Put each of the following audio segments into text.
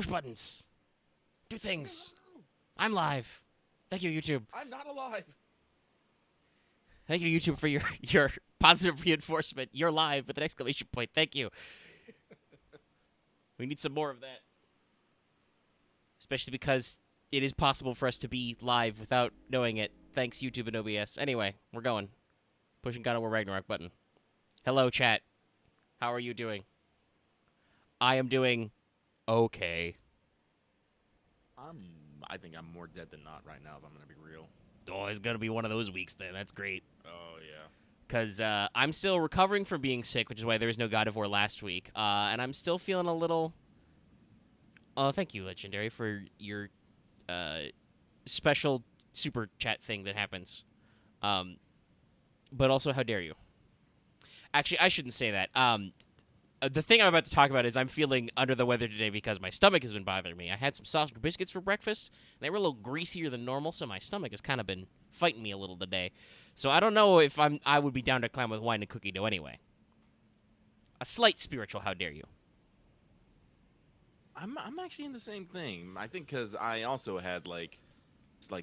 Push buttons. Do things. I'm live. Thank you, YouTube. I'm not alive. Thank you, YouTube, for your positive reinforcement. You're live with an exclamation point. Thank you. We need some more of that. Especially because it is possible for us to be live without knowing it. Thanks, YouTube and OBS. Anyway, we're going. Pushing God of War Ragnarok button. Hello, chat. How are you doing? I am doing okay. I think I'm more dead than not right now, if I'm going to be real. Oh, it's going to be one of those weeks then. That's great. Oh, yeah. Because I'm still recovering from being sick, which is why there was no God of War last week. And I'm still feeling a little... thank you, Legendary, for your special super chat thing that happens. But also, how dare you? Actually, I shouldn't say that. The thing I'm about to talk about is I'm feeling under the weather today because my stomach has been bothering me. I had some sausage biscuits for breakfast. And they were a little greasier than normal, so my stomach has kind of been fighting me a little today. So I don't know if I would be down to climb with wine and cookie dough anyway. A slight spiritual how dare you. I'm actually in the same thing. I think because I also had like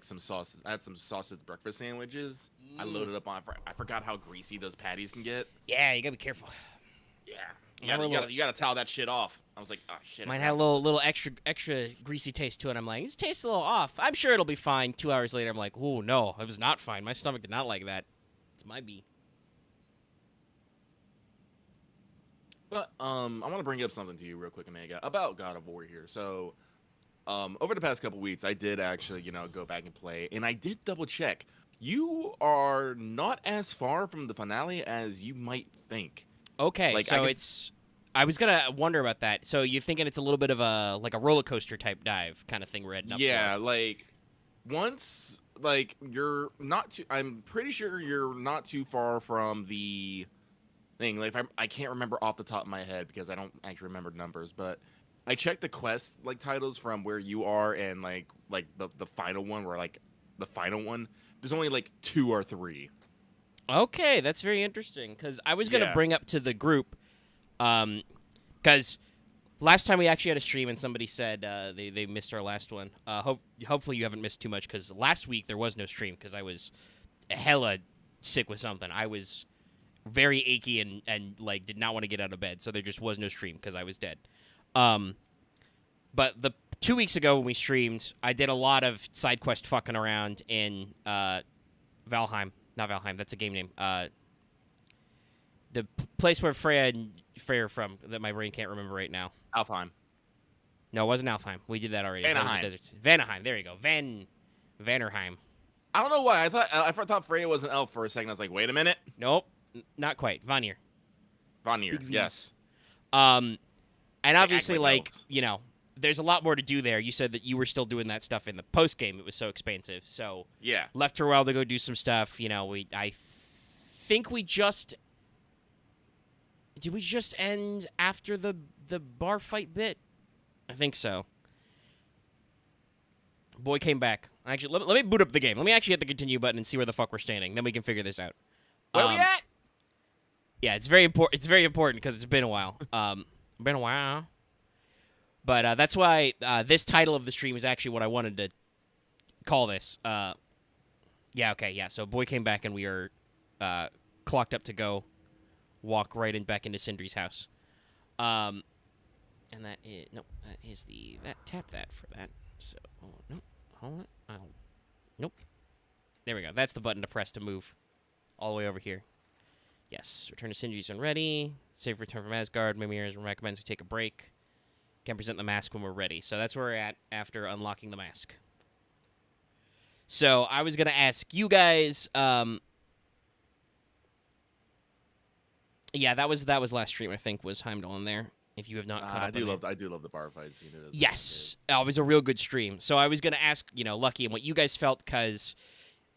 some sauce. I had some sausage breakfast sandwiches. I loaded up on. I forgot how greasy those patties can get. Yeah, you gotta be careful. Yeah. You gotta towel that shit off. I was like, oh shit. Mine had a little extra greasy taste to it. I'm like, this tastes a little off. I'm sure it'll be fine. 2 hours later, I'm like, oh no, it was not fine. My stomach did not like that. It's my B. But I want to bring up something to you real quick, Omega, about God of War here. So, over the past couple weeks, I did actually, go back and play, and I did double check. You are not as far from the finale as you might think. Okay, like, so I was gonna wonder about that. So you're thinking it's a little bit of a roller coaster type dive kind of thing we're heading up for. Like once you're not too. I'm pretty sure you're not too far from the thing. Like I can't remember off the top of my head because I don't actually remember numbers, but I checked the quest titles from where you are and like the final one, where the final one. There's only 2 or 3. Okay, that's very interesting, because I was going to bring up to the group, because last time we actually had a stream and somebody said they missed our last one. Hopefully you haven't missed too much, because last week there was no stream because I was hella sick with something. I was very achy and did not want to get out of bed, so there just was no stream because I was dead. But the 2 weeks ago when we streamed, I did a lot of side quest fucking around in Valheim. Not Valheim, that's a game name. The place where Freya are from, that my brain can't remember right now. Alfheim. No, it wasn't Alfheim. We did that already. Vanaheim. Vanaheim, there you go. Vannerheim. I don't know why. I thought Freya was an elf for a second. I was like, wait a minute. Nope, not quite. Vanir, yes. And obviously, there's a lot more to do there. You said that you were still doing that stuff in the post game. It was so expansive. So yeah, left her a while to go do some stuff. I think we just did. We just end after the bar fight bit. I think so. Boy came back. Actually, let me boot up the game. Let me actually hit the continue button and see where the fuck we're standing. Then we can figure this out. Where we at? Yeah, it's very important. It's very important because it's been a while. Been a while. But that's why this title of the stream is actually what I wanted to call this. So Boy came back and we are clocked up to go walk right back into Sindri's house. And that is tap that for that. So, nope, hold on. Nope. There we go. That's the button to press to move all the way over here. Yes, return to Sindri's when ready. Safe return from Asgard. Mimir recommends we take a break. Can present the mask when we're ready. So that's where we're at after unlocking the mask. So I was going to ask you guys, that was last stream, I think, was Heimdall in there. If you have not caught up, I do love the bar fights. Yes, it was a real good stream. So I was going to ask, Lucky, and what you guys felt, because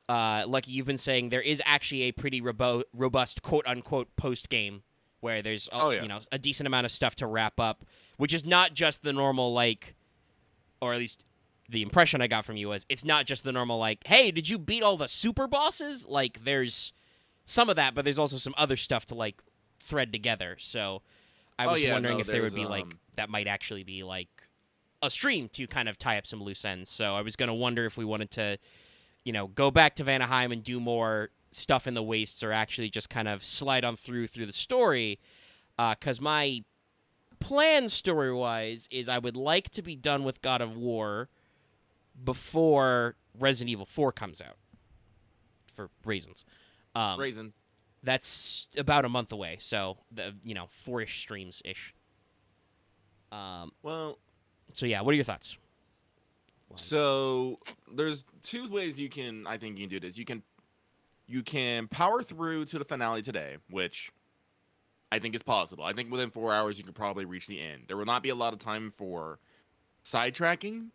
Lucky, you've been saying there is actually a pretty robust quote unquote post game where there's a decent amount of stuff to wrap up, which is not just the normal or at least the impression I got from you was it's not just the normal hey, did you beat all the super bosses? There's some of that, but there's also some other stuff to thread together. So I was wondering if there would be that might actually be a stream to kind of tie up some loose ends. So I was going to wonder if we wanted to, go back to Vanaheim and do more stuff in the wastes, or actually just kind of slide on through the story. Because my plan story-wise is I would like to be done with God of War before Resident Evil 4 comes out, for reasons. Raisins. That's about a month away, so 4-ish streams ish. Well, so yeah, what are your thoughts? So there's two ways I think you can do this. You can power through to the finale today, which I think is possible. I think within 4 hours you could probably reach the end. There will not be a lot of time for sidetracking,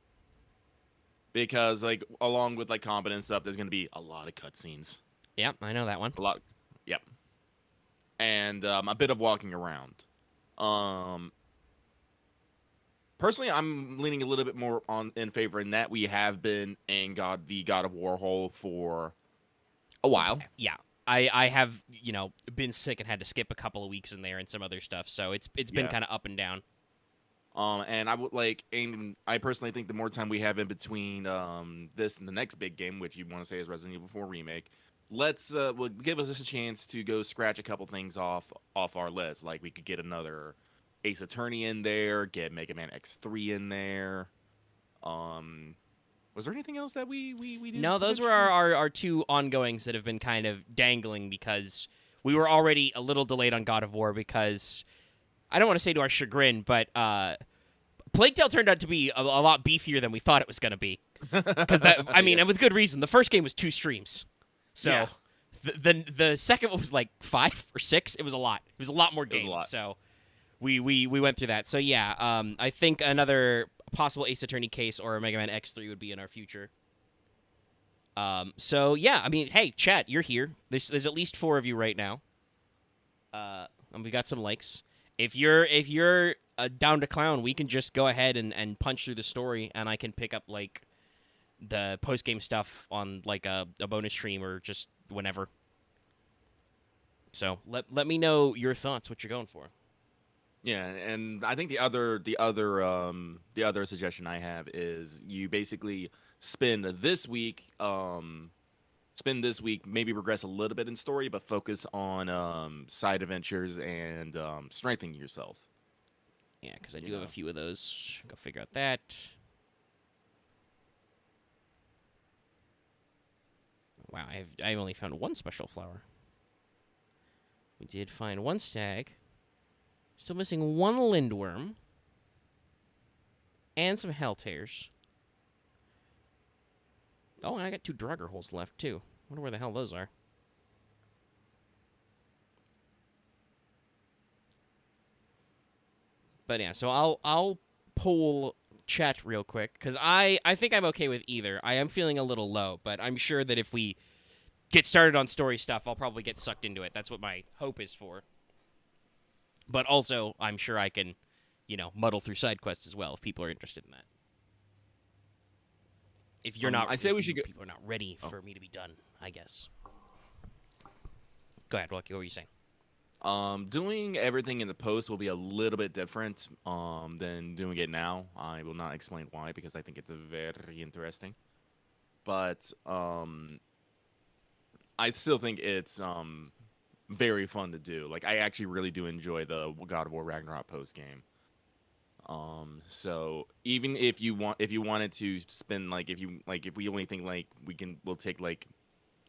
because along with combat and stuff, there's gonna be a lot of cutscenes. Yep, I know that one. A lot. Yep. And a bit of walking around. Personally, I'm leaning a little bit more in favor in that we have been in the God of War hole for a while. Yeah. I have, been sick and had to skip a couple of weeks in there and some other stuff, so it's been kind of up and down. And I personally think the more time we have in between this and the next big game, which you want to say is Resident Evil 4 Remake, will give us a chance to go scratch a couple things off our list. Like we could get another Ace Attorney in there, get Mega Man X3 in there. Was there anything else that we did? No, those were our two ongoings that have been kind of dangling, because we were already a little delayed on God of War because, I don't want to say to our chagrin, but Plague Tale turned out to be a lot beefier than we thought it was going to be. Because and with good reason. The first game was 2 streams, so yeah. the second one was like 5 or 6. It was a lot. It was a lot more games. So we went through that. So yeah, I think another possible Ace Attorney case or a Mega Man X3 would be in our future. So yeah, hey, chat, you're here. There's at least 4 of you right now. And we got some likes. If you're down to clown, we can just go ahead and punch through the story, and I can pick up the post game stuff on a bonus stream or just whenever. So let me know your thoughts, what you're going for. Yeah, and I think the other suggestion I have is you basically spend this week, maybe regress a little bit in story, but focus on side adventures and strengthening yourself. Yeah, because I do have a few of those. Go figure out that. Wow, I've only found 1 special flower. We did find 1 stag. Still missing 1 lindworm. And some helltears. Oh, and I got 2 drugger holes left, too. Wonder where the hell those are. But yeah, so I'll poll chat real quick, because I think I'm okay with either. I am feeling a little low, but I'm sure that if we get started on story stuff, I'll probably get sucked into it. That's what my hope is for. But also, I'm sure I can, muddle through side quests as well if people are interested in that. If you're not, I say we should go. People are not ready for me to be done, I guess. Go ahead, Lucky. What were you saying? Doing everything in the post will be a little bit different than doing it now. I will not explain why, because I think it's very interesting. But I still think it's very fun to do. I actually really do enjoy the God of War Ragnarok post game. So even if you wanted to spend if we only think we'll take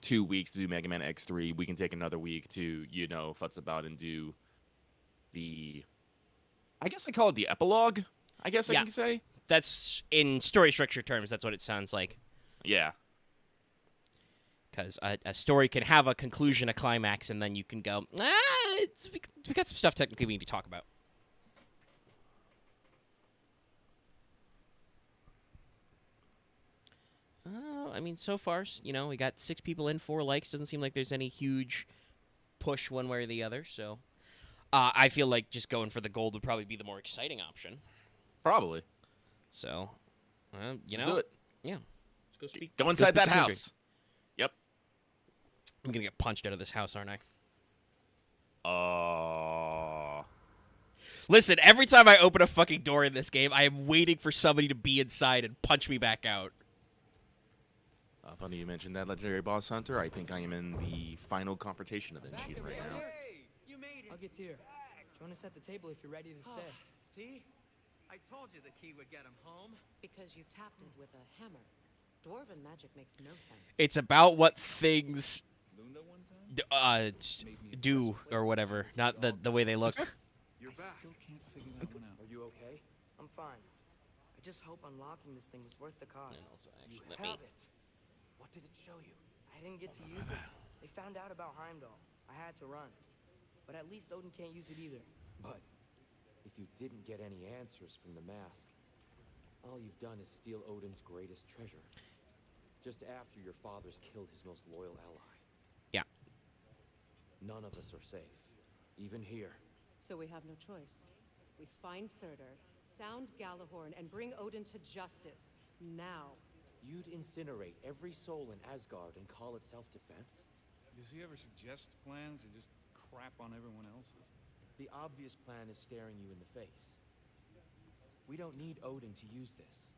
2 weeks to do Mega Man X3, we can take another week to futz about and do I guess I call it the epilogue. I guess I can say that's in story structure terms. That's what it sounds like. Yeah. Because a story can have a conclusion, a climax, and then you can go, we got some stuff technically we need to talk about. So far, we got 6 people in, 4 likes. Doesn't seem like there's any huge push one way or the other. So I feel like just going for the gold would probably be the more exciting option. Probably. So, Let's do it. Yeah. Let's go Go inside that house. Yep. I'm going to get punched out of this house, aren't I? Listen, every time I open a fucking door in this game, I am waiting for somebody to be inside and punch me back out. Funny you mentioned that, legendary boss hunter. I think I am in the final confrontation of the machine right now. Hey, you made it. I'll get here. Do you want to set the table if you're ready to stay? See? I told you the key would get him home. Because you tapped it with a hammer. Dwarven magic makes no sense. It's about what things Luna one time? do or whatever, not the way they look. You're back. Still can't figure that one out. Are you okay? I'm fine. I just hope unlocking this thing was worth the cost. And also, You actually, let me. have it. What did it show you? I didn't get to use it. They found out about Heimdall. I had to run. But at least Odin can't use it either. But if you didn't get any answers from the mask, all you've done is steal Odin's greatest treasure. Just after your father's killed his most loyal ally. Yeah. None of us are safe, even here. So we have no choice. We find Surtur, sound Galahorn, and bring Odin to justice. Now. You'd incinerate every soul in Asgard and call it self-defense? Does he ever suggest plans or just crap on everyone else's? The obvious plan is staring you in the face. We don't need Odin to use this.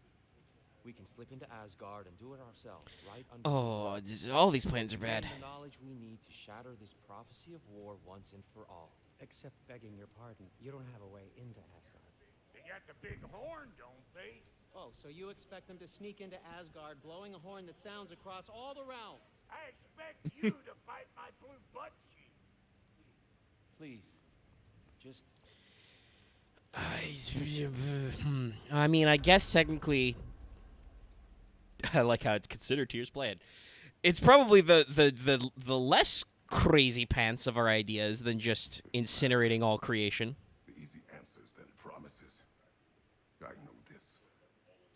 We can slip into Asgard and do it ourselves, right under Oh, his all these plans are We bad. gain the knowledge we need to shatter this prophecy of war once and for all. Except begging your pardon, you don't have a way into Asgard. They got the big horn, don't they? Oh, so you expect them to sneak into Asgard blowing a horn that sounds across all the realms? I expect you to bite my blue butt cheek. Please, just I mean, I guess technically, I like how it's considered Tyr's plan. It's probably the less crazy pants of our ideas than just incinerating all creation. The easy answers than promises. I know this.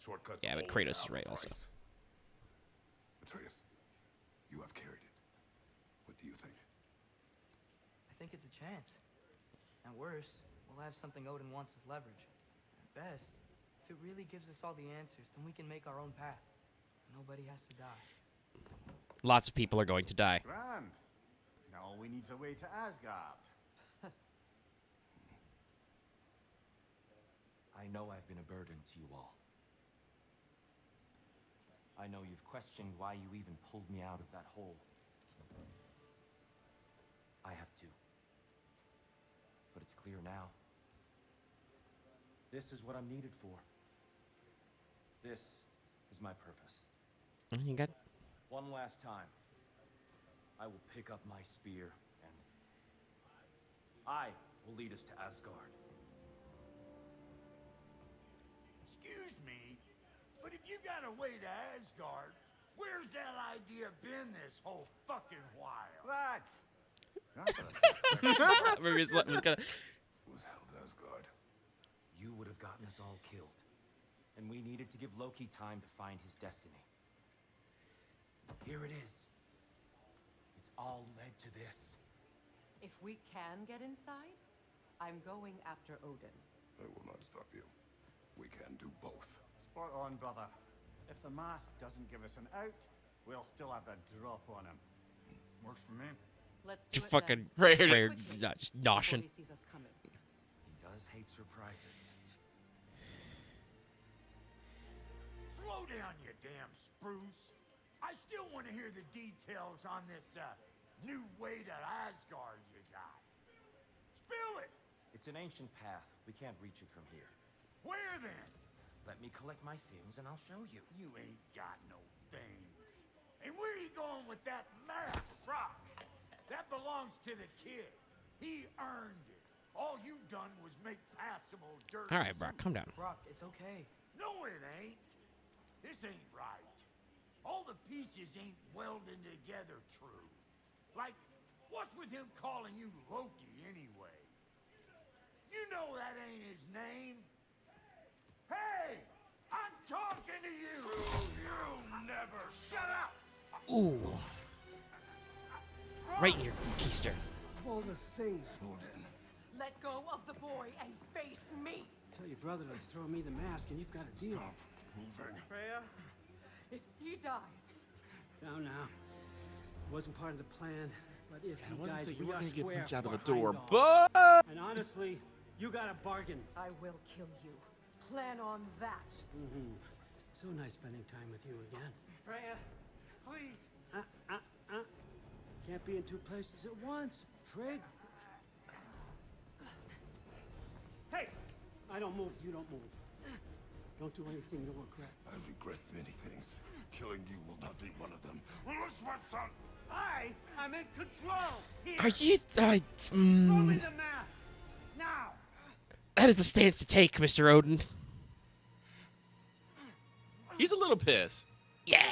Shortcuts. Yeah, but always Kratos is have a right also. price. Atreus, you have carried it. What do you think? I think it's a chance. At worst, we'll have something Odin wants as leverage. At best, if it really gives us all the answers, then we can make our own path. Nobody has to die. Lots of people are going to die. Grand. Now all we need's a way to Asgard. I know I've been a burden to you all. I know you've questioned why you even pulled me out of that hole. I have too. But it's clear now. This is what I'm needed for. This is my purpose. You got One last time, I will pick up my spear and I will lead us to Asgard. Excuse me, but if you got a way to Asgard, where's that idea been this whole fucking while? That's... was gonna. Who's held Asgard? You would have gotten us all killed. And we needed to give Loki time to find his destiny. Here it is. It's all led to this. If we can get inside, I'm going after Odin. I will not stop you. We can do both. Spot on, brother. If the mask doesn't give us an out, we'll still have a drop on him. Works for me. Let's do Just it fucking then. right Quickly, just noshing. before he sees us coming. He does hate surprises. Slow down, you damn spruce. I still want to hear the details on this new way to Asgard you got. Spill it! It's an ancient path. We can't reach it from here. Where then? Let me collect my things and I'll show you. You ain't got no things. And where are you going with that mask, Brock? That belongs to the kid. He earned it. All you done was make passable dirt. All right, Brock, calm down. Brock, it's okay. No, it ain't. This ain't right. All the pieces ain't welding together true. Like, what's with him calling you Loki anyway? You know that ain't his name. Hey! I'm talking to you! You never shut up! Ooh, right in your keister. All the things. Let go of the boy and face me. Tell your brother to throw me the mask and you've got a deal. Stop moving. Freya? If he dies, Now. Wasn't part of the plan, but if he I wasn't dies, saying we you were are gonna get square punched out of for the door, Heimdall. but And honestly, You got a bargain. I will kill you. Plan on that. So nice spending time with you again. Freya, please. Can't be in two places at once, Frig. Hey! I don't move, you don't move. Don't do anything you'll regret. I regret many things. Killing you will not be one of them. Elizabeth, son! I'm in control. Here, Are you? throw me the mask now. That is the stance to take, Mr. Odin. He's a little pissed. Yeah.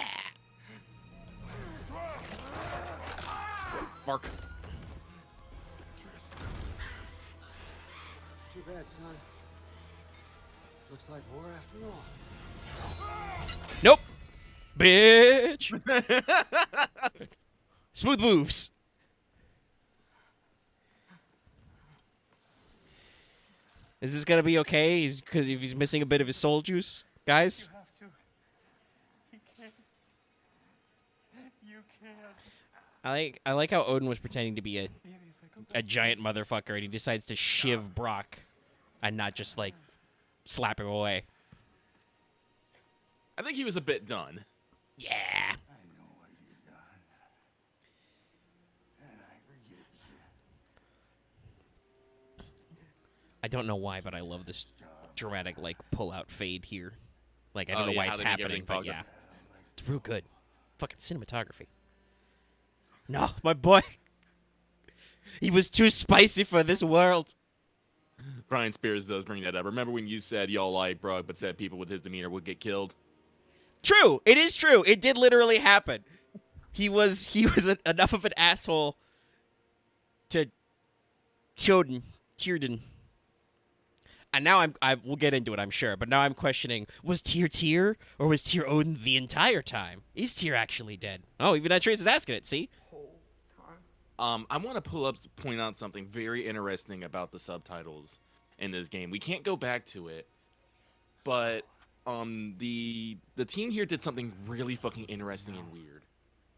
Mark. Too bad, son. Looks like war after all. Nope. Bitch. Smooth moves. Is this gonna be okay? Because if he's missing a bit of his soul juice, guys. You have to. He can't. You can't. I like how Odin was pretending to be a giant motherfucker, and he decides to shiv Brock, and not just like slap him away. I think he was a bit done. Yeah. I know what you've done. And I forgive you. I don't know why, but I love this dramatic like pull out fade here. Like I don't Oh, know yeah, why how it's they make happening, everything but fogged yeah, up. it's real good. Fucking cinematography. No, my boy. He was too spicy for this world. Brian Spears does bring that up. Remember when you said y'all like Brog, but said people with his demeanor would get killed? True. It is true. It did literally happen. He was enough of an asshole to Tierden. And now we'll get into it, I'm sure. But now I'm questioning, was Tyr or was Tyr Odin the entire time? Is Tyr actually dead? Oh, even that Trace is asking it, see? I want to point out something very interesting about the subtitles in this game. We can't go back to it, but the team here did something really fucking interesting and weird.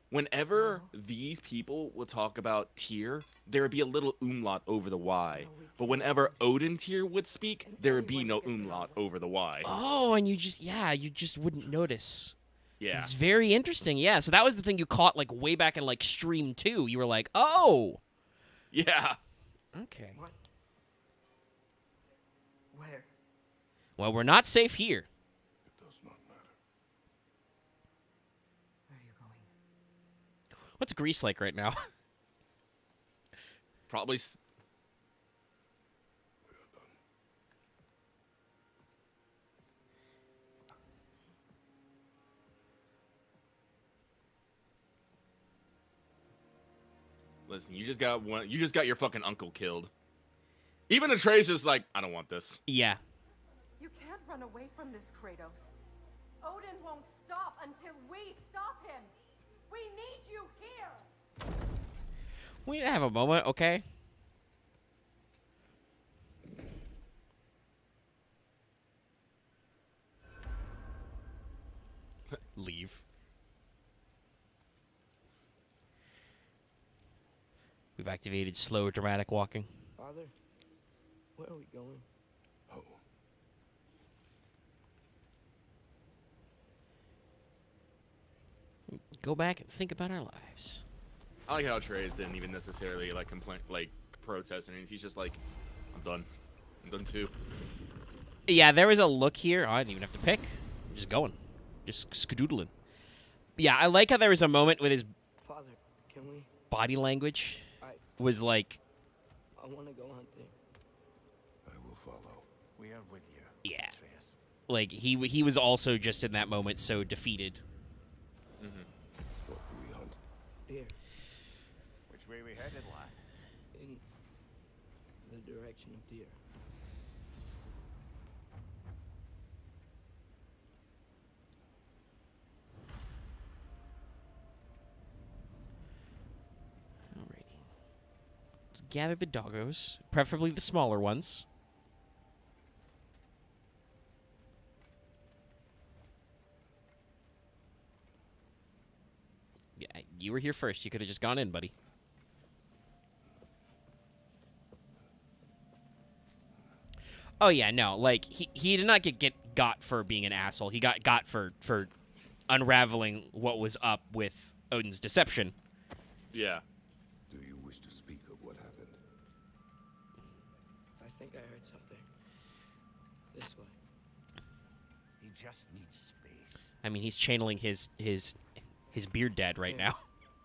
Whenever these people would talk about Tyr, there would be a little umlaut over the Y. But whenever Odin Tyr would speak, there would be no umlaut over the Y. Oh, and you just wouldn't notice. Yeah. It's very interesting. Yeah, so that was the thing you caught like way back in like Stream 2. You were like, "Oh." Yeah. Okay. What? Where? Well, we're not safe here. It does not matter. Where are you going? What's Greece like right now? Probably. We are done. Listen, you just got one. You just got your fucking uncle killed. Even Atreus is like, I don't want this. Yeah. You can't run away from this, Kratos. Odin won't stop until we stop him. We need you here. We have a moment, okay? Leave. We've activated slow, dramatic walking. Father, where are we going? Oh, Go back and think about our lives. I like how Atreus didn't even necessarily like complain, like protest, and he's just like, I'm done. I'm done too. Yeah, there was a look here. Oh, I didn't even have to pick. I'm just going. Just skadoodling. Yeah, I like how there was a moment with his Father, can we? body language I was like, want to go hunting. I will follow. We are with you. yeah. Atreus. Like, he was also just in that moment so defeated. What do we hunt? Deer, Which way we headed, lad? in the direction of deer. Alrighty. Let's gather the doggos, preferably the smaller ones. Yeah, you were here first. You could have just gone in, buddy. Oh yeah, no, like he did not get got for being an asshole. He got for unraveling what was up with Odin's deception. Yeah. Do you wish to speak of what happened? I think I heard something. This way. He just needs space. I mean, he's channeling his beard dad right now.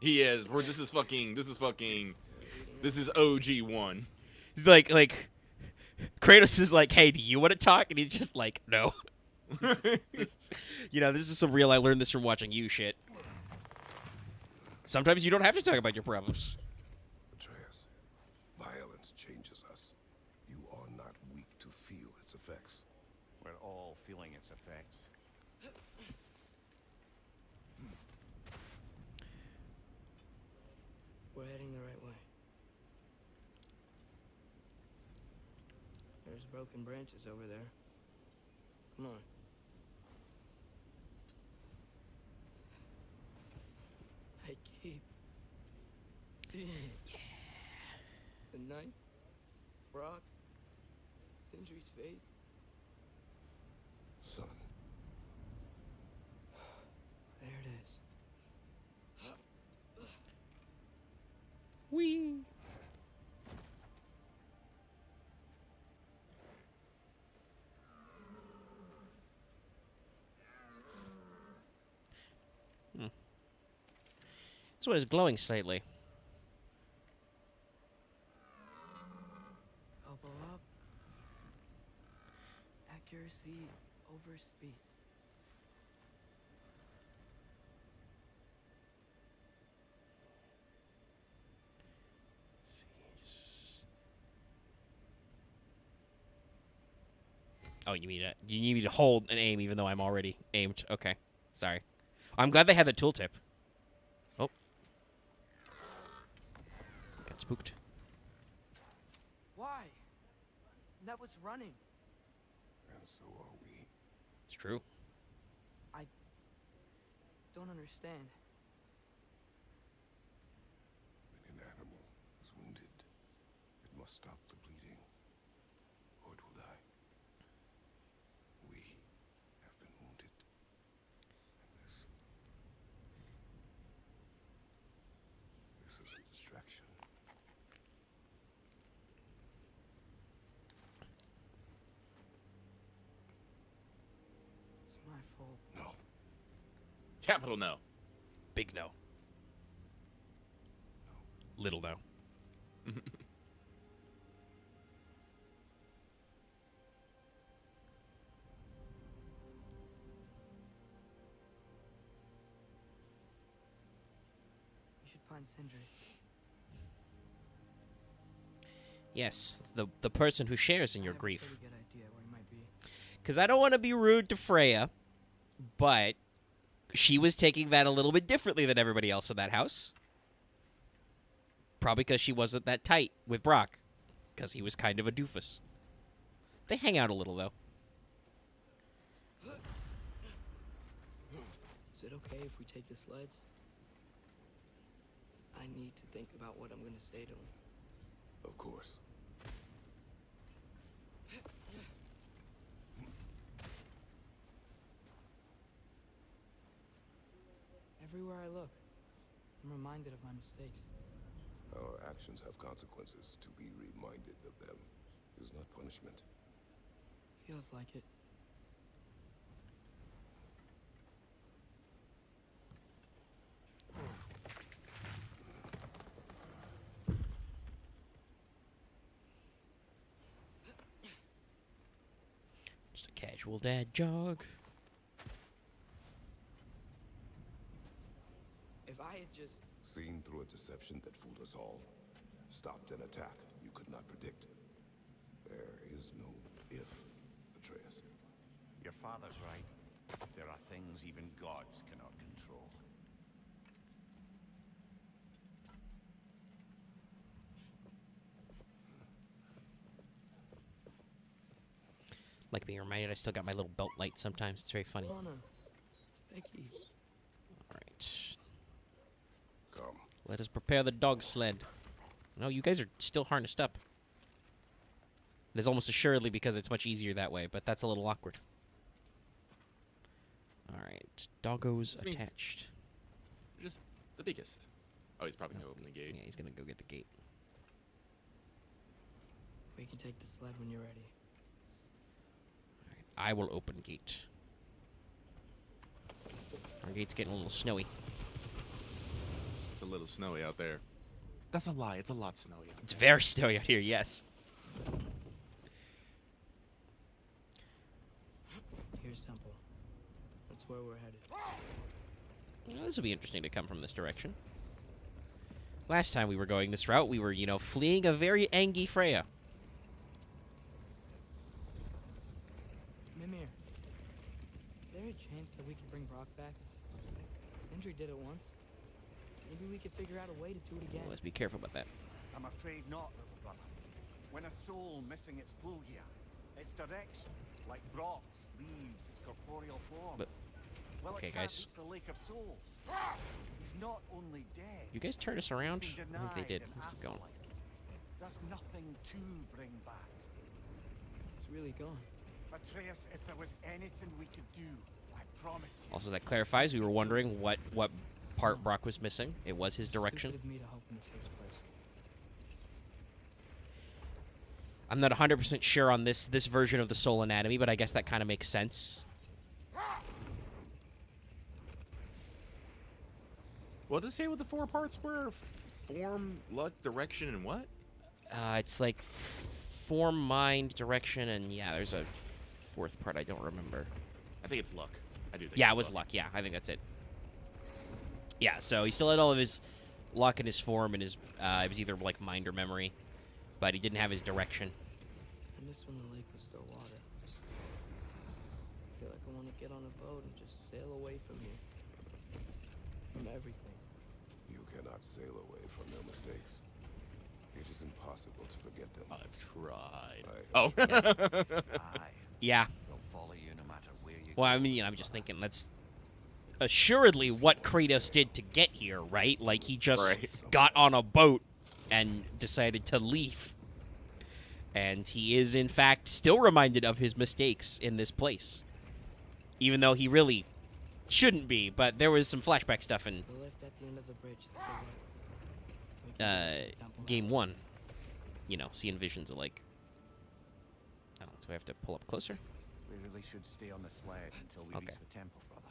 He is. This is OG1. He's like Kratos is like, "Hey, do you want to talk?" And he's just like, "No." This is some real. I learned this from watching you shit. Sometimes you don't have to talk about your problems. Atreus, violence changes us. You are not weak to feel its effects. We're all feeling its effects. We're heading the right way. There's broken branches over there. Come on. I keep seeing it. Yeah. The knife, Brock, Sindri's face. Son, There it is. Whee! This one is glowing slightly. Elbow up. Accuracy over speed. Oh, you need me to hold and aim even though I'm already aimed. Okay, sorry. I'm glad they had the tooltip. Oh, got spooked. Why? That was running. and so are we. It's true. Don't understand. When an animal is wounded, it must stop the bleeding, or it will die. We have been wounded, and this is a distraction. It's my fault. No. Capital no. Big no. Little no. We should find Sindri. Yes, the person who shares in I your have a grief. pretty good idea where he might be. Because I don't want to be rude to Freya, but she was taking that a little bit differently than everybody else in that house. Probably because she wasn't that tight with Brock, because he was kind of a doofus. They hang out a little, though. Is it okay if we take the sleds? I need to think about what I'm gonna say to him. Of course. Everywhere I look, I'm reminded of my mistakes. Our actions have consequences. To be reminded of them is not punishment. Feels like it. Just a casual dad jog. If I had just... Seen through a deception that fooled us all. Stopped an attack you could not predict. There is no if, Atreus. Your father's right. There are things even gods cannot control. Like being reminded I still got my little belt light sometimes. It's very funny. Lana, it's Becky. Alright. Come. Let us prepare the dog sled. No, you guys are still harnessed up. It is almost assuredly because it's much easier that way, but that's a little awkward. All right, doggos This means- attached. Just the biggest. Oh, he's probably gonna open the gate. Yeah, he's gonna go get the gate. We can take the sled when you're ready. All right, I will open gate. Our gate's getting a little snowy. It's a little snowy out there. That's a lie. It's a lot snowy out It's very snowy out here. Yes. Here's Temple. That's where we're headed. Well, this will be interesting to come from this direction. Last time we were going this route, we were, you know, fleeing a very angry Freya. Mimir, is there a chance that we could bring Brock back? Sindri did it once. Maybe we could figure out a way to do it again. Let's be careful about that. I'm afraid not, little brother. When a soul missing its full gear, its direction, like Brock's, leaves its corporeal form. But well, okay, it can't guys. reach the Lake of Souls. He's not only dead. You guys turn us around? he's been I think they denied did. an Let's keep going. afterlife. There's nothing to bring back. It's really gone. Atreus, if there was anything we could do, I promise you. Also, that clarifies. We were wondering what part Brock was missing. It was his direction. Stupid of me to help in the first place. I'm not 100% sure on this version of the soul anatomy, but I guess that kind of makes sense. What did it say what the 4 parts were? Form, luck, direction, and what? It's like form, mind, direction, and yeah, there's a 4th part I don't remember. I think it's luck. I do think Yeah, it's it was luck. Yeah, I think that's it. Yeah, so he still had all of his luck and his form and his, it was either like mind or memory, but he didn't have his direction. I miss when the lake was still water. I feel like I want to get on a boat and just sail away from here. From everything. You cannot sail away from your mistakes. It is impossible to forget them. I've tried. Oh. Aye. Yeah. They'll follow you no matter where you Well, go. I mean, I'm just thinking that's assuredly what Kratos did to get here, right? Like, he just Right. got on a boat and decided to leave. And he is, in fact, still reminded of his mistakes in this place. Even though he really shouldn't be, but there was some flashback stuff in The lift at the end of the bridge. That's the way. We can get to the temple Game now. 1. You know, seeing visions of, like... I don't know, do I have to pull up closer? We really should stay on the sled until we Okay. reach the temple, brother.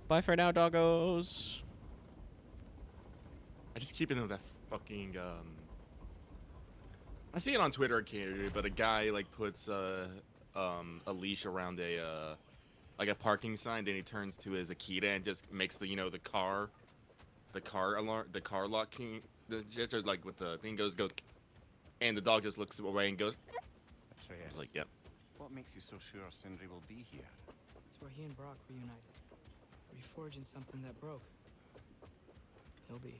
Bye for now, doggos. I just keep in with that fucking I see it on Twitter occasionally, but a guy like puts a leash around a like a parking sign, then he turns to his Akita and just makes the the car alarm, the car lock key, the gesture like with the thing goes, and the dog just looks away and goes. Atreus, Like, yep. what makes you so sure Sindri will be here? It's where he and Brock reunited. Reforging something that broke. He'll be here.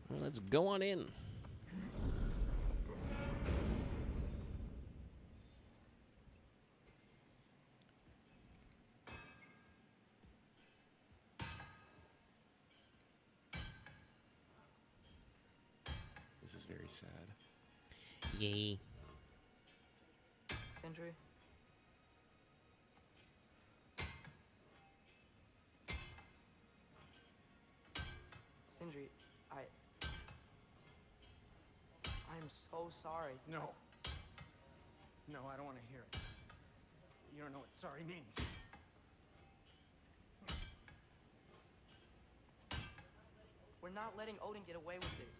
Well, let's go on in. This is very sad. Yay. Sindri? Sindri, I'm so sorry. No. No, I don't want to hear it. You don't know what sorry means. We're not letting Odin get away with this.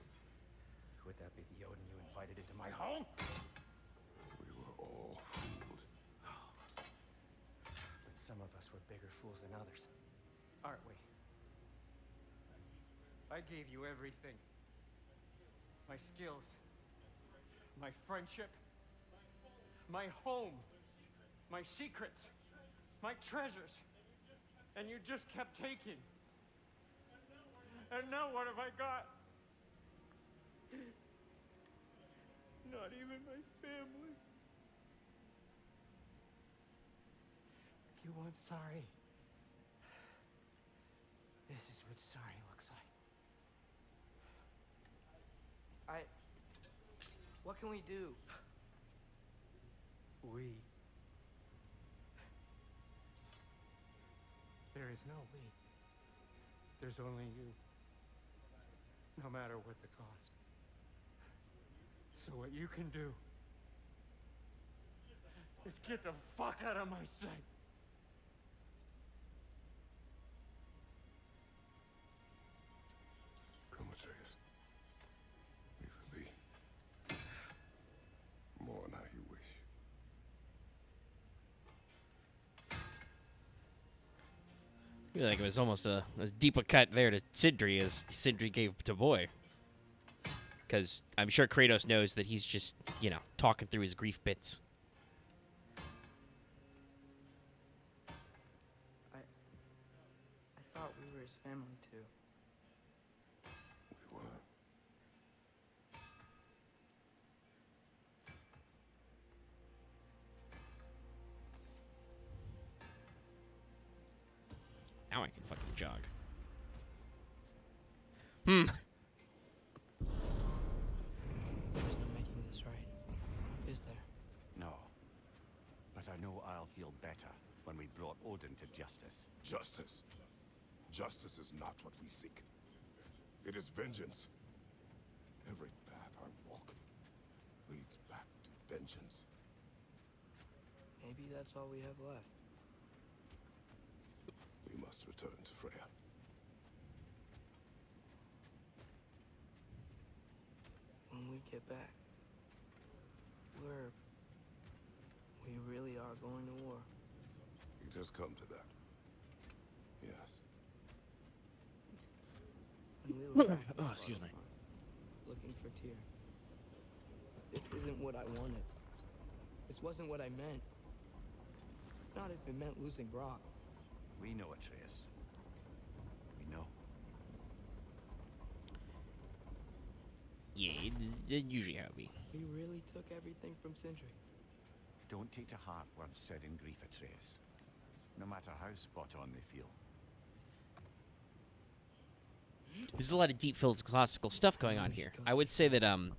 Would that be the Odin you invited into my home? We were all fooled. But some of us were bigger fools than others. Aren't we? I gave you everything. My skills. My friendship. My home. My secrets. My treasures. And you just kept taking. And now what have I got? Not even my family. If you want sorry, this is what sorry looks like. What can we do? We. There is no we. There's only you. No matter what the cost. So what you can do is get the fuck out of my sight. Come, Atreus. Leave her be. Mourn how you wish. I feel like it was almost as deep a cut there to Sindri as Sindri gave to Boy. Because I'm sure Kratos knows that he's just, talking through his grief bits. I thought we were his family too. We were. Now I can fucking jog. There's no making this right, is there? No. But I know I'll feel better when we brought Odin to justice. Justice. Justice is not what we seek. It is vengeance. Every path I walk leads back to vengeance. Maybe that's all we have left. We must return to Freya. When we get back, we really are going to war. It has come to that. Yes. When we were back Oh, excuse me. looking for Tyr. This isn't what I wanted. This wasn't what I meant. Not if it meant losing Brock. We know, Atreus. We know. Yeah, it usually how it be. We really took everything from Sindri. Don't take to heart words said in grief, Atreus. No matter how spot on they feel. There's a lot of deep philosophical stuff going on here. I would say that, But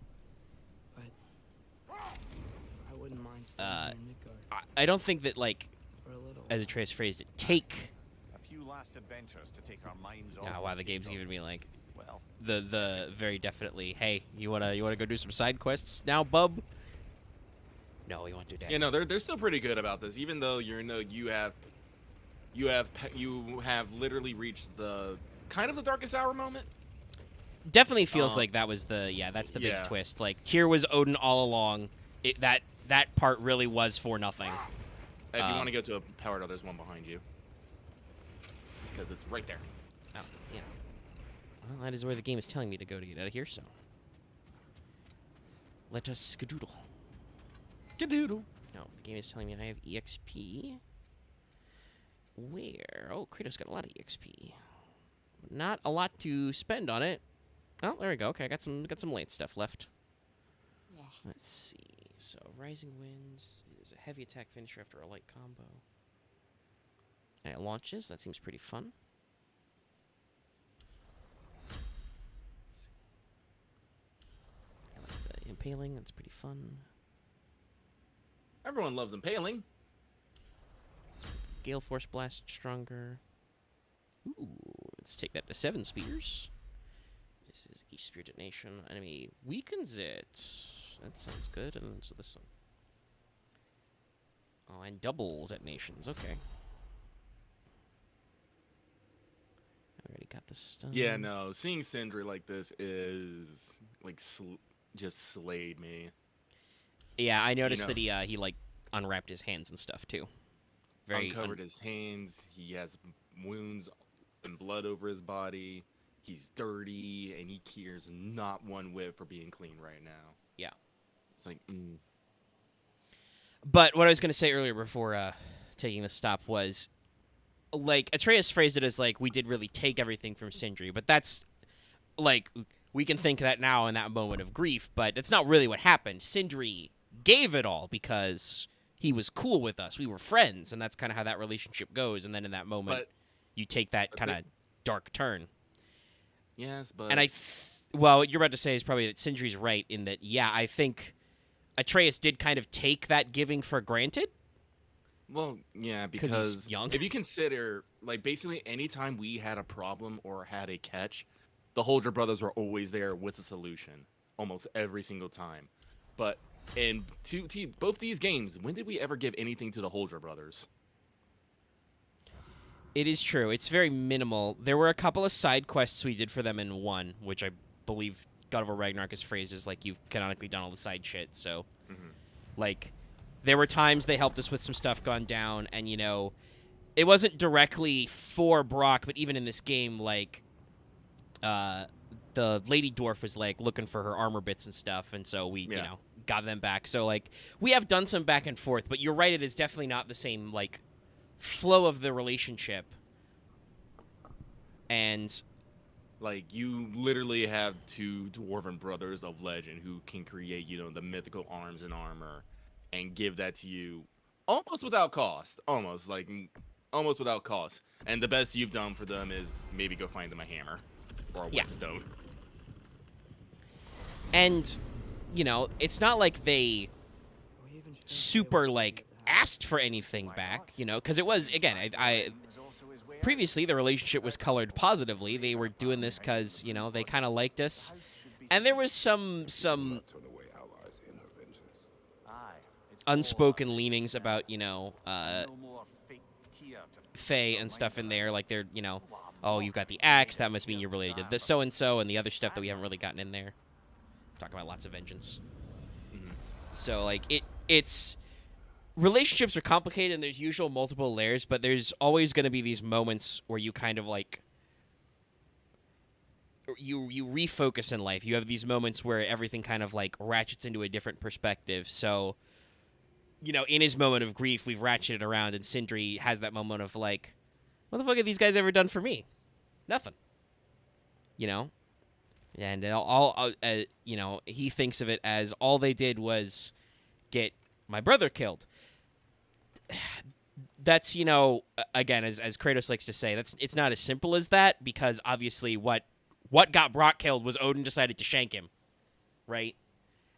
I wouldn't mind staying here in Midgard I don't think that, like, for a little. as Atreus phrased it, take... A few last adventures to take our minds off. Oh, wow, the game's giving me, like, Well, the very definitely, hey, you wanna go do some side quests now, bub? No, we want to do that. Yeah, no, they're still pretty good about this, even though you have literally reached the kind of the darkest hour moment. Definitely feels like that was that's the big Yeah. twist. Like, Tyr was Odin all along. That part really was for nothing. If you want to go to a power door, there's one behind you. Because it's right there. Oh, yeah. Well, that is where the game is telling me to go to get out of here, so. Let us skadoodle. Skadoodle. No, the game is telling me I have EXP. Where? Oh, Kratos got a lot of EXP. Not a lot to spend on it. Oh, there we go. Okay, I got some late stuff left. Let's see. So, Rising Winds is a heavy attack finisher after a light combo. And it launches. That seems pretty fun. I like the impaling. That's pretty fun. Everyone loves impaling. Gale Force Blast stronger. Ooh, let's take that to 7 spears. This is each spear detonation. Enemy weakens it. That sounds good. And then so this one. Oh, and double detonations. Okay. I already got the stun. Yeah, no, seeing Sindri like this is like just slayed me. Yeah, I noticed that he like unwrapped his hands and stuff too. Uncovered his hands. He has wounds and blood over his body. He's dirty, and he cares not one whit for being clean right now. Yeah. It's like, But what I was going to say earlier before taking the stop was, like, Atreus phrased it as, like, we did really take everything from Sindri, but that's, like, we can think that now in that moment of grief, but it's not really what happened. Sindri gave it all because he was cool with us. We were friends, and that's kind of how that relationship goes, and then in that moment, But you take that kind of dark turn. yes, but And well, what you're about to say is probably that Sindri's right in that, yeah, I think Atreus did kind of take that giving for granted. well, yeah, 'Cause he's because young. if you consider, like, basically anytime we had a problem or had a catch, the Holder brothers were always there with a solution, almost every single time. But in both these games, when did we ever give anything to the Holder brothers? It is true. It's very minimal. There were a couple of side quests we did for them in 1, which I believe God of War Ragnarok is phrased as, like, you've canonically done all the side shit, so... Like, there were times they helped us with some stuff gone down, and, you know, it wasn't directly for Brock, but even in this game, like, the Lady Dwarf was, like, looking for her armor bits and stuff, and so we, you know, got them back. So, like, we have done some back and forth, but you're right, it is definitely not the same, like, flow of the relationship. And... Like, you literally have 2 dwarven brothers of legend who can create, you know, the mythical arms and armor and give that to you almost without cost. Almost without cost. And the best you've done for them is maybe go find them a hammer or a whetstone. And, you know, it's not like they super, like, asked for anything back, you know, because it was, again, I previously the relationship was colored positively. They were doing this because, you know, they kind of liked us. And there was some unspoken leanings about, you know, Faye and stuff in there. Like, they're, you know, oh, you've got the axe, that must mean you're related to this so-and-so, and the other stuff that we haven't really gotten in there. Talking about lots of vengeance. So, like, it's... Relationships are complicated, and there's usual multiple layers, but there's always going to be these moments where you kind of, like... You refocus in life. You have these moments where everything kind of, like, ratchets into a different perspective. So, you know, in his moment of grief, we've ratcheted around, and Sindri has that moment of, like, what the fuck have these guys ever done for me? Nothing. You know? And you know, he thinks of it as all they did was get my brother killed. That's, you know, again, as Kratos likes to say, it's not as simple as that, because obviously what got Brock killed was Odin decided to shank him, right?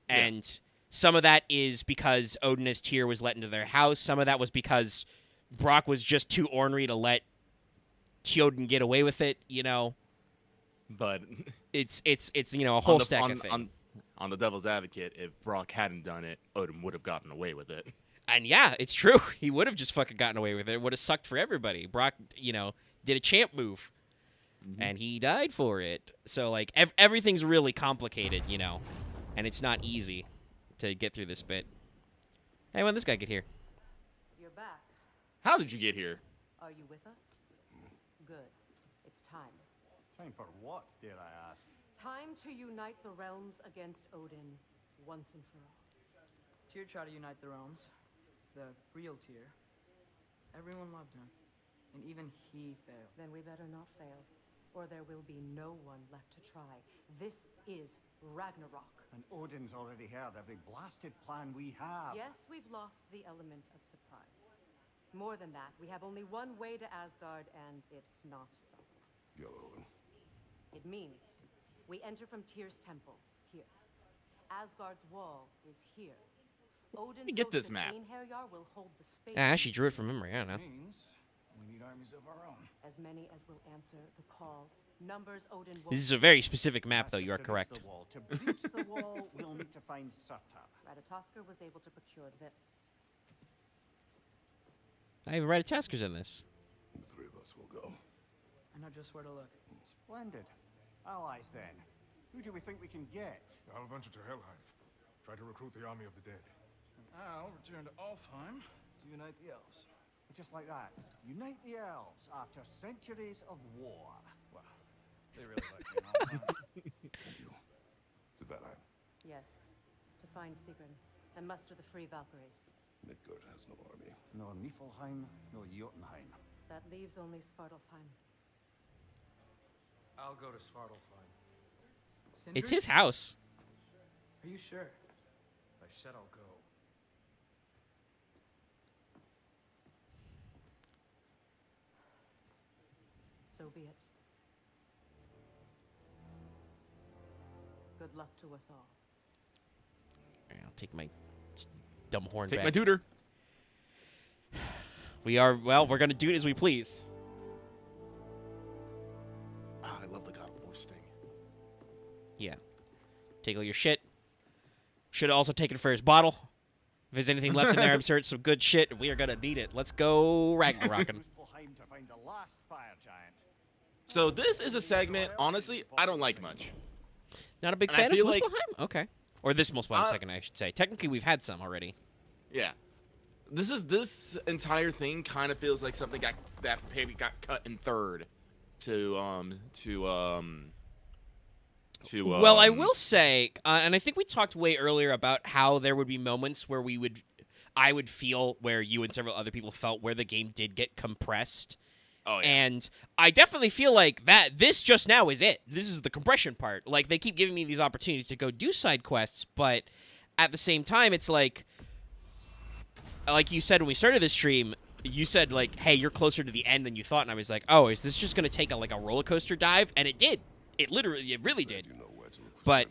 Yeah. And some of that is because Odin as Tyr was let into their house. Some of that was because Brock was just too ornery to let Tjóðin get away with it, you know. But it's you know, a whole stack of things. On the devil's advocate, if Brock hadn't done it, Odin would have gotten away with it. And yeah, it's true. He would have just fucking gotten away with it. It would have sucked for everybody. Brock, you know, did a champ move, and he died for it. So, like, everything's really complicated, you know, and it's not easy to get through this bit. Hey, when did this guy get here? You're back. How did you get here? Are you with us? Good. It's time. Time for what, dare I ask? Time to unite the realms against Odin once and for all. Tyr tried to unite the realms. The real Tyr. Everyone loved him. And even he failed. Then we better not fail, or there will be no one left to try. This is Ragnarok. And Odin's already heard every blasted plan we have. Yes, we've lost the element of surprise. More than that, we have only one way to Asgard, and it's not subtle. Yellow. It means we enter from Tyr's temple, here. Asgard's wall is here. Odin's me get host this of map. Einherjar will hold the space. I actually drew it from memory. I don't know. Means we need armies of our own. As many as will answer the call. Numbers Odin will. This is a very specific map, though. You are correct. The wall. To breach the wall, we'll need to find Surtur. Ratatoskr was able to procure this. I have Ratatoskers in this. The 3 of us will go. I know just where to look. Splendid. Allies, then. Who do we think we can get? I'll venture to Helheim. Try to recruit the army of the dead. And I'll return to Alfheim to unite the elves. Just like that. Unite the elves after centuries of war. Well, they really like me in Alfheim. To Valheim. Yes. To find Sigrun and muster the free Valkyries. Midgard has no army. No Niflheim, no Jotunheim. That leaves only Svartalfheim. I'll go to Svartalfheim. It's Sindri? his house. Are you sure? I said I'll go. So be it. Good luck to us all. All right, I'll take my dumb horn Take back. my tutor. We're going to do it as we please. Ah, I love the God of War sting. Yeah. Take all your shit. Should have also taken for his bottle. If there's anything left in there, I'm sure it's some good shit. We are going to need it. Let's go Ragnarok. Muspelheim to find the last fire giant. So this is a segment, honestly, I don't like much. Not a big And I fan of feel like- Muspelheim? Okay. Or this Muspelheim second, I should say. Technically, we've had some already. Yeah. This entire thing kind of feels like something that maybe got cut in third Well, I will say, and I think we talked way earlier about how there would be moments where I would feel where you and several other people felt where the game did get compressed. Oh, yeah. And I definitely feel like that this just now is it. This is the compression part. Like, they keep giving me these opportunities to go do side quests, but at the same time, it's like you said when we started this stream, you said, like, hey, you're closer to the end than you thought, and I was like, oh, is this just going to take a roller coaster dive? And it did. It really did. You know where to look for But,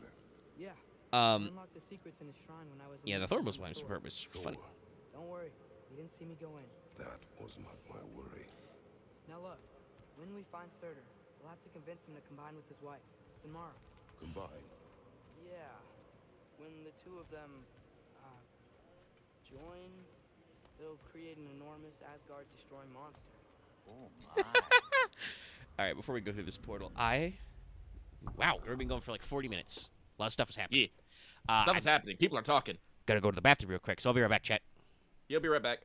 Yeah. um, Unlocked the secrets in his shrine when I was in yeah, the Thor Thor Muspelheim support was funny. Don't worry. You didn't see me go in. That was not my worry. Now look, when we find Surtur, we'll have to convince him to combine with his wife, Sinmara. Combine. Yeah. When the two of them, join, they'll create an enormous Asgard-destroying monster. Oh my. All right, before we go through this portal, wow, we've been going for like 40 minutes. A lot of stuff is happening. Yeah. Stuff is happening. People are talking. Gotta go to the bathroom real quick, so I'll be right back, chat. You'll be right back.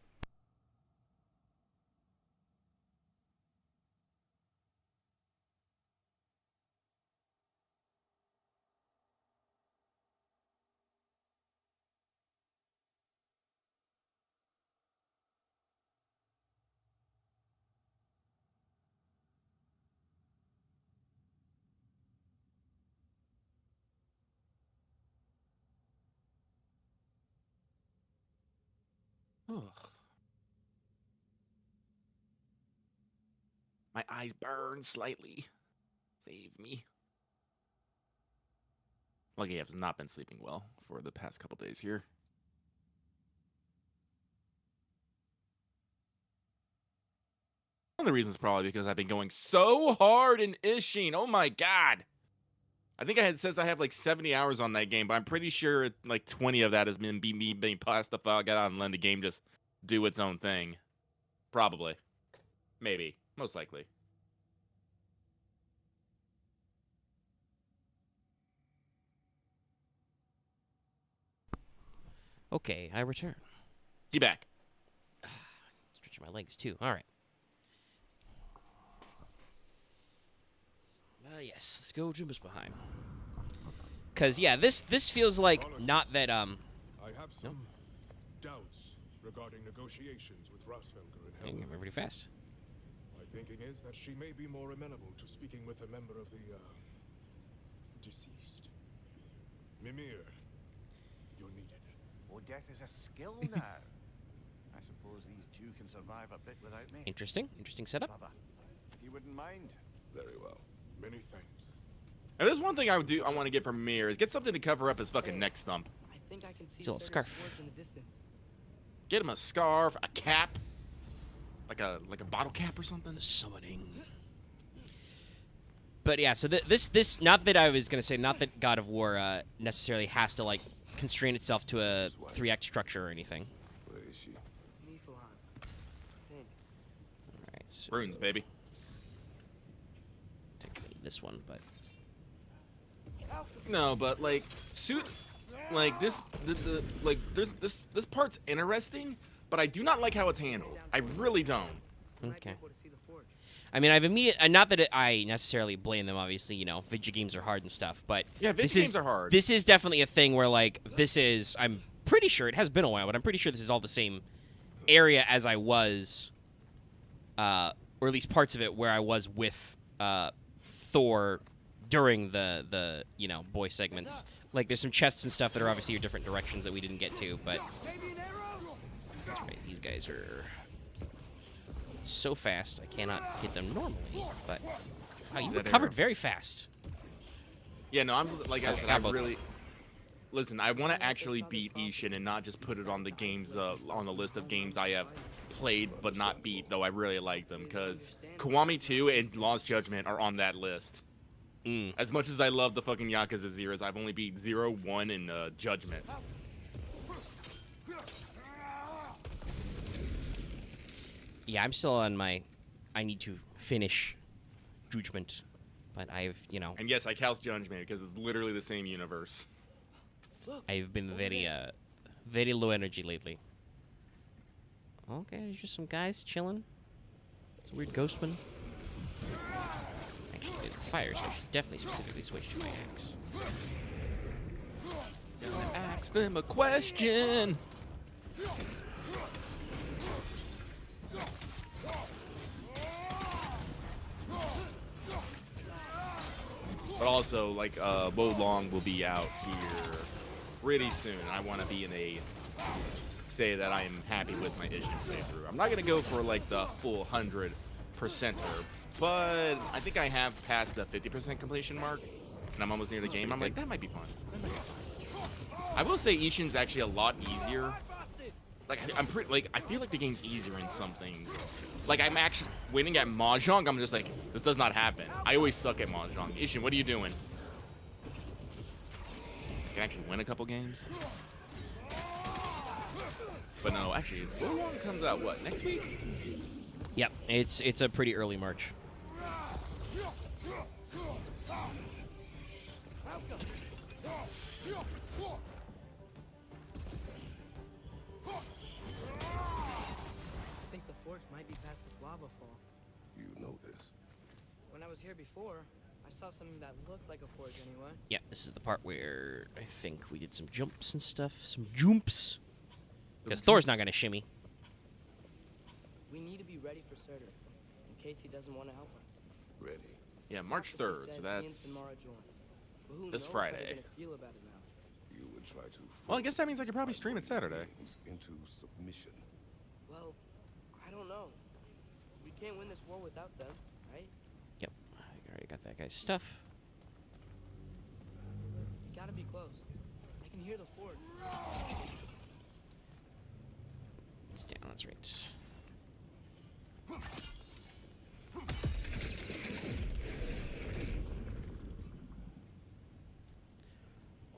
Ugh. My eyes burn slightly. Save me. Lucky I've not been sleeping well for the past couple days here. One of the reasons probably because I've been going so hard in Ishin. Oh my god. I think it says I have like 70 hours on that game, but I'm pretty sure like 20 of that has been me being past the file, get out and let the game just do its own thing. Probably. Maybe. Most likely. Okay, I return. You back. Stretching my legs, too. All right. Yes, let's go to Muspelheim. Because, yeah, this feels like not that, I have some doubts regarding negotiations with Rossfelger and I'm Helga. pretty fast. My thinking is that she may be more amenable to speaking with a member of the, deceased. Mimir, you're needed. Oh, death is a skill now. I suppose these two can survive a bit without me. Interesting setup. Brother, if you wouldn't mind. Very well. Many thanks. And there's one thing I want to get from Mir is get something to cover up his fucking neck stump. I think I can see It's a little Surtur's scarf. swords in the distance. Get him a scarf, a cap, like a bottle cap or something. Summoning. But yeah, so this not that I was gonna say, not that God of War necessarily has to like constrain itself to a 3x structure or anything. Where is she? Niflheim. I think. All right, so Runes, baby. technically this one, but No, but like like this, like this part's interesting, but I do not like how it's handled. I really don't. okay. I mean, not that I necessarily blame them. Obviously, you know, video games are hard and stuff, but Yeah, video games are hard. This is definitely a thing where like I'm pretty sure, it has been a while, but I'm pretty sure this is all the same area as I was, or at least parts of it where I was with Thor during the you know, boy segments. Like, there's some chests and stuff that are obviously your different directions that we didn't get to, but that's right, these guys are so fast, I cannot hit them normally, but wow, you recovered very fast. Yeah, no, I'm like I said, I both. really listen. I want to actually beat Ishin and not just put it on the games on the list of games I have played but not beat. Though I really like them because Kiwami 2 and Lost Judgment are on that list. As much as I love the fucking Yakuza Zeros, I've only beat 0, 1, and Judgment. Yeah, I'm still on my. I need to finish Judgment, but I've, you know. And yes, I count Judgment because it's literally the same universe. I've been very low energy lately. Okay, there's just some guys chilling. It's a weird ghostman. Actually, did fire, so I should definitely specifically switch to my axe. Ask them a question. But also, like, Wo Long will be out here pretty soon. I want to be in a say that I am happy with my Ishin playthrough. I'm not gonna go for like the full 100%er, but I think I have passed the 50% completion mark, and I'm almost near the game. I'm like, that might be fun. That might be fun. I will say Ishin's actually a lot easier. Like, I'm pretty, like, I feel like the game's easier in some things. Like, I'm actually winning at Mahjong. I'm just like, this does not happen. I always suck at Mahjong. Ishin, what are you doing? I can actually win a couple games. But no, actually, Wo Long comes out, what, next week? Yep, it's a pretty early March. I think the forge might be past this lava fall. You know this. When I was here before, I saw something that looked like a forge anyway. Yeah, this is the part where I think we did some jumps and stuff. Some jumps. Because Thor's not going to shimmy. We need to be ready for Surtur, in case he doesn't want to help us. Ready. Yeah, March 3rd, so that's this Friday. Feel about it now. You would try to. Well, I guess that means I could probably stream it Saturday. Into submission. Well, I don't know. We can't win this war without them, right? Yep, I already got that guy's stuff. We gotta be close. I can hear the forge. It's down, that's right.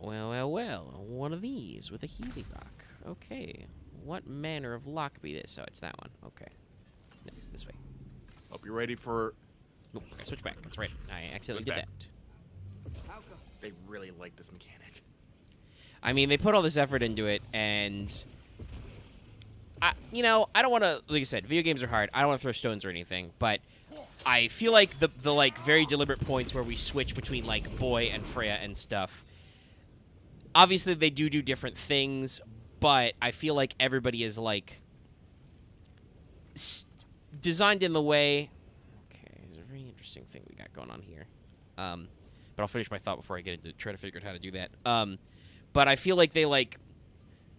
Well, one of these with a Healy rock. Okay, what manner of lock be this? Oh, it's that one. Okay, no, this way. Hope you're ready for... Nope, I switch back, that's right. I accidentally did that. They really like this mechanic. I mean, they put all this effort into it, and... you know, I don't want to... Like I said, video games are hard. I don't want to throw stones or anything, but... I feel like the like very deliberate points where we switch between like Boy and Freya and stuff. Obviously, they do different things, but I feel like everybody is like designed in the way. Okay, there's a very interesting thing we got going on here. But I'll finish my thought before I get into try to figure out how to do that. But I feel like they like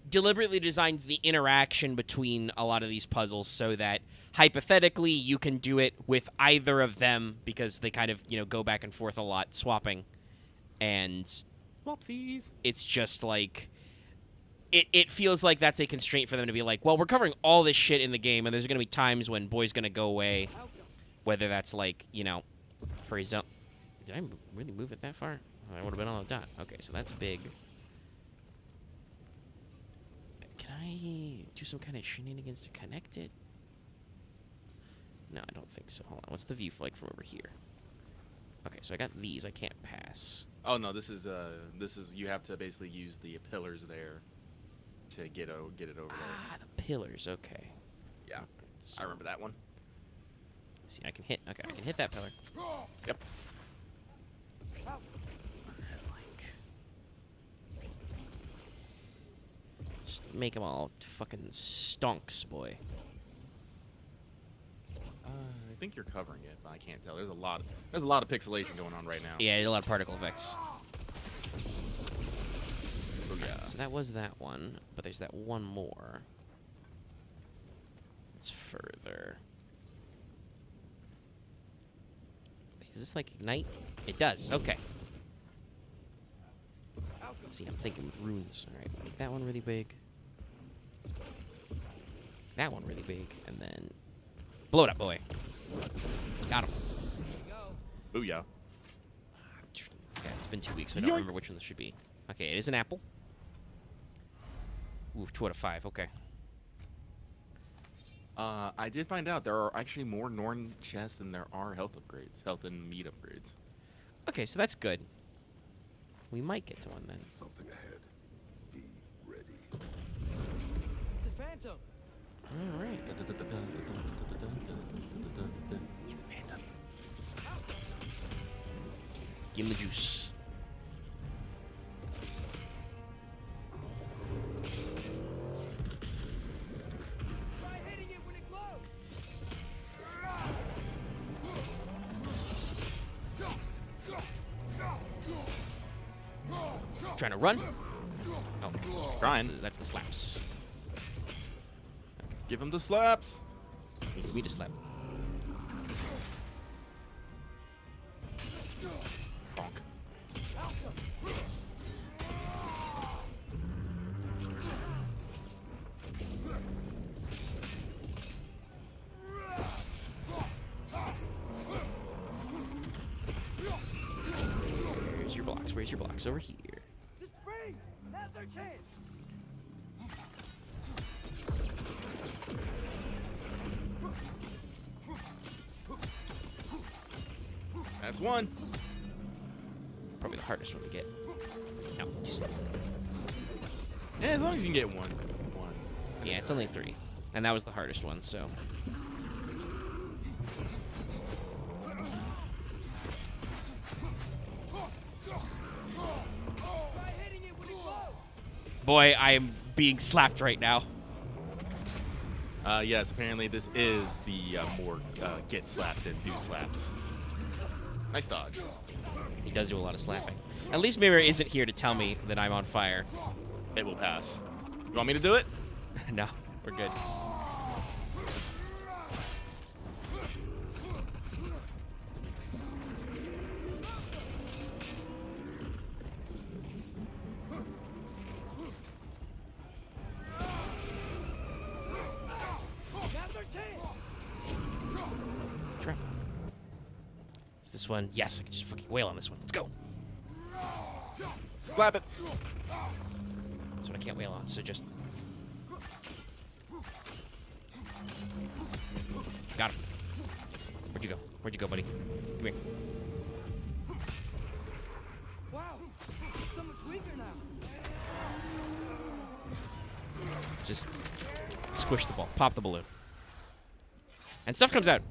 deliberately designed the interaction between a lot of these puzzles so that hypothetically you can do it with either of them because they kind of, you know, go back and forth a lot, swapping. And whoopsies. It's just like it feels like that's a constraint for them to be like, well, we're covering all this shit in the game and there's going to be times when Boy's going to go away, whether that's like, you know, for his own. Did I really move it that far? Oh, I would have been on a dot. Okay, so that's big. Can I do some kind of shenanigans to connect it? No, I don't think so. Hold on. What's the view like from over here? Okay, so I got these. I can't pass. Oh no, this is you have to basically use the pillars there to get it over there. Ah, the pillars. Okay. Yeah, so I remember that one. See, I can hit. Okay, I can hit that pillar. Yep. Just make them all fucking stonks, boy. I think you're covering it, but I can't tell. There's a lot of pixelation going on right now. Yeah, a lot of particle effects. Oh, yeah. So that was that one, but there's that one more. It's further. Does this like ignite? It does. Okay. See, I'm thinking with runes. All right, make that one really big. That one really big, and then blow it up, boy. Got him. Booyah. Yeah, it's been 2 weeks, so I don't remember which one this should be. Okay, it is an apple. Ooh, 2 out of 5. Okay. I did find out there are actually more Norn chests than there are health upgrades, health and meat upgrades. Okay, so that's good. We might get to one then. Something ahead. Be ready. It's a phantom. All right. Give him the juice. Try hitting it when it glows. Trying to run? Oh, Trying. that's the slaps. Give him the slaps. Give me the slap. Bonk. Where's your blocks? Where's your blocks? Over here. The spring. Now's our chance. That's one. Probably the hardest one to get. No, 2 slap. Yeah, as long as you can get one. Yeah, it's only 3. And that was the hardest one, so. Try hitting it when it glows. Boy, I am being slapped right now. Yes, apparently this is the more get slapped than do slaps. Nice dodge. He does do a lot of slapping. At least Mirror isn't here to tell me that I'm on fire. It will pass. You want me to do it? No, we're good. Now's our chance. Try. Is this one? Yes, I can just fucking wail on this one. Let's go. Slap it. That's what I can't wail on, so just. Got him. Where'd you go? Where'd you go, buddy? Come here. Wow. So much weaker now. Just squish the ball. Pop the balloon. And stuff comes out.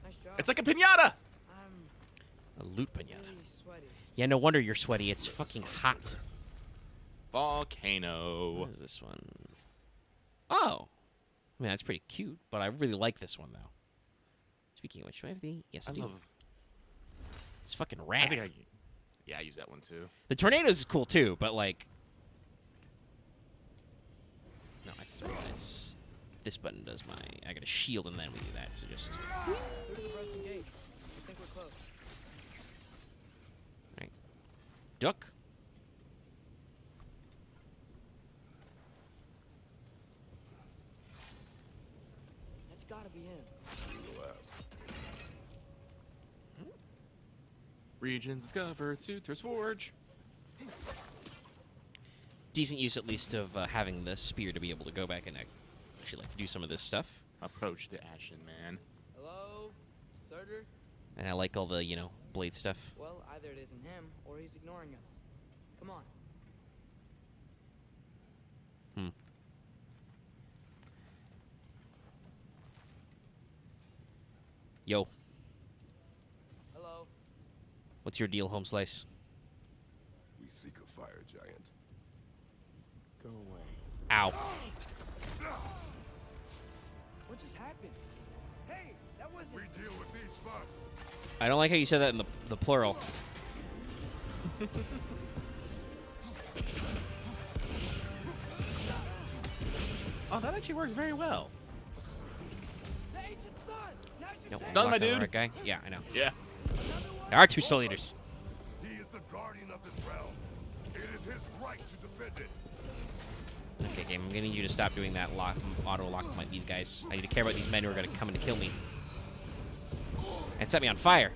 Nice job. It's like a pinata. A loot pinata. Really sweaty. Yeah, no wonder you're sweaty. It's fucking hot. Volcano. What is this one? Oh. I mean, that's pretty cute, but I really like this one, though. Speaking of which, do I have the... Yes, I do. love. It's fucking rad. I think I use that one too. The tornadoes is cool, too, but, like... No, it's... This button does my... I got a shield, and then we do that, so just... Go to the broken gate. I think we're close. Right. Duck. That's gotta be him. Regions discovered. Suitor's Forge. Decent use, at least, of having the spear to be able to go back and actually, like, do some of this stuff. Approach the Ashen Man. Hello? Surtur? And I like all the, you know, blade stuff. Well, either it isn't him, or he's ignoring us. Come on. Yo, Hello? what's your deal, Home Slice? We seek a fire giant. Go away. Ow. What just happened? Hey, that wasn't. We deal with these first. I don't like how you said that in the plural. Oh, that actually works very well. The ancient's done. Now you Nope. Stun, my locked on the dude. right guy. Yeah, I know. Yeah. There are 2 soul leaders. He is the guardian of this realm. It is his right to defend it. Okay, game. I'm gonna need you to stop doing that auto lock these guys. I need to care about these men who are gonna come in to kill me. And set me on fire.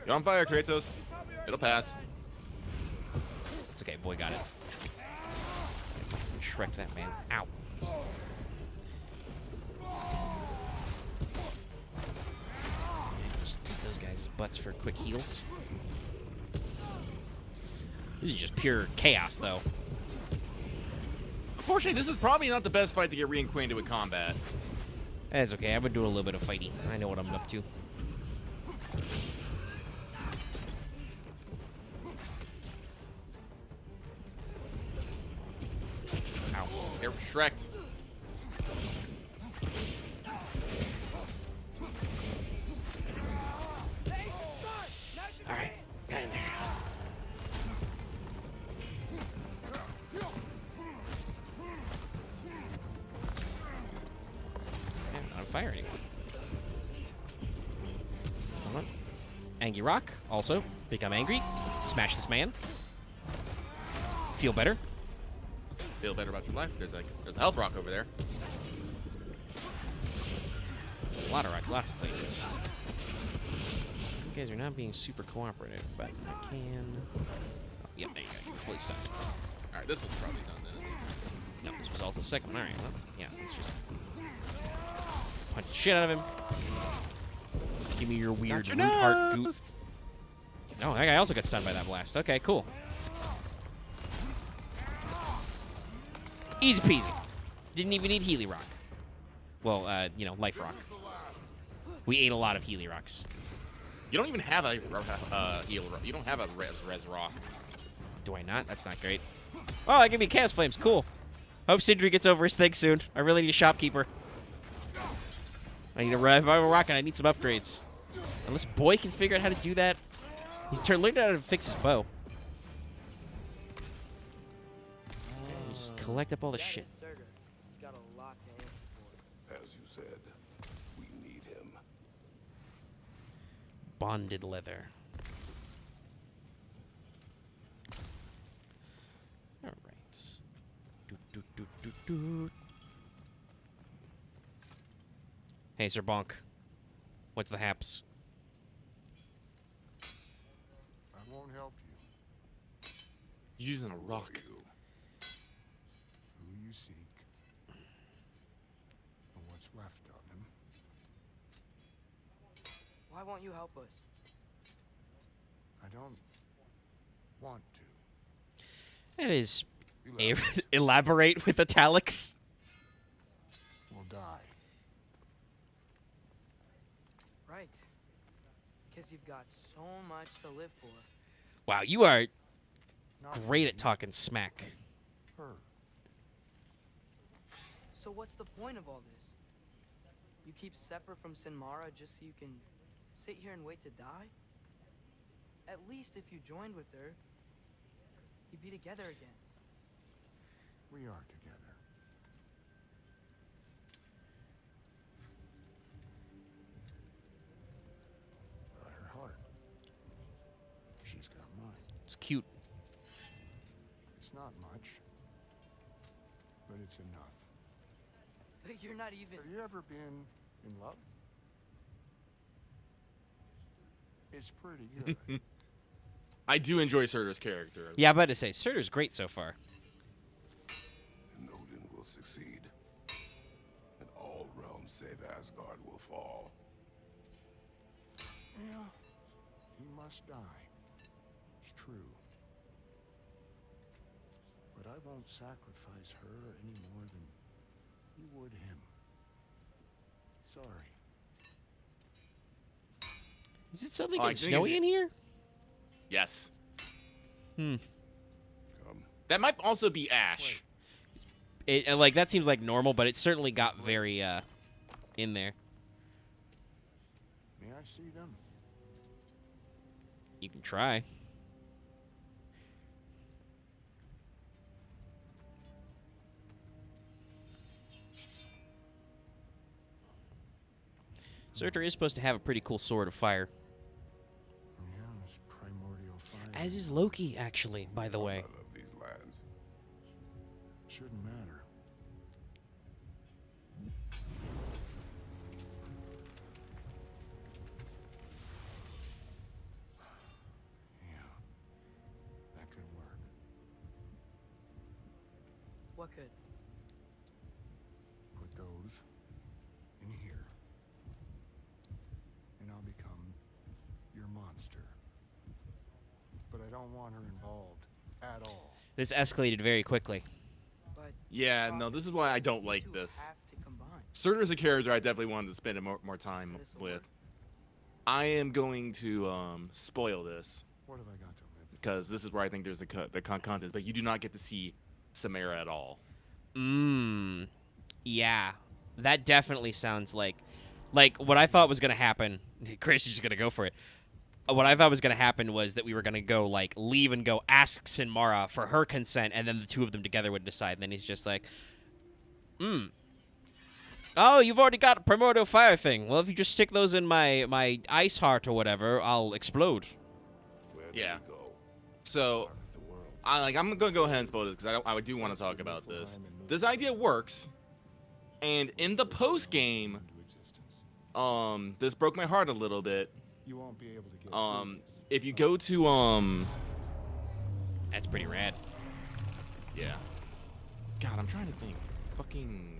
You're on fire, Kratos. It'll pass. It's okay, boy got it. Shrek that man. Ow. Just beat those guys' butts for quick heals. This is just pure chaos, though. Unfortunately, this is probably not the best fight to get reacquainted with combat. That's okay. I've been doing a little bit of fighting. I know what I'm up to. Ow. They're Shrek. All right. Got in there. Yeah, not on fire anymore. Hold on. Angry Rock, also. Become angry. Smash this man. Feel better. Feel better about your life. There's a health rock over there. A lot of rocks, lots of places. You guys are not being super cooperative, but I can... Oh, yep, there you go. You're fully stunned. All right, this one's probably done then at least. No, this was all the second one. All right, well, yeah, let's just punch the shit out of him. Give me your weird your root heart nose. goop. Oh, that guy also got stunned by that blast. Okay, cool. Easy peasy. Didn't even need Healy Rock. Well, you know, Life Rock. We ate a lot of Healy Rocks. You don't even have a heal rock. You don't have a res rock. Do I not? That's not great. Oh, I give me Chaos Flames. Cool. Hope Sindri gets over his thing soon. I really need a shopkeeper. I need a revival rock and I need some upgrades. Unless Boy can figure out how to do that. He's learned how to fix his bow. Just collect up all the shit. Got a lot to answer for. As you said, we need him. Bonded leather. All right. Doot, doot, doot, doot, doot. Hey, Sir Bonk. What's the haps? I won't help you. Using a rock. Who you seek, and what's left of him. Why won't you help us? I don't want to. That is Elaborate. elaborate with italics. We'll die. Right. Because you've got so much to live for. Wow, you are Not great me, at talking smack. her. So what's the point of all this? You keep separate from Sinmara just so you can sit here and wait to die? At least if you joined with her, you'd be together again. We are together. Got her heart. She's got mine. It's cute. It's not much, but it's enough. But you're not even... Have you ever been in love? It's pretty good. I do enjoy Surtur's character. Yeah, I'm about to say, Surtur's great so far. And Odin will succeed. And all realms save Asgard will fall. Yeah, he must die. It's true. But I won't sacrifice her any more than you would him. Sorry. Is it suddenly Oh, I getting think snowy it- in here? Yes. Hmm. Come. That might also be Ash. like that seems like normal, but it certainly got very in there. May I see them? You can try. Surtur is supposed to have a pretty cool sword of fire. Yeah, this primordial fire. As is Loki, actually, by the way. I love these lands. Shouldn't matter. Yeah, that could work. What could? Put those in here, and I'll become your monster. But I don't want her involved at all. This escalated very quickly. But Yeah, no, this is why I don't like this. have to combine. Surtur's a character I definitely wanted to spend more time with. I am going to spoil this What have I got to live? because this is where I think there's the content, but you do not get to see Samara at all. Yeah. That definitely sounds like what I thought was going to happen. Chris is just going to go for it. What I thought was going to happen was that we were going to go, like, leave and go ask Sinmara for her consent, and then the two of them together would decide. And then he's just like, oh, you've already got a primordial fire thing. Well, if you just stick those in my ice heart or whatever, I'll explode. Yeah. So, I'm gonna go ahead and spoil this because I do want to talk about this. This idea works, and in the post game, this broke my heart a little bit. You won't be able to get through this. If you go to That's pretty rad. yeah. God, I'm trying to think. Fucking.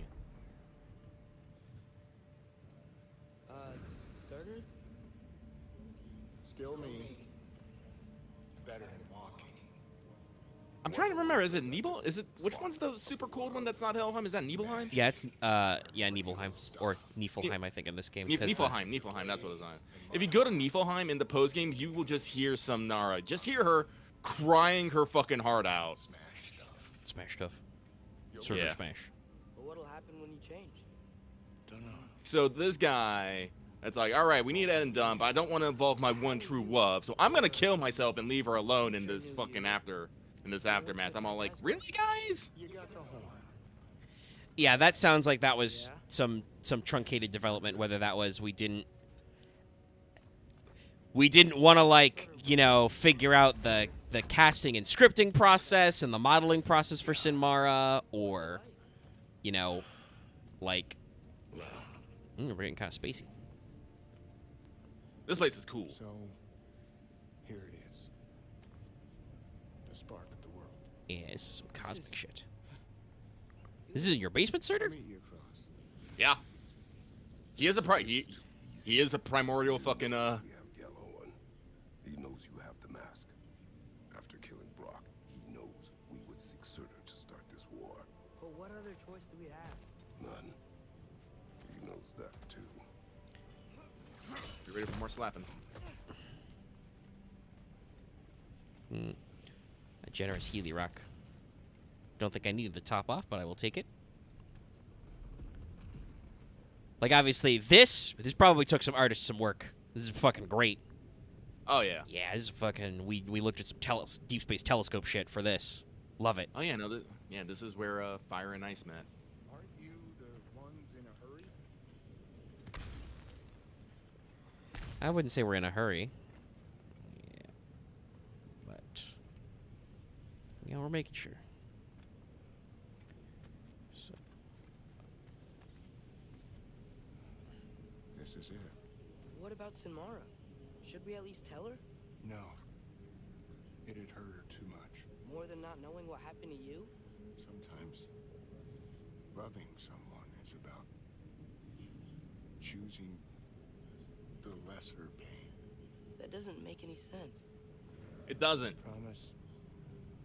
Surtur? Still me. Better than walking. I'm trying to remember. Is it Nibel? Is it which one's the super cold one that's not Helheim? Is that Nibelheim? Yeah, it's Nibelheim or Niflheim, I think, in this game. 'cause the- Niflheim, that's what it's on. If you go to Niflheim in the post games, you will just hear some Nara. Just hear her crying her fucking heart out. Smash stuff. Surtur Yeah. smash. But what'll happen when you change? So this guy, it's like, all right, we need Ed and Dump. I don't want to involve my one true love, so I'm gonna kill myself and leave her alone in this fucking aftermath. I'm all like, really, guys? You got the horn. Yeah, that sounds like that was some truncated development. Whether that was we didn't want to, like, you know, figure out the casting and scripting process and the modeling process for Sinmara, or, you know, like, we're getting kind of spacey. This place is cool. So, here it is. The spark of the world. Yeah, this is some cosmic shit. This is in your basement, Surtur? Meet you across. Yeah. He is he is a primordial fucking We have Yellow One. He knows you have the mask. After killing Brock, he knows we would seek Surtur to start this war. But what other choice do we have? None. He knows that too. Be ready for more slapping. A generous Healy rock. Don't think I needed the top off, but I will take it. Like, obviously, this probably took some artists some work. This is fucking great. Oh yeah. Yeah, this is fucking. We looked at some deep space telescope shit for this. Love it. Oh yeah. No. This is where fire and ice met. Aren't you the ones in a hurry? I wouldn't say we're in a hurry. Yeah, but yeah, we're making sure. So, This is it. What about Sinmara? Should we at least tell her? No. It'd hurt her too much. More than not knowing what happened to you? Sometimes loving someone is about choosing the lesser pain. That doesn't make any sense. It doesn't. Promise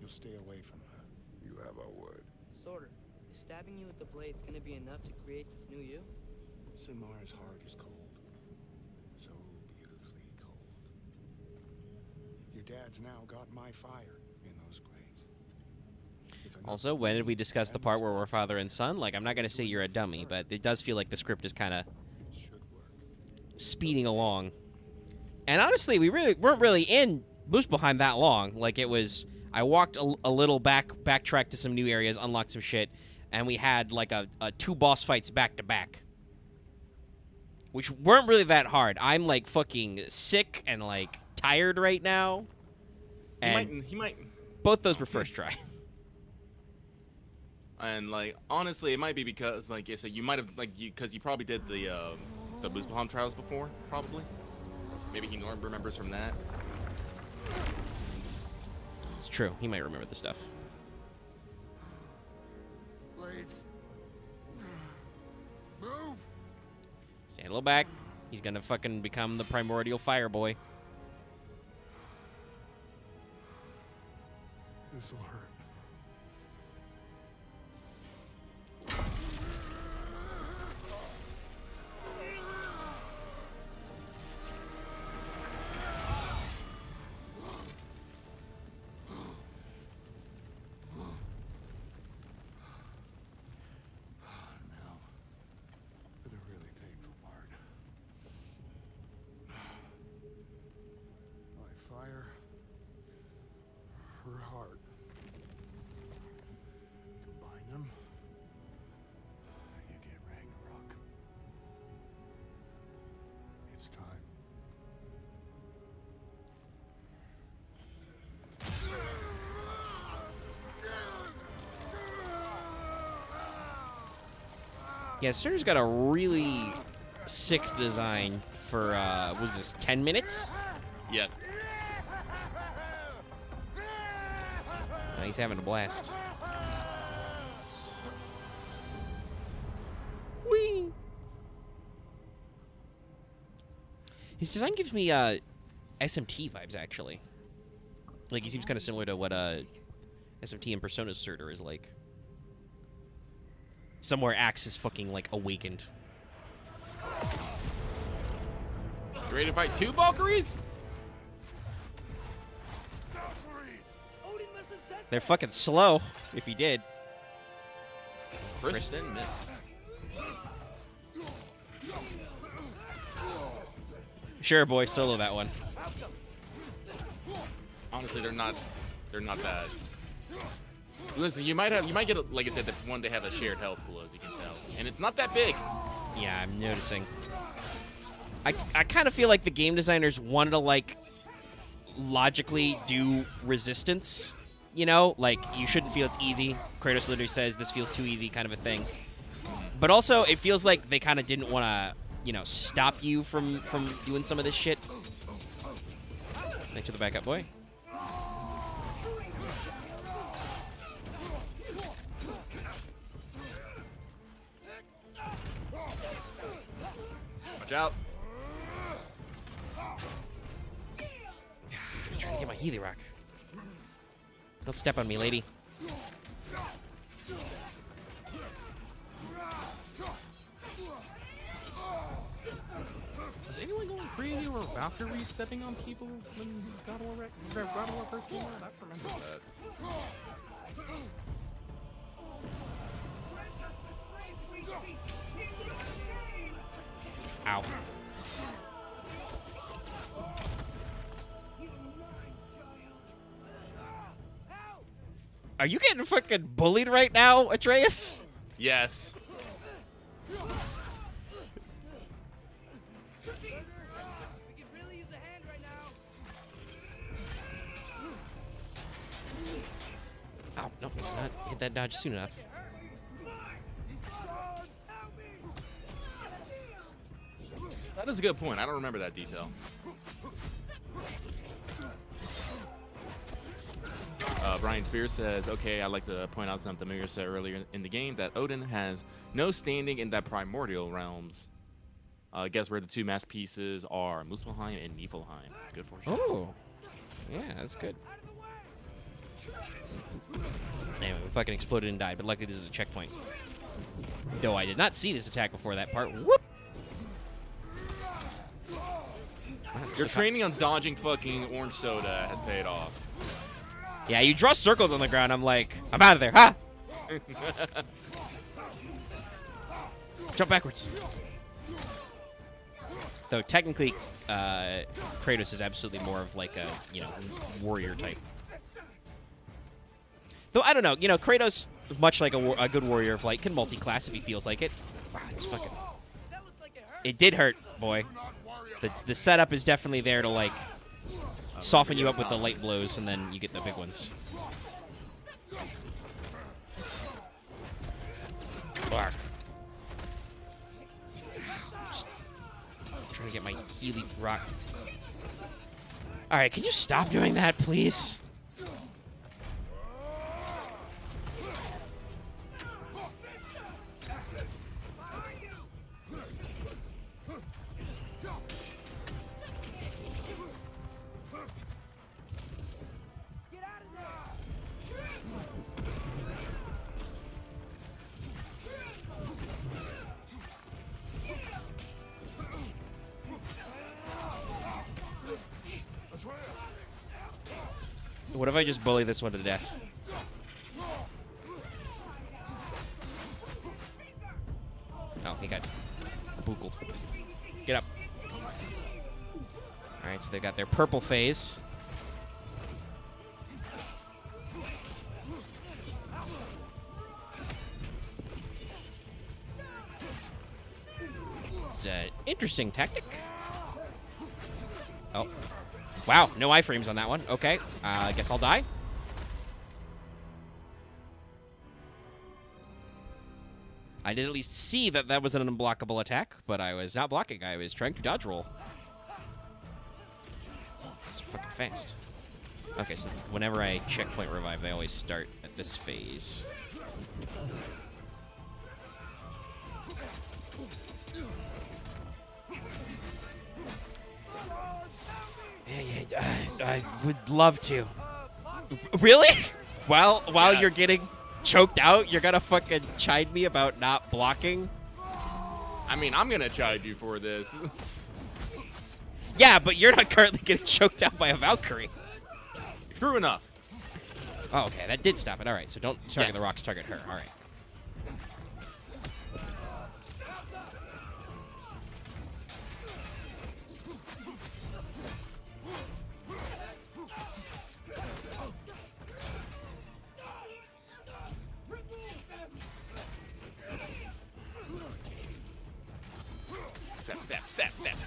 you'll stay away from her. You have our word. Sorter, is stabbing you with the blades gonna be enough to create this new you? Samara's heart is cold. So beautifully cold. Your dad's now got my fire in those blades. If Also, when did we discuss the part where we're father and son? Like, I'm not going to say you're a dummy, but it does feel like the script is kind of speeding along. And honestly, we weren't really in Muspelheim that long. Like, it was, I walked a little backtracked to some new areas, unlocked some shit, and we had, like, a 2 boss fights back-to-back. Which weren't really that hard. I'm, like, fucking sick and, like, tired right now. And He might. both those were first try. And like honestly, it might be because like I said, you might have because you probably did the Muspelheim trials before, probably. Maybe he remembers from that. It's true. He might remember the stuff. Blades. Move. Stand a little back. He's gonna fucking become the primordial fire boy. This'll hurt. Fire, her heart. Combine them, you get Ragnarok. It's time. Yeah, Surtur's got a really sick design for, what was this, 10 minutes? Yeah. Oh, he's having a blast. Whee! His design gives me SMT vibes, actually. Like, he seems kind of similar to what SMT and Persona's Surtur is like. Somewhere Axe is fucking, like, awakened. You ready to fight 2 Valkyries? They're fucking slow, if he did. Kristen missed. Sure, boy, solo that one. Honestly, they're not bad. Listen, you might get, like I said, one to have a shared health pool, as you can tell, and it's not that big. Yeah, I'm noticing. I kind of feel like the game designers wanted to, like, logically do resistance. You know, like, you shouldn't feel it's easy. Kratos literally says this feels too easy, kind of a thing. But also, it feels like they kind of didn't want to, you know, stop you from doing some of this shit. Thanks for the backup, boy. Watch out. I'm trying to get my Healy Rock. Don't step on me, lady. Is anyone going crazy or Valkyrie stepping on people when God of War first came out? I remember that. Ow. Are you getting fucking bullied right now, Atreus? Yes. Oh, no, not hit that dodge soon enough. That is a good point. I don't remember that detail. Brian Spears says, okay, I'd like to point out something Mira said earlier in the game, that Odin has no standing in the primordial realms. Guess where the 2 masterpieces are? Muspelheim and Niflheim. Good fortune. Oh. Yeah, that's good. Anyway, we fucking exploded and died, but luckily this is a checkpoint. Though I did not see this attack before that part. Whoop! Your training on dodging fucking orange soda has paid off. Yeah, you draw circles on the ground. I'm like, I'm out of there. Ha! Jump backwards. Though technically, Kratos is absolutely more of like a, you know, warrior type. Though I don't know, you know, Kratos, much like a good warrior of light, can multi-class if he feels like it. Wow, it's fucking. It did hurt, boy. The setup is definitely there to like soften you up with the light blows, and then you get the big ones. Bark. Trying to get my Healy rock. All right, can you stop doing that, please? What if I just bully this one to death? Oh, he got bookled. Get up. Alright, so they've got their purple phase. It's an interesting tactic. Oh. Wow, no iframes on that one. Okay, I guess I'll die. I did at least see that that was an unblockable attack, but I was not blocking. I was trying to dodge roll. It's fucking fast. Okay, so whenever I checkpoint revive, they always start at this phase. I would love to. Really? While you're getting choked out, you're gonna fucking chide me about not blocking? I mean, I'm gonna chide you for this. Yeah, but you're not currently getting choked out by a Valkyrie. True enough. Oh, okay, that did stop it. All right, so don't target the rocks, target her. All right.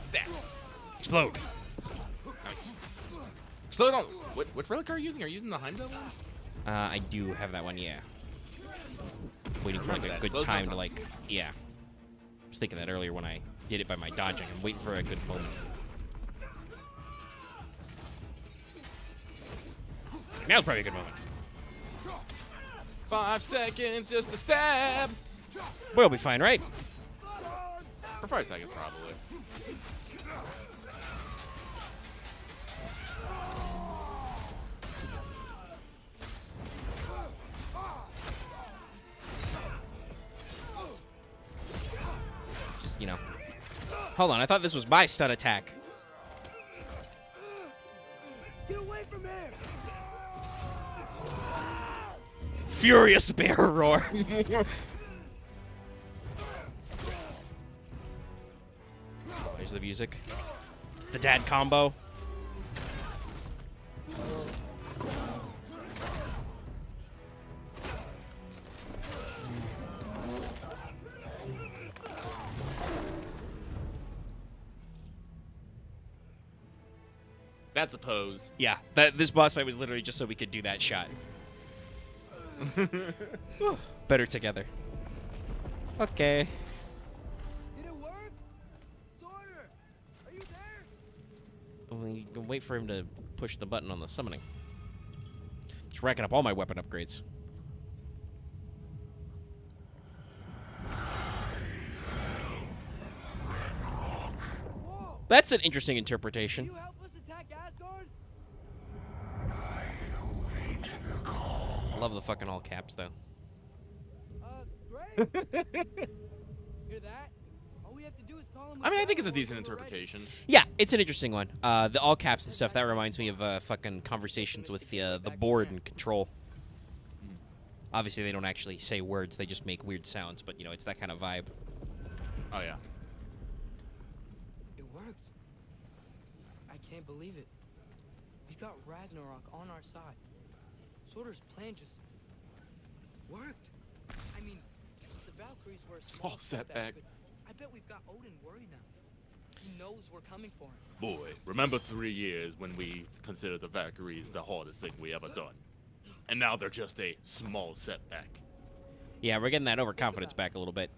Step. Explode. Nice. Slow down. What relic are you using? Are you using the Heimdall one? I do have that one, yeah. Waiting for like a good Slows time down to like, yeah. I was thinking that earlier when I did it by my dodging. I'm waiting for a good moment. Now's probably a good moment. 5 seconds, just a stab. We'll be fine, right? For 5 seconds, probably. Just, you know. Hold on, I thought this was my stun attack. Get away from here! Furious bear roar. There's the music. It's the dad combo. That's a pose. Yeah, this boss fight was literally just so we could do that shot. Better together. Okay. Did it work? Sorter, are you there? Well, you can wait for him to push the button on the summoning. Just racking up all my weapon upgrades. That's an interesting interpretation. Can you help us attack Asgard? I love the fucking all caps, though. Great. Hear that? All we have have to do is call him. I mean, I think it's a decent interpretation. Yeah, it's an interesting one. The all caps and stuff, that reminds me of fucking conversations with the board and control. Obviously, they don't actually say words; they just make weird sounds. But you know, it's that kind of vibe. Oh yeah. It worked. I can't believe it. We got Ragnarok on our side. Sorter's plan just worked. I mean, the Valkyries were a small setback, but I bet we've got Odin worried now. He knows we're coming for him. Boy, remember 3 years when we considered the Valkyries the hardest thing we ever done. And now they're just a small setback. Yeah, we're getting that overconfidence back a little bit.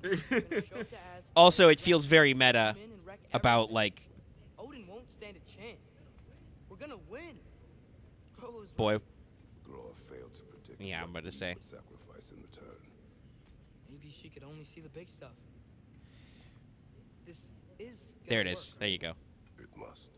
Also, it feels very meta about, like... Odin won't stand a chance. We're gonna win. Boy. Groa failed to predict. Yeah, I'm about to say. Sacrifice in return. Maybe she could only see the big stuff. This is. There it is. There you go. It must.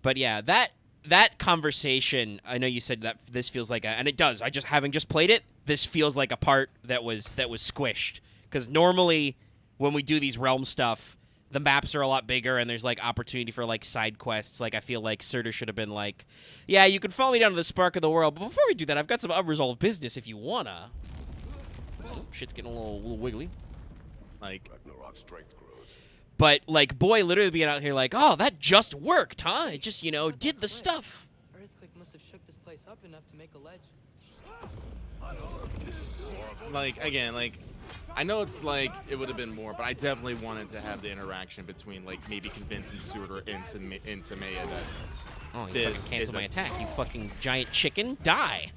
But yeah, that conversation, I know you said that this feels like and it does. Having just played it, this feels like a part that was squished. Because normally, when we do these realm stuff, the maps are a lot bigger and there's like opportunity for like side quests. Like I feel like Surtur should have been like, yeah, you can follow me down to the Spark of the World, but before we do that, I've got some unresolved business if you wanna. Oh, shit's getting a little wiggly. Like Ragnarok's strength grows. But like Boy literally being out here like, oh, that just worked, huh? It just, you know, did the stuff. Earthquake must have shook this place up enough to make a ledge. Like, again, like, I know it's like it would have been more, but I definitely wanted to have the interaction between, like, maybe convincing Surtur and Samaya that oh, you fucking cancel my attack, you fucking giant chicken. Die.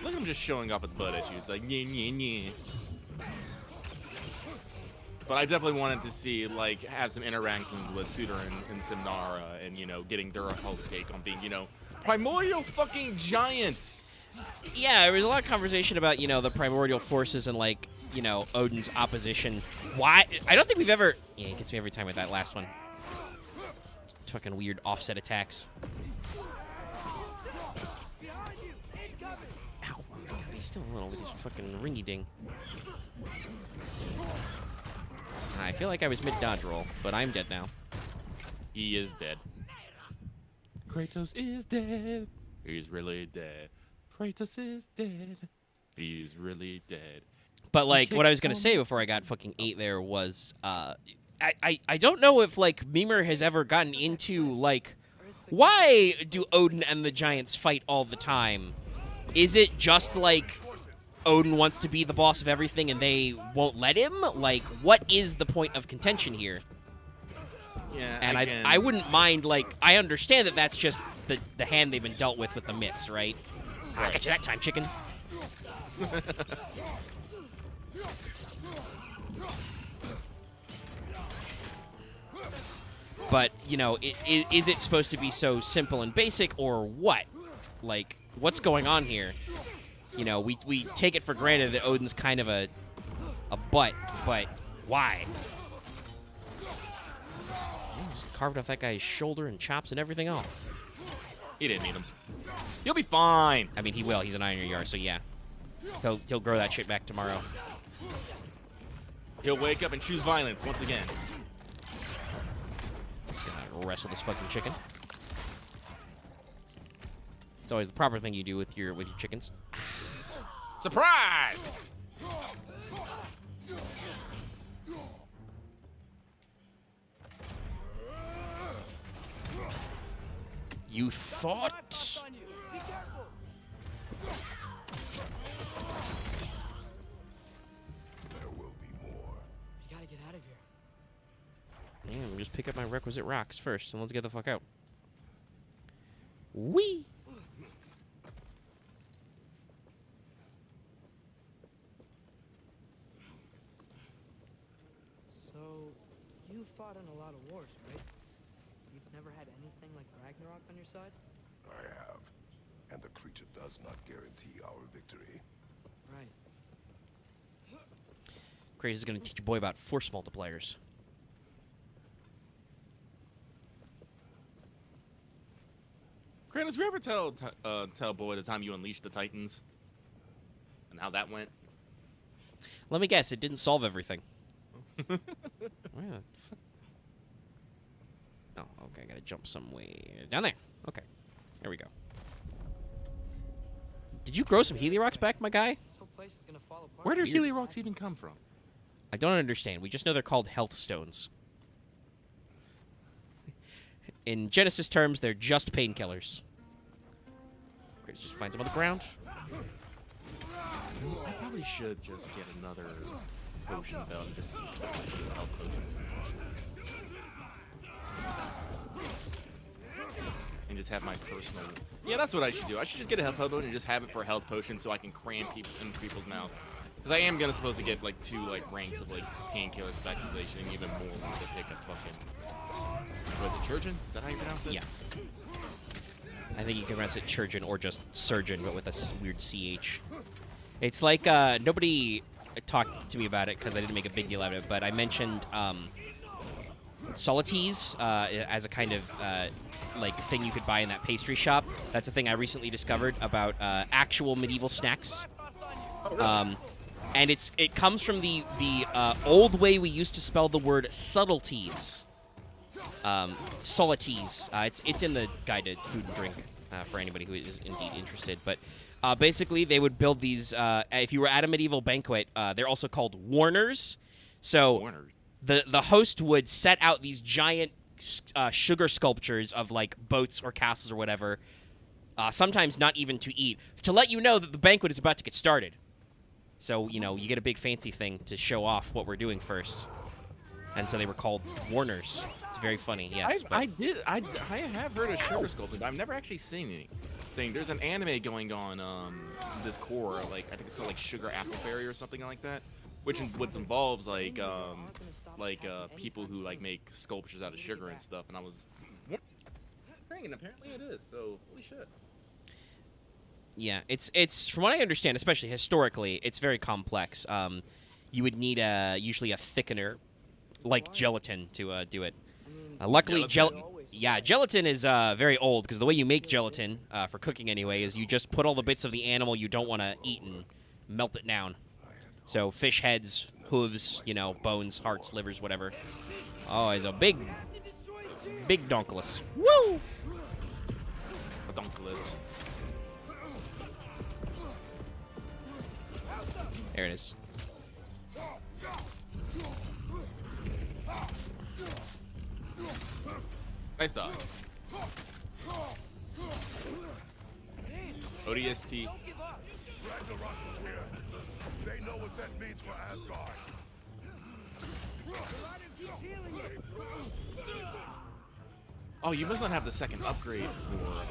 Look at him just showing off his butt at you. It's like, yeah, yeah, yeah. But I definitely wanted to see, like, have some interactions with Surtur and Simnara and, you know, getting their whole take on being, you know, primordial fucking giants. Yeah, there was a lot of conversation about, you know, the primordial forces and, like, you know, Odin's opposition. Why? I don't think we've ever... Yeah, he gets me every time with that last one. Fucking weird offset attacks. Ow. He's still a little with his fucking ringy ding. I feel like I was mid-dodge roll, but I'm dead now. He is dead. Kratos is dead. He's really dead. Kratos is dead. He's really dead. But, like, what I was going to say before I got fucking 8 there was, I don't know if, like, Mimir has ever gotten into, like, why do Odin and the giants fight all the time? Is it just, like, Odin wants to be the boss of everything and they won't let him? Like, what is the point of contention here? Yeah, and I wouldn't mind, like, I understand that that's just the hand they've been dealt with the myths, right? I got you that time, chicken. But, you know, is it supposed to be so simple and basic or what? Like, what's going on here? You know, we take it for granted that Odin's kind of a butt, but why? Just carved off that guy's shoulder and chops and everything off. He didn't need him. He'll be fine. I mean, he will. He's an Iron Yar, so yeah. He'll grow that shit back tomorrow. He'll wake up and choose violence once again. Just gonna wrestle this fucking chicken. It's always the proper thing you do with your chickens. Surprise! You thought? There will be more. We gotta get out of here. Damn, just pick up my requisite rocks first, and let's get the fuck out. Whee! So, you fought in a lot of wars, right? You've never had anything like Ragnarok on your side? I have. And the creature does not guarantee our victory. Right. Kratos is gonna teach a boy about force multipliers. Kratos, you ever tell Boy the time you unleashed the Titans? And how that went? Let me guess, it didn't solve everything. Where the fuck? Oh, okay, I gotta jump some way down there. Okay, there we go. Did you grow some Healy rocks back, my guy? This whole place is gonna fall apart. Where do Healy rocks even come from? I don't understand. We just know they're called health stones. In Genesis terms, they're just painkillers. Kratos just finds them on the ground. I probably should just get another potion belt and just health potion. And just have my personal... Yeah, that's what I should do. I should just get a health potion and just have it for a health potion so I can cram people in people's mouth. Because I am supposed to get like 2 ranks of painkiller speculation and even more when I pick a fucking... What is it, Chirurgeon? Is that how you pronounce it? Yeah. I think you can pronounce it Chirurgeon or just Surgeon, but with a weird CH. It's like, nobody talked to me about it because I didn't make a big deal out of it, but I mentioned Solites as a kind of thing you could buy in that pastry shop. That's a thing I recently discovered about actual medieval snacks. Oh, really? And it comes from the old way we used to spell the word subtleties. Solites. It's in the guide to food and drink for anybody who is indeed interested. But basically, they would build these. If you were at a medieval banquet, they're also called warners. So Warners. the host would set out these giant sugar sculptures of boats or castles or whatever. Sometimes not even to eat, to let you know that the banquet is about to get started. So you get a big fancy thing to show off what we're doing first. And so they were called warners. It's very funny, yes. I have heard of sugar sculpting, but I've never actually seen anything. There's an anime going on this core, I think it's called Sugar Apple Fairy or something like that, which involves people who make sculptures out of sugar and stuff. And I was and apparently it is. So holy shit. Yeah, it's from what I understand, especially historically, it's very complex. You would need usually a thickener, like gelatin, to do it. Luckily, gelatin is very old because the way you make gelatin for cooking anyway is you just put all the bits of the animal you don't want to eat and melt it down. So fish heads, hooves, bones, hearts, livers, whatever. Oh, it's a big donkulus. Woo! A donkulus. There it is. Nice dog. ODST. Ragnarok is here. They know what that means for Asgard. Oh, you must not have the second upgrade for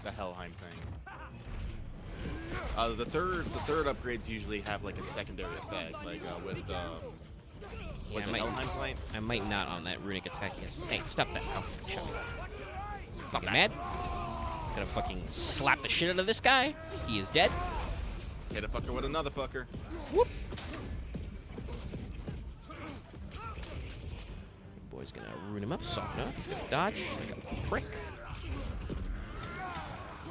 the Helheim thing. The third upgrades usually have a secondary effect, with was it Helheim's Light? I might not on that runic attack. Yes. Hey, stop that. Oh, shut up. Stop mad? Gonna fucking slap the shit out of this guy. He is dead. Hit a fucker with another fucker. Whoop. Boy's gonna ruin him up. Soften up. He's gonna dodge. Like a prick.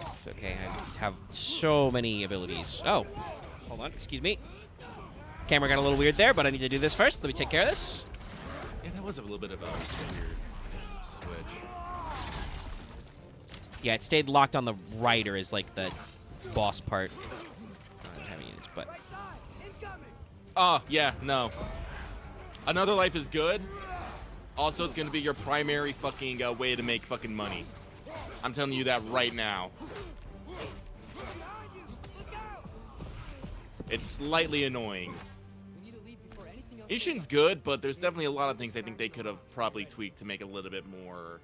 It's okay. I have so many abilities. Oh, hold on. Excuse me. Camera got a little weird there, but I need to do this first. Let me take care of this. Yeah, that was a little bit of a weird switch. Yeah, it stayed locked on the right, or is the boss part. I don't have any units, but. Oh, yeah, no. Another Life is good. Also, it's going to be your primary fucking way to make fucking money. I'm telling you that right now. It's slightly annoying. Ishin's good, but there's definitely a lot of things I think they could have probably tweaked to make it a little bit more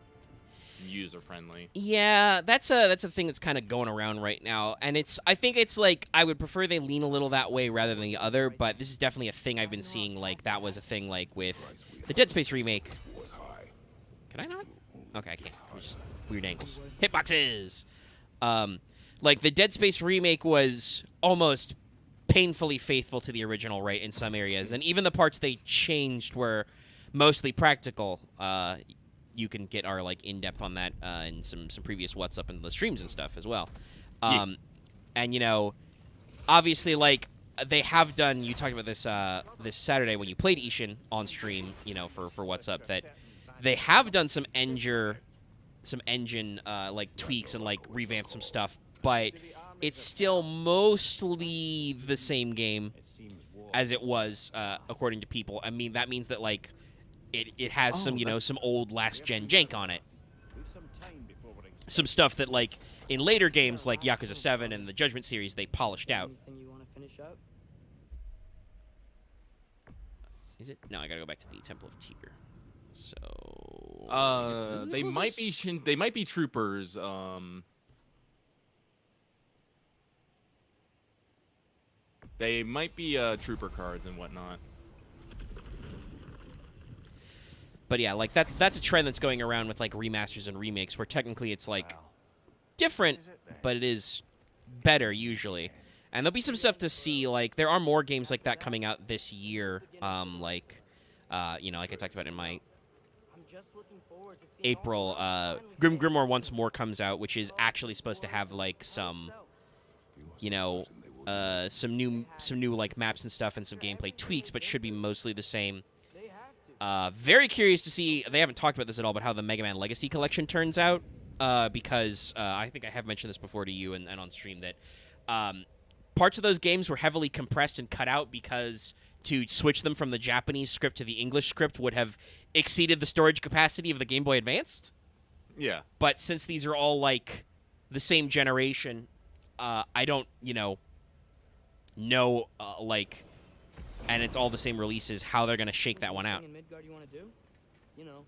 user-friendly. Yeah, that's a thing that's kind of going around right now, and I think it's I would prefer they lean a little that way rather than the other, but this is definitely a thing I've been seeing. That was a thing with the Dead Space remake. Can I not? Okay, I can't. Just weird angles. Hitboxes. The Dead Space remake was almost painfully faithful to the original, right, in some areas. And even the parts they changed were mostly practical. You can get our in-depth on that in some previous What's Up in the streams and stuff as well. And, obviously, they have done. You talked about this this Saturday when you played Ishin on stream. You know, for What's Up, that they have done some engine like tweaks and like revamped some stuff, but it's still mostly the same game as it was, according to people. I mean, that means that like it has some some old last gen jank on it, some stuff that like in later games like Yakuza 7 and the Judgment series they polished out. Anything you want to finish up? Is it? No, I gotta go back to the Temple of Tyr. So this is the they might be closest? they might be troopers. They might be trooper cards and whatnot. But yeah, like that's a trend that's going around with like remasters and remakes, where technically it's like different, but it is better usually. And there'll be some stuff to see. Like there are more games like that coming out this year. Like I talked about in my I'm just looking forward to seeing April, Grimoire Once More comes out, which is actually supposed to have like some, some new like maps and stuff and some gameplay tweaks, but should be mostly the same. Very curious to see. They haven't talked about this at all, but how the Mega Man Legacy Collection turns out, because I think I have mentioned this before to you and on stream that parts of those games were heavily compressed and cut out because to switch them from the Japanese script to the English script would have exceeded the storage capacity of the Game Boy Advanced. Yeah. But since these are all like the same generation, I don't, know like, and it's all the same releases, how they're gonna shake that one out. Anything in Midgard you want to do? You know,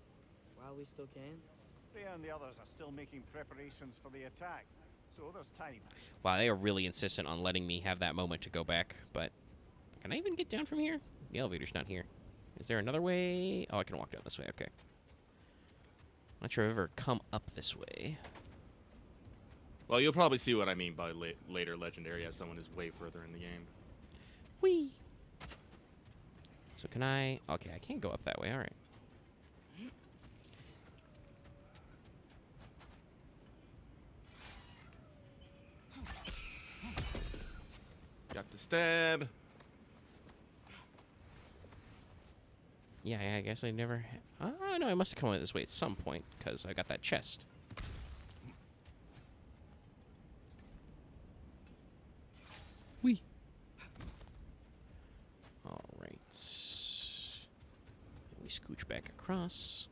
while we still can. Freya and the others are still making preparations for the attack, so there's time. Wow, they are really insistent on letting me have that moment to go back, but can I even get down from here? The elevator's not here. Is there another way? Oh, I can walk down this way, okay. Not sure I've ever come up this way. Well, you'll probably see what I mean by later legendary, as someone is way further in the game. Whee! So can I... Okay, I can't go up that way, alright. Got the stab. Yeah, I guess I never... no, I must have come this way at some point, because I got that chest. Whee! Alright. We scooch back across.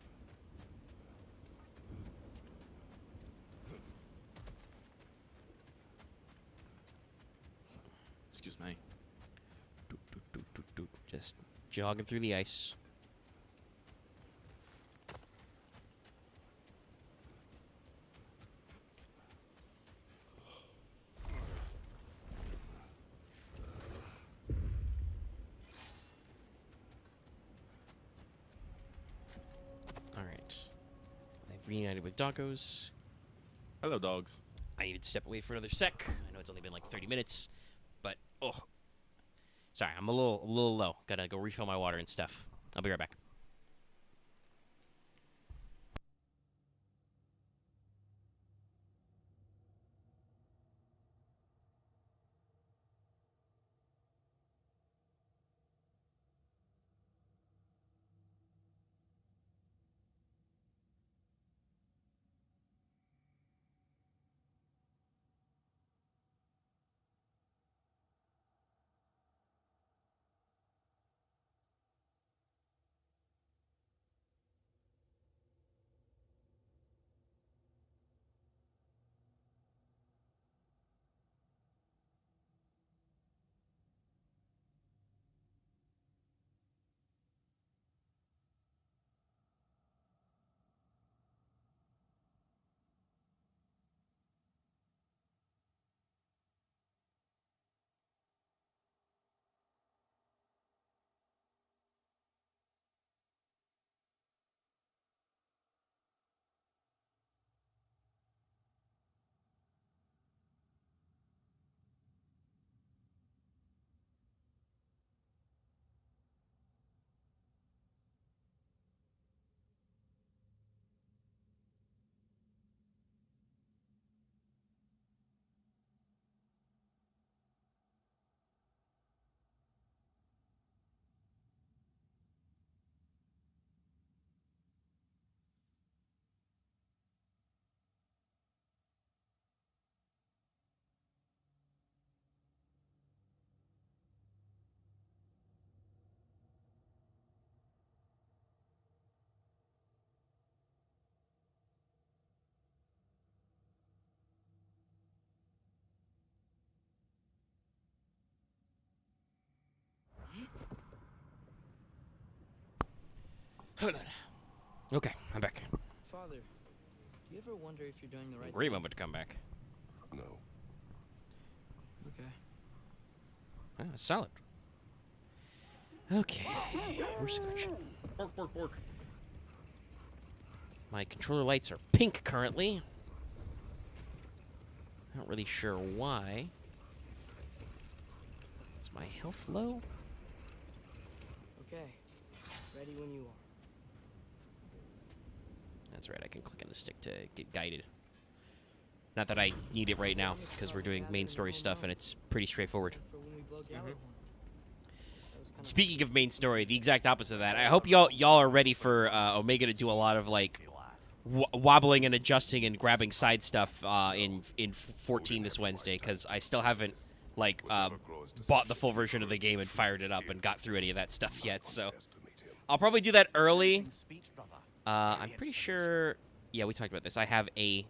Excuse me. Just jogging through the ice. Reunited with doggos. Hello, dogs. I needed to step away for another sec. I know it's only been like 30 minutes, but sorry, I'm a little low. Gotta go refill my water and stuff. I'll be right back. Okay, I'm back. Father, do you ever wonder if you're doing the right Great thing? moment to come back. No. Okay. Ah, solid. Okay, horse scratching. Pork, pork, pork. My controller lights are pink currently. Not really sure why. Is my health low? Okay. Ready when you are. That's right, I can click on the stick to get guided. Not that I need it right now, because we're doing main story stuff and it's pretty straightforward. For when we blow Gallahorn. That was kind of Speaking of main story, the exact opposite of that. I hope y'all are ready for Omega to do a lot of like wobbling and adjusting and grabbing side stuff in 14 this Wednesday, because I still haven't like bought the full version of the game and fired it up and got through any of that stuff yet. So I'll probably do that early. I'm pretty sure. Yeah, we talked about this. I have a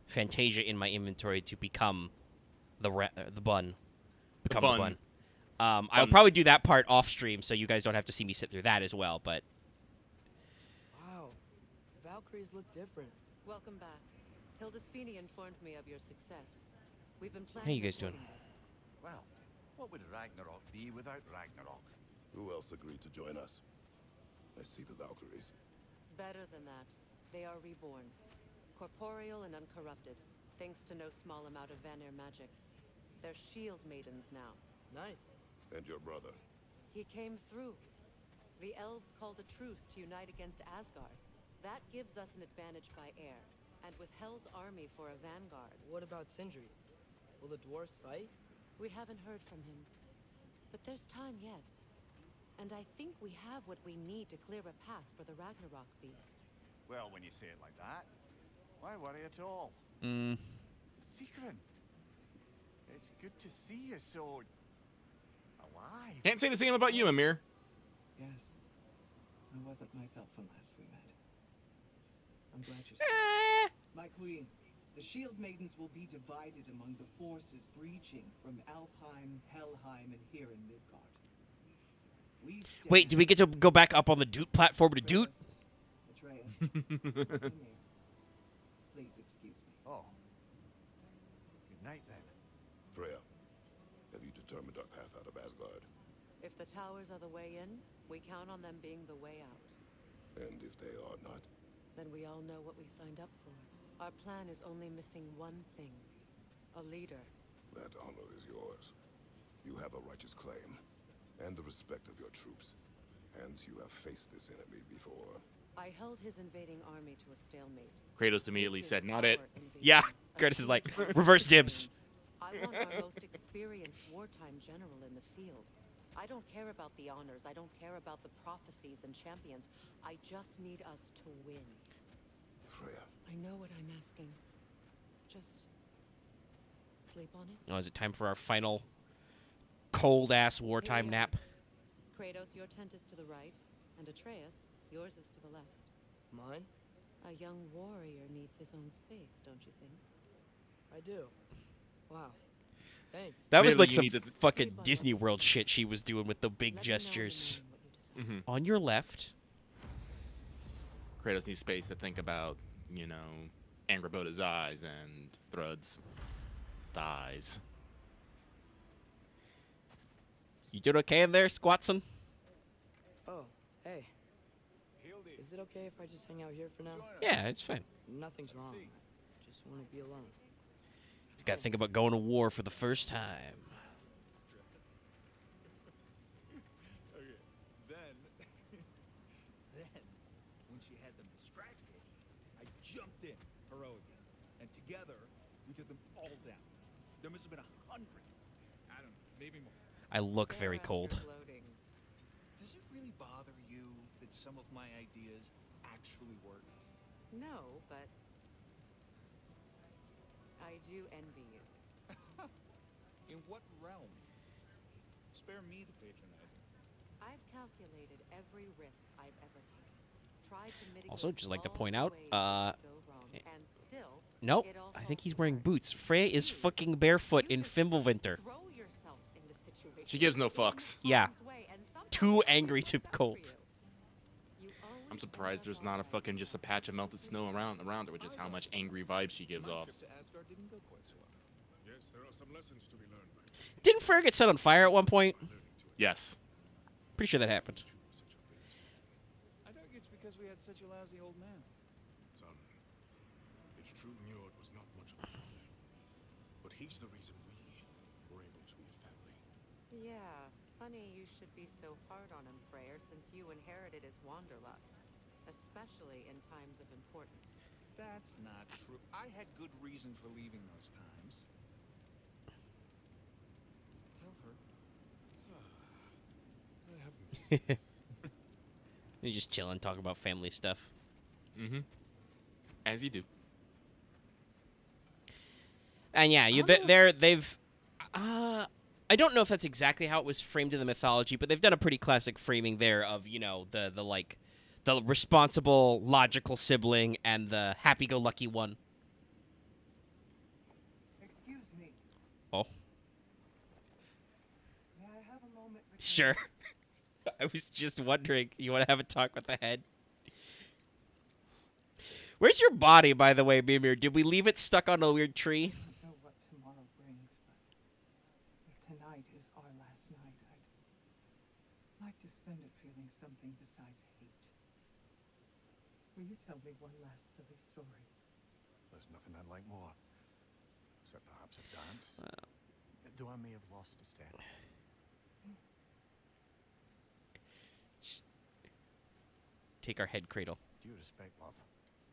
Fantasia in my inventory to become the bun. Become the bun. I'll probably do that part off stream, so you guys don't have to see me sit through that as well. But Wow. The Valkyries look different. Welcome back. Hildesfini informed me of your success. We've been planning. how you guys doing? Well, what would Ragnarok be without Ragnarok? Who else agreed to join us? I see the Valkyries. Better than that. They are reborn. Corporeal and uncorrupted, thanks to no small amount of Vanir magic. They're shield maidens now. Nice. And your brother. He came through. The elves called a truce to unite against Asgard. That gives us an advantage by air. And with Hell's army for a vanguard. What about Sindri? Will the dwarves fight? We haven't heard from him. But there's time yet. And I think we have what we need to clear a path for the Ragnarok beast. Well, when you say it like that, why worry at all? Secret. It's good to see you so alive. Can't say the same about you, Amir. Yes. I wasn't myself when last we met. I'm glad you're safe. My queen, the shield maidens will be divided among the forces breaching from Alfheim, Helheim, and here in Midgard. Wait, do we get to go back up on the Doot platform to Doot? Atreus, come here. Please excuse me. Oh. Good night then. Freya, have you determined our path out of Asgard? If the towers are the way in, we count on them being the way out. And if they are not? Then we all know what we signed up for. Our plan is only missing one thing. A leader. That honor is yours. You have a righteous claim. And the respect of your troops. And you have faced this enemy before. I held his invading army to a stalemate. Kratos immediately said, not it. Yeah, Kratos is like, reverse dibs. I want our most experienced wartime general in the field. I don't care about the honors. I don't care about the prophecies and champions. I just need us to win. Freya. I know what I'm asking. Just sleep on it. Oh, is it time for our final cold-ass wartime nap? Kratos, your tent is to the right, and Atreus, yours is to the left. Mine? A young warrior needs his own space, don't you think? I do. Wow. Thanks. That was Really, like you some need to fucking Disney World shit she was doing with the big gestures. On your left. Kratos needs space to think about, you know, Angraboda's eyes and Thrud's thighs. You doing okay in there, Squatson? Oh, hey. Is it okay if I just hang out here for now? Yeah, it's fine. Nothing's wrong. I just want to be alone. He's got to think about going to war for the first time. Okay. Then, when she had them distracted, I jumped in heroically, and together we took them all down. There must have been 100. I don't know, maybe more. I look very cold. Does it really bother you that some of my ideas actually work? No, but I do envy you. In what realm? Spare me the patronizing. I've calculated every risk I've ever taken. Tried to mitigate Also, just like to all point the out, ways it could go wrong, and still, nope, it all I falls think he's wearing apart. boots. Freya is fucking barefoot in Fimbulwinter. Throw yourself into situations She gives no fucks. Yeah. harm's way, and sometimes Too it angry to works out for cold. you. You always I'm surprised there's not a fucking just a patch of melted snow around it, which is how much angry vibes she gives off. Yes, there are some lessons to be learned. Didn't Freyr get set on fire at one point? Yes. Pretty sure that happened. I think it's because we had such a lousy old man. Son, it's true Njord was not much of a father, but he's the reason we were able to be a family. Yeah, funny you should be so hard on him, Freyr, since you inherited his wanderlust. Especially in times of importance. That's not true. I had good reason for leaving those times. Tell her. I haven't. He's just chilling, talking about family stuff. Mm-hmm. As you do. And yeah, they've. I don't know if that's exactly how it was framed in the mythology, but they've done a pretty classic framing there of the responsible, logical sibling and the happy-go-lucky one. Excuse me. Oh. May I have a moment with you? Sure. I was just wondering, you want to have a talk with the head? Where's your body, by the way, Mimir? Did we leave it stuck on a weird tree? I don't know what tomorrow brings, but if tonight is our last night, I'd like to spend it feeling something besides hate. Will you tell me one last silly story? There's nothing I'd like more. Except perhaps a dance. Though I may have lost a step. Take our head cradle. Due respect, love.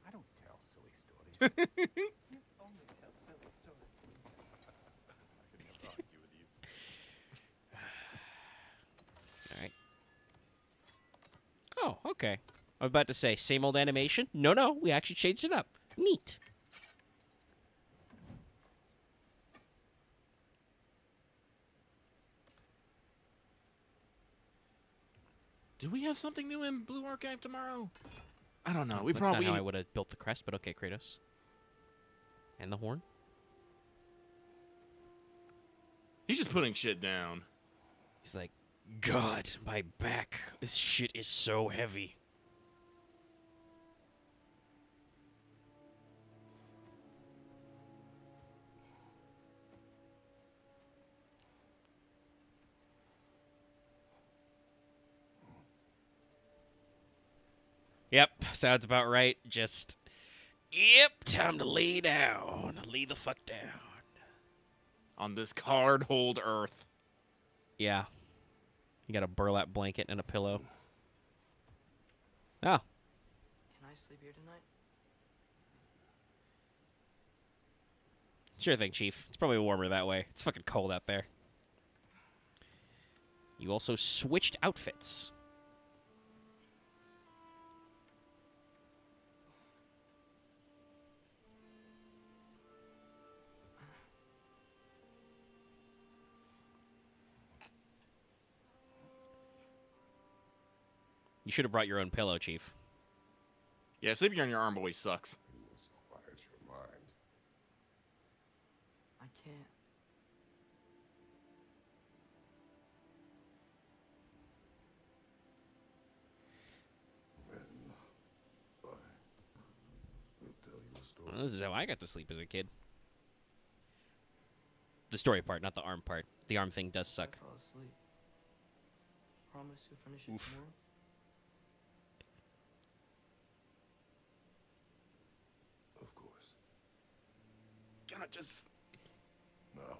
I don't tell silly stories. You only tell silly stories. I could never argue with you. All right. Oh, okay. I was about to say, same old animation? No, we actually changed it up. Neat. Do we have something new in Blue Archive tomorrow? I don't know. Oh, We that's probably not how I would have built the crest, but okay, Kratos. And the horn? He's just putting shit down. He's like, God, my back. This shit is so heavy. Yep, sounds about right. Just, yep, time to lay down. Lay the fuck down. On this card-hold earth. Yeah. You got a burlap blanket and a pillow. Oh. Can I sleep here tonight? Sure thing, Chief. It's probably warmer that way. It's fucking cold out there. You also switched outfits. You should have brought your own pillow, Chief. Yeah, sleeping on your arm always sucks. You must quiet your mind. I can't. Then I will tell you a story. Well, this is how I got to sleep as a kid. The story part, not the arm part. The arm thing does suck. I fall asleep. Promise you'll finish it Oof. tomorrow? Of course. Can I just... Now,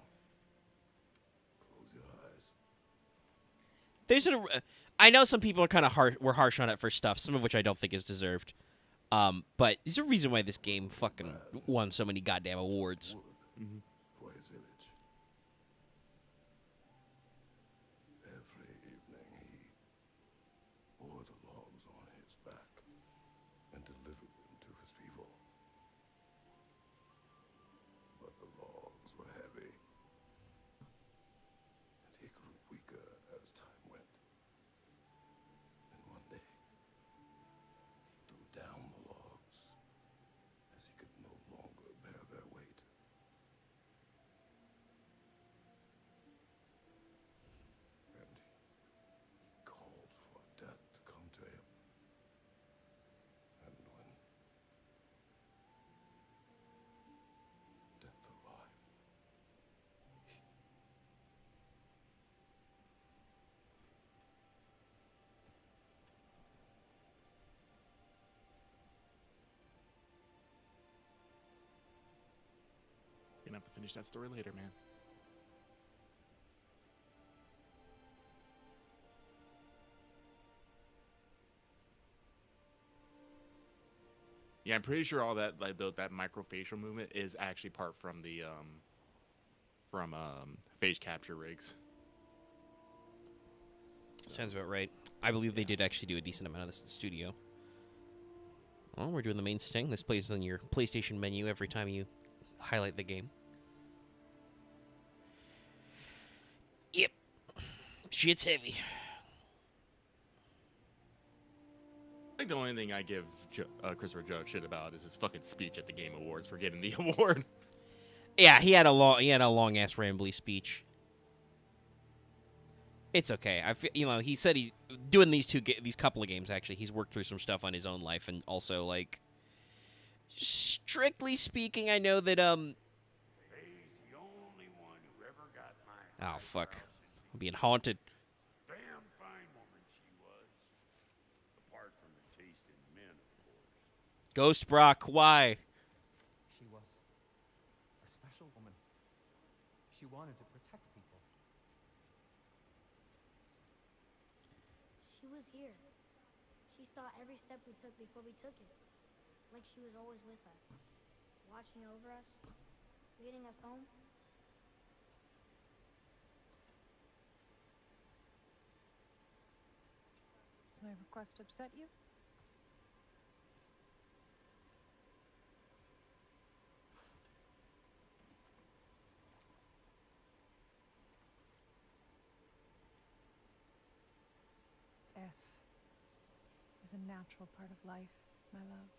close your eyes. There's I know some people are kind of were harsh on it for stuff, some of which I don't think is deserved. But there's a reason why this game fucking won so many goddamn awards. Wood for his village. Every evening he bore the logs on his back and delivered them to his people. But the logs were heavy, and he grew weaker as time went. And one day, he threw down the logs as he could no longer bear their weight. And he called for death to come to him. have to finish that story later, man. Yeah, I'm pretty sure all that that microfacial movement is actually part from the phase capture rigs. Sounds about right. I believe they did actually do a decent amount of this in the studio. Oh, we're doing the main sting. This plays on your PlayStation menu every time you highlight the game. Yep. Shit's heavy. I think the only thing I give Christopher Judge shit about is his fucking speech at the Game Awards for getting the award. Yeah, he had a long ass rambly speech. It's okay. I feel, he said he doing these couple of games actually. He's worked through some stuff on his own life, and also like strictly speaking, I know that He's the only one who ever got my oh fuck, I'm being haunted. damn fine woman she was. Apart from the taste in men, of course. Ghost Brock, why? She was a special woman. She wanted to protect people. She was here. She saw every step we took before we took it. Like she was always with us. Watching over us. Leading us home. Does my request upset you? Death is a natural part of life, my love.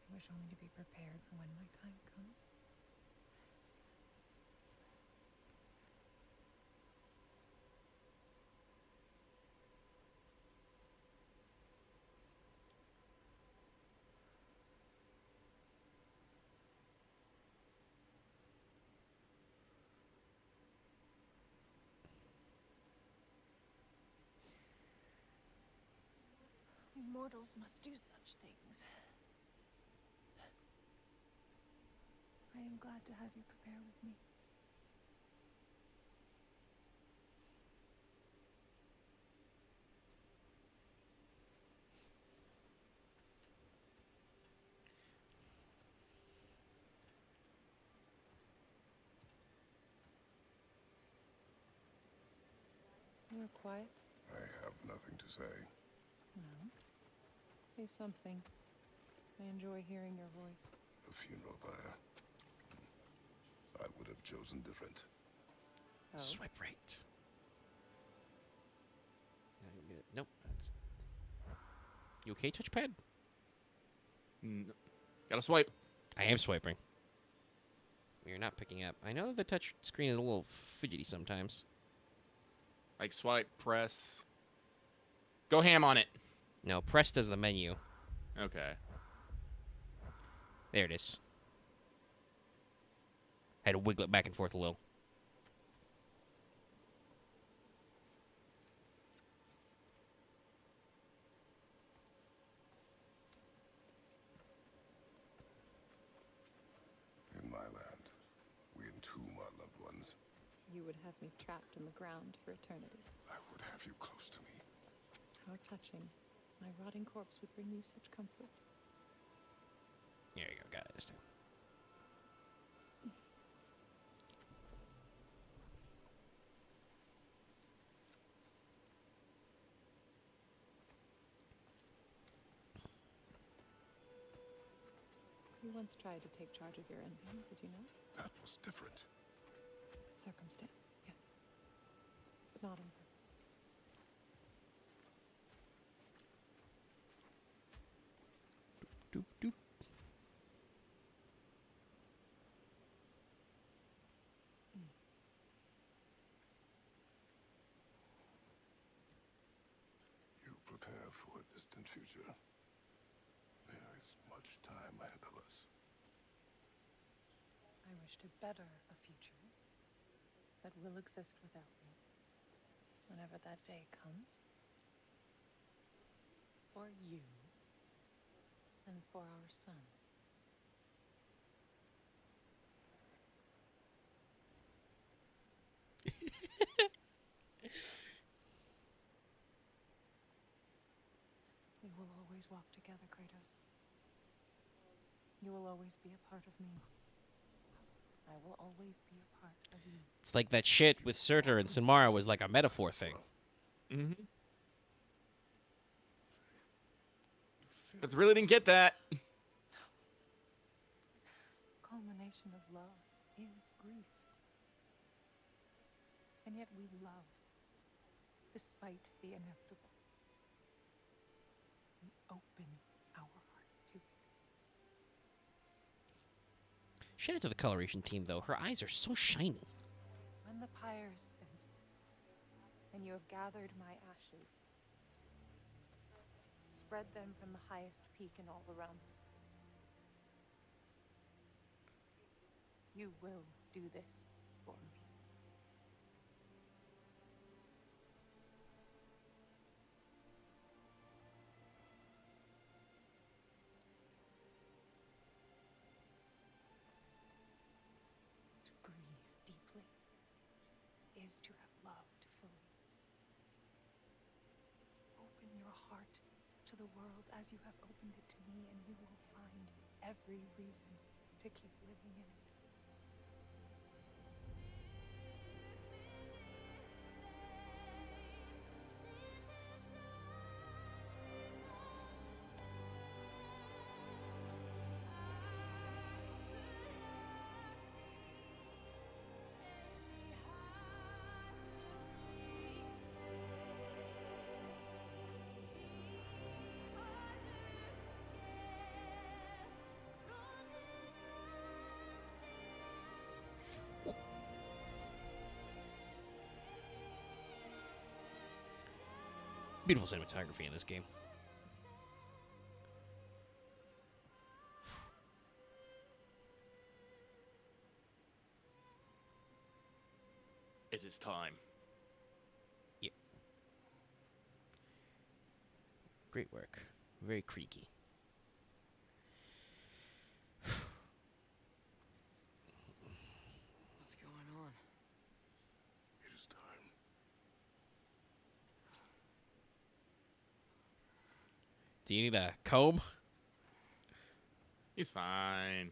I wish only to be prepared for when my time comes. Mortals must do such things. I am glad to have you prepare with me. You were quiet. I have nothing to say. No. Say something. I enjoy hearing your voice. A funeral pyre. I would have chosen different. Oh. Swipe right. Nope. That's... You okay, touchpad? Gotta swipe. I am swiping. You're not picking up. I know the touch screen is a little fidgety sometimes. Like swipe, press. Go ham on it. No, press does the menu. Okay. There it is. Had to wiggle it back and forth a little. In my land, we entomb our loved ones. You would have me trapped in the ground for eternity. I would have you close to me. How touching. My rotting corpse would bring you such comfort. There you go. Got it this time. You once tried to take charge of your ending, did you know? That was different. Circumstance, yes. But not on purpose. Doop, doop. You prepare for a distant future. There is much time ahead of us. I wish to better a future that will exist without me. Whenever that day comes. For you. And for our son. always walk together, Kratos. You will always be a part of me. I will always be a part of you. It's like that shit with Surtur and Sinmara was like a metaphor thing. Mm-hmm. But really didn't get that. Culmination of love is grief. And yet we love, despite the inevitable. We open our hearts to it. Shout out to the coloration team, though. Her eyes are so shiny. When the pyre is spent, and you have gathered my ashes, spread them from the highest peak in all the realms. You will do this for me. To grieve deeply is to have loved fully. Open your heart to the world as you have opened it to me, and you will find every reason to keep living in it. Beautiful cinematography in this game. It is time. Yeah. Great work. Very creaky. What's going on? It is time. Do you need a comb? He's fine.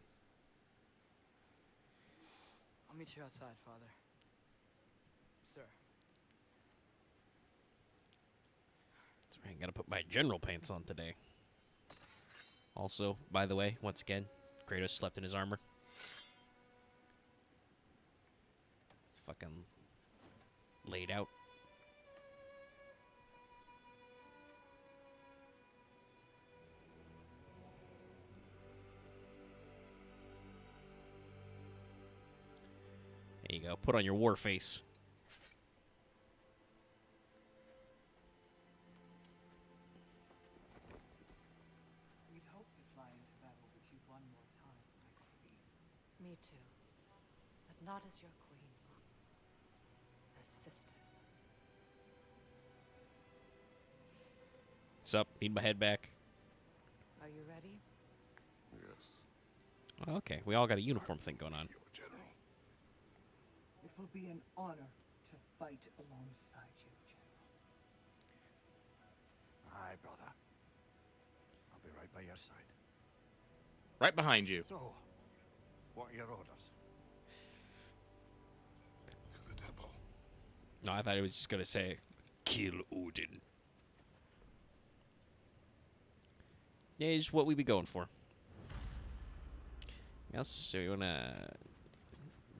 I'll meet you outside, Father. Sir. That's right. Gotta put my general pants on today. Also, by the way, once again, Kratos slept in his armor. It's fucking laid out. There you go. Put on your war face. We'd hoped to fly into battle with you one more time, my queen. Me too. But not as your queen. As sisters. What's up? Need my head back. Are you ready? Yes. Okay, we all got a uniform thing going on. It will be an honor to fight alongside you, General. Aye, brother. I'll be right by your side. Right behind you. So, what are your orders? To the temple. No, I thought it was just gonna say, kill Odin. Yeah, it's what we be going for. Else, so you wanna...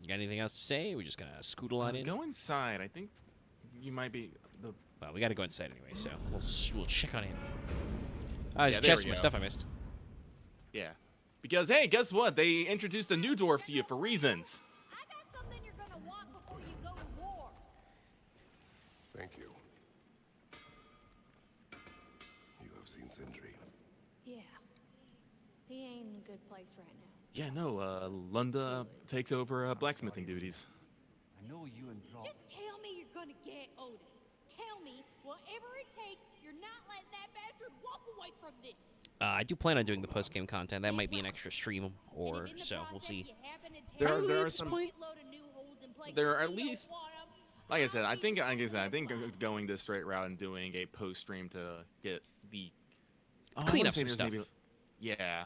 You got anything else to say? We're just gonna scootle on in. Go inside. I think you might be the. Well, we gotta go inside anyway, so we'll check on in. There's Yeah, a there chest we with my go. stuff I missed. Yeah, because hey, guess what? They introduced a new dwarf to you for reasons. I got something you're gonna want before you go to war. Thank you. You have seen Sindri. Yeah. He ain't in a good place right now. Yeah, no. Lunda takes over blacksmithing duties. I know you and Brock. Just tell me you're gonna get Odin. Tell me, whatever it takes, you're not letting that bastard walk away from this. I do plan on doing the post-game content. That might be an extra stream, or so. We'll see. There are some. There are at least. Like I said, I think going this straight route and doing a post stream to get the Oh, I clean wanna up say some there's stuff. maybe- Yeah.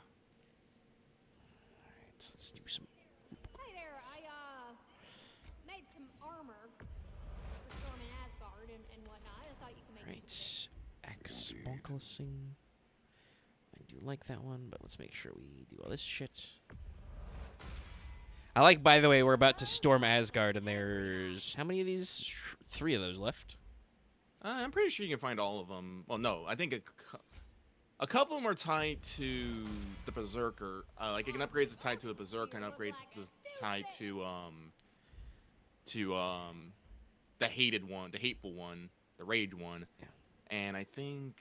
Let's do some. Hey there, I made some armor for storming Asgard and whatnot. I thought you could make use Right. X Bonklessing. I do like that one, but let's make sure we do all this shit. I like, by the way, we're about to storm Asgard, and there's how many of these? 3 of those left. I'm pretty sure you can find all of them. Well, no, I think a couple of them are tied to the Berserker. Like, an upgrade's tied to the Berserker, and upgrades is tied to the hated one, the hateful one, the rage one. Yeah. And I think,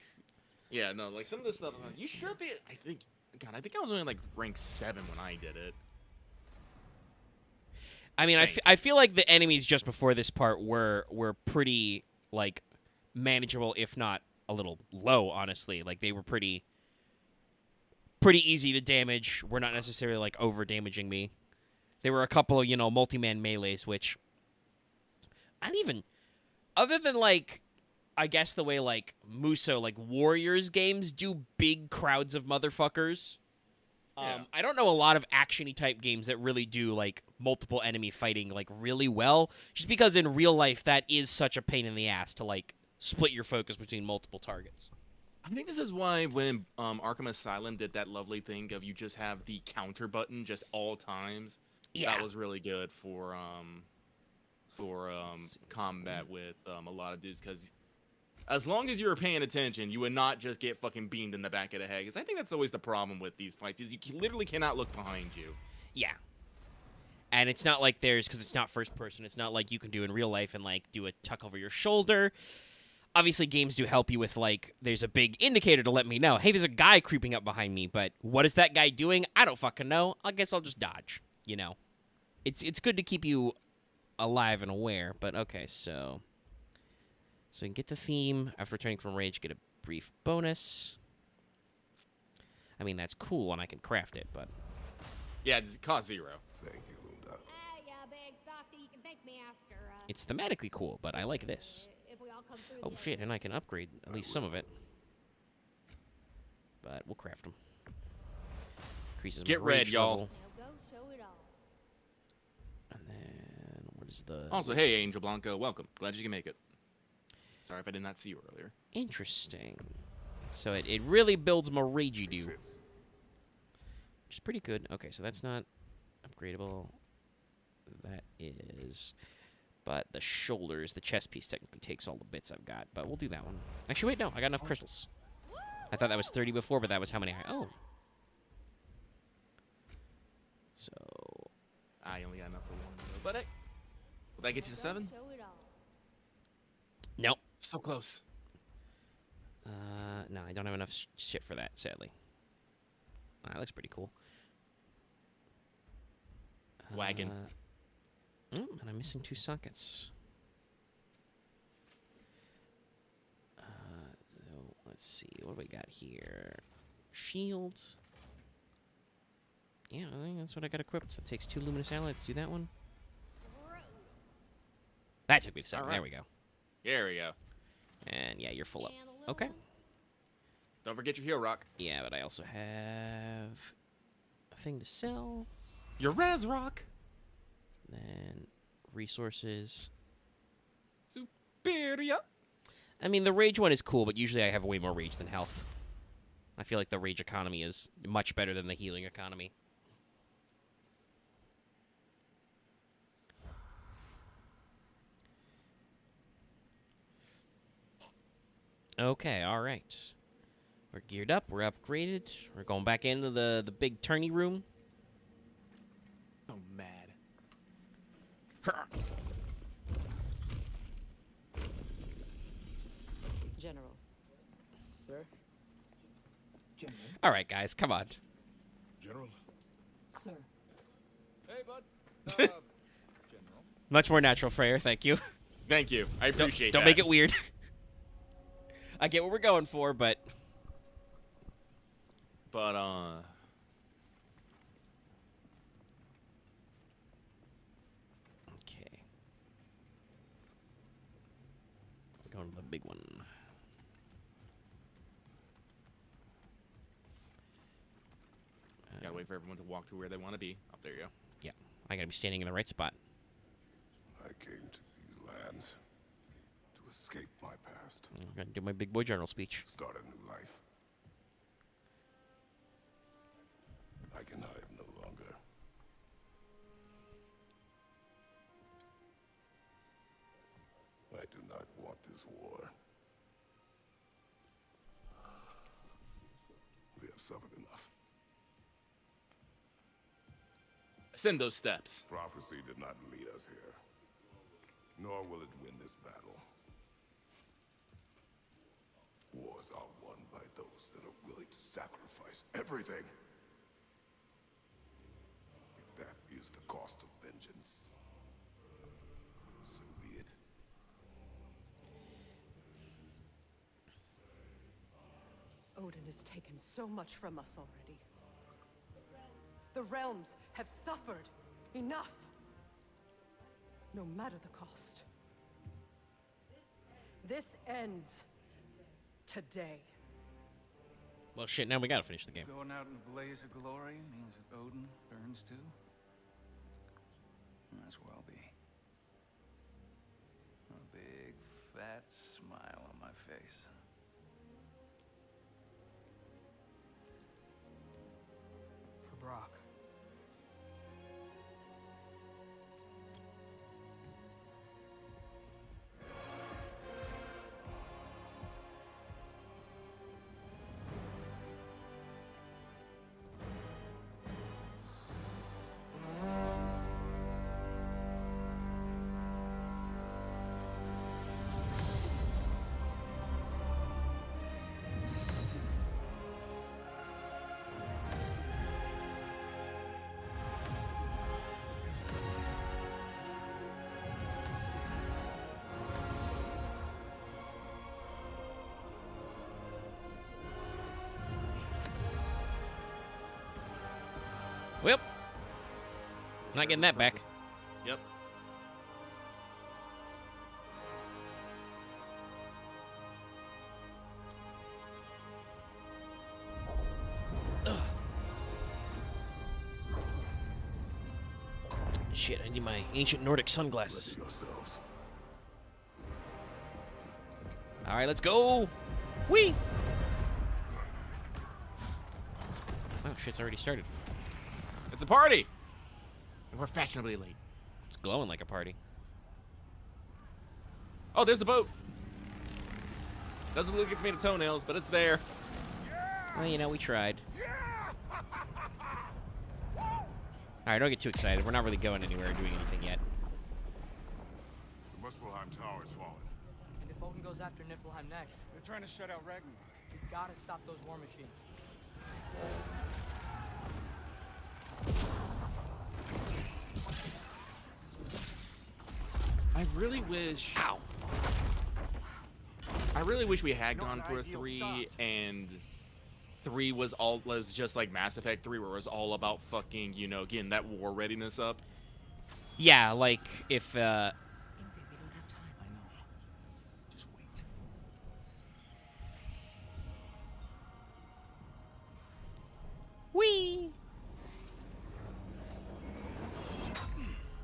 yeah, no, like some of this stuff. You should be. I think, God, I think I was only like rank 7 when I did it. I mean, I feel like the enemies just before this part were pretty like manageable, if not a little low. Honestly, like they were pretty easy to damage. Were not necessarily like over damaging me. There were a couple of multi-man melees, which I don't even, other than like, I guess the way like Muso like Warriors games do big crowds of motherfuckers. I don't know a lot of action-y type games that really do like multiple enemy fighting like really well, just because in real life that is such a pain in the ass to like split your focus between multiple targets. I think this is why when Arkham Asylum did that lovely thing of you just have the counter button just all times. Yeah. That was really good for combat with a lot of dudes, because as long as you were paying attention, you would not just get fucking beamed in the back of the head. Because I think that's always the problem with these fights, is you literally cannot look behind you. Yeah. And it's not like because it's not first person, it's not like you can do in real life and like do a tuck over your shoulder. Obviously, games do help you with like, there's a big indicator to let me know, hey, there's a guy creeping up behind me, but what is that guy doing? I don't fucking know. I guess I'll just dodge, It's good to keep you alive and aware, but okay, so you can get the theme. After returning from rage, get a brief bonus. I mean, that's cool, and I can craft it, but... Yeah, it costs 0. Thank you, Lunda. yeah, big softy, you can thank me after. It's thematically cool, but I like this. If we all come through Oh, shit, and I can upgrade at least some of it. But we'll craft them. Increases Get my red, rage y'all. level. Now go show it off. And then, what is the... Also, hey, Angel Blanco, welcome. Glad you can make it. Sorry if I did not see you earlier. Interesting. So it really builds more ragey do. Which is pretty good. Okay, so that's not upgradable. That is. But the shoulders, the chest piece technically takes all the bits I've got. But we'll do that one. Actually, wait, no. I got enough crystals. I thought that was 30 before, but that was how many Oh. So. I only got enough for 1. But hey, will that get you to 7? Show it off. Nope. So close. No, I don't have enough shit for that, sadly. That looks pretty cool. Wagon. And I'm missing 2 sockets. Let's see. What do we got here? Shield. Yeah, I think that's what I got equipped. That takes 2 luminous alloy. Let's do that one. That took me to 7. All right. There we go. There we go. And yeah, you're full up. Okay. Don't forget your heal rock. Yeah, but I also have a thing to sell. Your res rock. Then resources. Superior. I mean, the rage one is cool, but usually I have way more rage than health. I feel like the rage economy is much better than the healing economy. Okay, all right. We're geared up. We're upgraded. We're going back into the big tourney room. So mad. General. Sir? General? All right, guys, come on. General? Sir. Hey, bud. General. Much more natural, Freyr. Thank you. Thank you. I appreciate Don't that. make it weird. I get what we're going for, but... Okay. Going to the big one. way for everyone to walk to where they want to be. Oh, there you go. Yeah, I gotta be standing in the right spot. I came to these lands to escape my past. I'm gonna do my big boy journal speech. Start a new life. I can hide no longer. I do not want this war. We have suffered enough. Ascend those steps. Prophecy did not lead us here, nor will it win this battle. Wars are won by those that are willing to sacrifice everything. If that is the cost of vengeance, so be it. Odin has taken so much from us already. The realms have suffered enough. No matter the cost. This ends today. Well, shit, now we gotta finish the game. Going out in a blaze of glory means that Odin burns too. And that's where I'll be. A big, fat smile on my face. For Brock. Well, not getting that back. Yep. Shit, I need my ancient Nordic sunglasses. All right, let's go. Whee! Oh, shit's already started. It's a party! And we're fashionably late. It's glowing like a party. Oh, there's the boat. Doesn't look like it's made of toenails, but it's there. Well, you know, we tried. All right, don't get too excited. We're not really going anywhere or doing anything yet. The Muspelheim Tower is fallen. And if Odin goes after Niflheim next, They're trying to shut out Ragnarok. we gotta stop those war machines. I really wish. Ow. I really wish we had gone for a 3 and 3 was just like Mass Effect 3 where it was all about fucking, you know, getting that war readiness up. Yeah, like if Whee!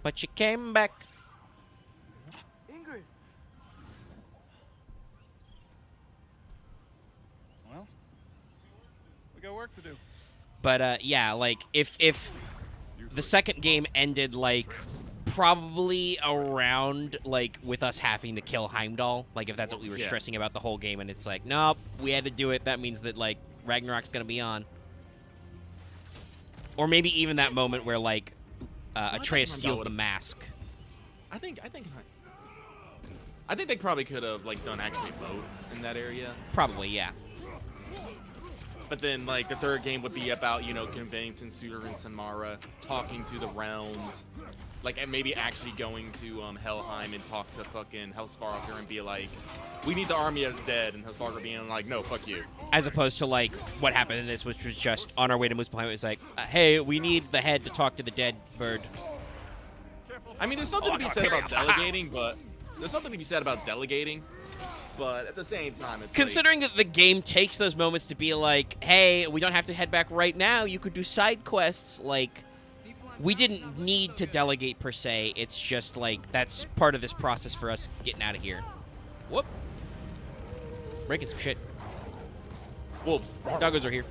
But you came back. Ingrid! Well, we got work to do. But yeah, like if the second game ended like probably around like with us having to kill Heimdall, like if that's what we were stressing about the whole game, and it's like, nope, we had to do it. That means that like Ragnarok's gonna be on. Or maybe even that moment where like Atreus steals the mask. I think they probably could have like done actually both in that area. Probably, yeah. But then like the third game would be about, you know, convincing Suter and Samara, talking to the realms, like and maybe actually going to Helheim and talk to fucking Hellsvargar and be like, we need the army of the dead, and Hellsvargar being like, no, fuck you. As opposed to like what happened in this, which was just on our way to Muspelheim. It was like, hey, we need the head to talk to the dead bird. I mean, there's something to be said about delegating, but there's something to be said about delegating. but at the same time, it's considering that the game takes those moments to be like, hey, we don't have to head back right now. You could do side quests. Like, we didn't need to delegate per se. It's just like that's part of this process for us getting out of here. Whoop. Breaking some shit. Wolves. Doggos are here.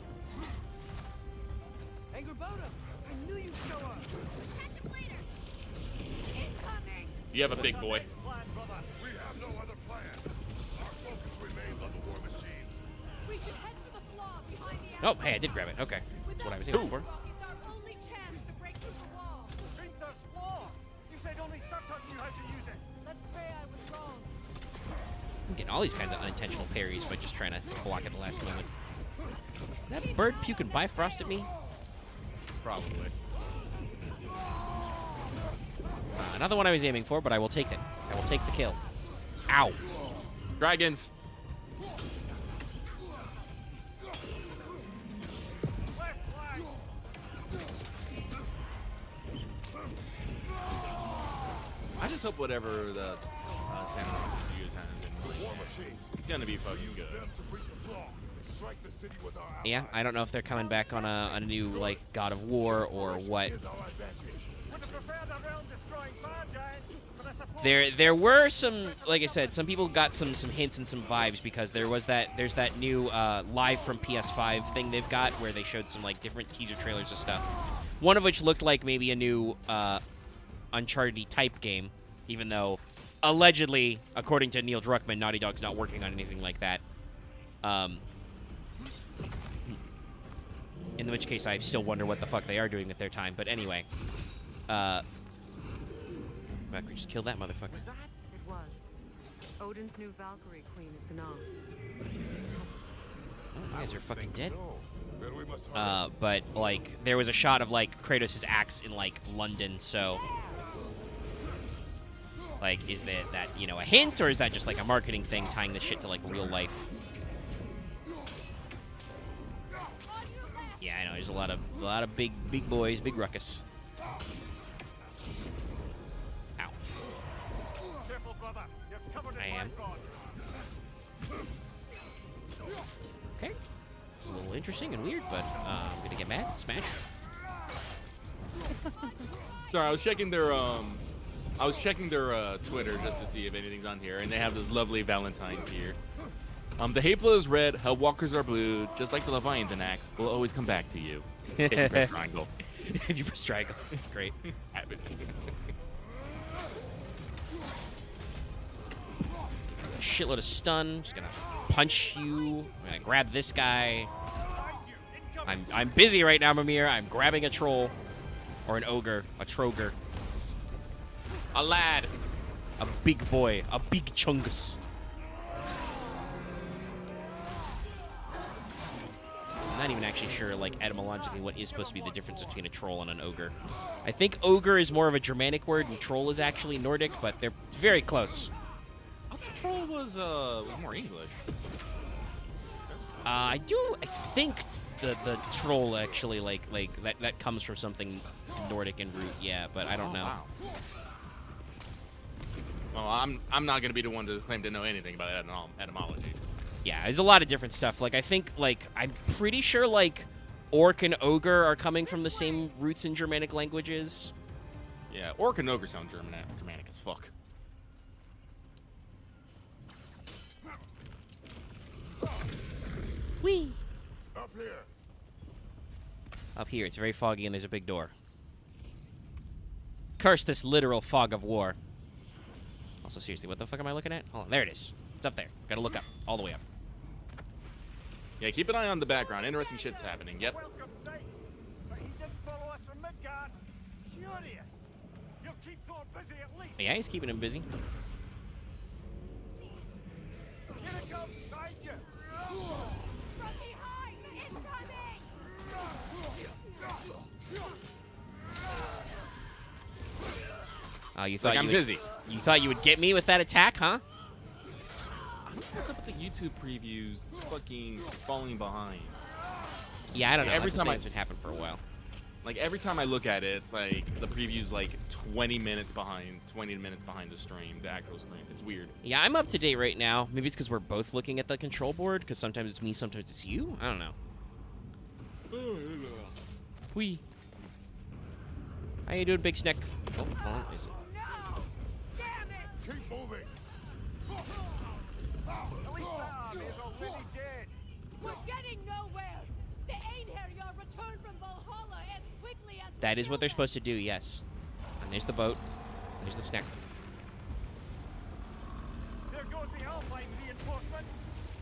You have a big boy. We have no other plan. Our focus remains on the war machines. We should head for the flaw behind the Oh, hey, I did grab it. Okay. That's what I was aiming for. It's our only chance to break through the wall. Princess Flaw! You said only Sutton knew how to use it. Let's pray I was wrong. I'm getting all these kinds of unintentional parries by just trying to block at the last moment. That bird puking Bifrost at me? Probably. Not the one I was aiming for, but I will take it. I will take the kill. Ow. Dragons. I just hope whatever the samurai use is gonna be fucking good. Yeah, I don't know if they're coming back on a new, like, God of War or what. There were some, like I said, some people got some hints and some vibes because there's that new live from PS5 thing they've got where they showed some like different teaser trailers of stuff. One of which looked like maybe a new Uncharted type game, even though allegedly, according to Neil Druckmann, Naughty Dog's not working on anything like that. In which case, I still wonder what the fuck they are doing with their time. But anyway, we just killed that motherfucker. It was. Odin's new Valkyrie queen is Gná. Oh, you guys are fucking dead. But like, there was a shot of like Kratos' axe in like London, so like, is that you know a hint, or is that just like a marketing thing tying this shit to like real life? Yeah, I know. There's a lot of big boys, big ruckus. Ow. I am. Okay. It's a little interesting and weird, but I'm gonna get mad. Smash. Sorry, I was checking their Twitter just to see if anything's on here, and they have this lovely Valentine's here. The Hateful is red, Hellwalkers are blue, just like the Leviathan axe, will always come back to you. If you press triangle. If you press triangle, it's great. A shitload of stun. Just gonna punch you. I'm gonna grab this guy. I'm busy right now, Mimir. I'm grabbing a troll. Or an ogre. A troger. A lad. A big boy. A big chungus. I'm not even actually sure, like, etymologically what is supposed to be the difference between a troll and an ogre. I think ogre is more of a Germanic word and troll is actually Nordic, but they're very close. I thought troll was more English. I think the troll actually like that comes from something Nordic in root, yeah, but I don't know. Wow. Well, I'm not gonna be the one to claim to know anything about etymology. Yeah, there's a lot of different stuff. Like, I think, like, I'm pretty sure, like, orc and ogre are coming from the same roots in Germanic languages. Yeah, orc and ogre sound Germanic as fuck. Whee! Up here. Up here, it's very foggy and there's a big door. Curse this literal fog of war. Also, seriously, what the fuck am I looking at? Hold on, there it is. It's up there. Gotta look up, all the way up. Yeah, keep an eye on the background. Interesting shit's happening. Yep. But he didn't follow us from Midgard. Curious. You'll keep Thor busy at least. Yeah, he's keeping him busy. Here it comes, behind you. From behind! Incoming! Oh, you thought I'm busy. You thought you would get me with that attack, huh? What's up with the YouTube previews fucking falling behind? Yeah, I don't know. Every That's time it's been happening for a while. Like every time I look at it, it's like the preview's like 20 minutes behind the stream, the actual stream. It's weird. Yeah, I'm up to date right now. Maybe it's because we're both looking at the control board, because sometimes it's me, sometimes it's you. I don't know. Whee. How you doing, Big Snack? Oh, hold on. Is it? Keep moving. At least that army is already dead. We're getting nowhere. The Einherjar return from Valhalla as quickly as That is what they're supposed to do, yes. And there's the boat. And there's the snack. There goes the Alpine reinforcements.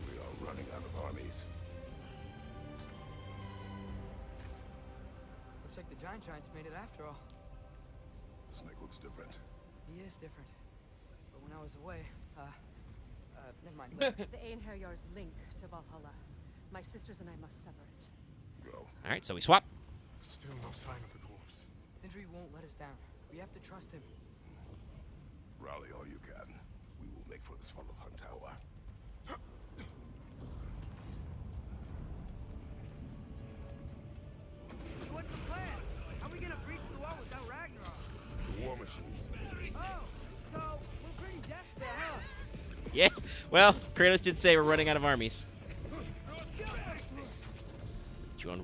We are running out of armies. Looks like the giant giants made it after all. Snake looks different. He is different. But when I was away, never mind. Look. The Einherjar's link to Valhalla. My sisters and I must sever it. Go. All right, so we swap. Still no sign of the dwarves. Sindri won't let us down. We have to trust him. Rally all you can. We will make for this fall of Hun Tower. So what's the plan? How are we gonna breach the wall without Ragnarok? The war machines. Oh, so we're pretty desperate, huh? Yeah, well, Kratos did say we're running out of armies. Do you want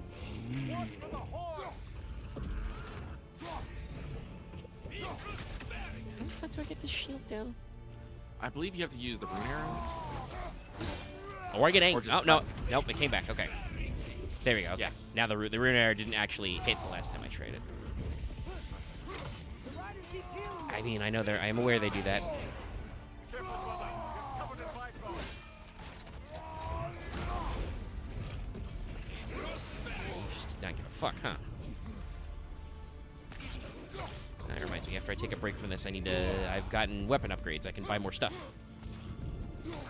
How do I get the shield down? I believe you have to use the rune arrows. Or I get angry. Or just Oh, no. Nope, it came back. Okay. There we go. Okay. Yeah. Now the rune arrow didn't actually hit the last time I traded. I mean, I know I am aware they do that. Just not give a fuck, huh? That reminds me, after I take a break from this, I've gotten weapon upgrades. I can buy more stuff.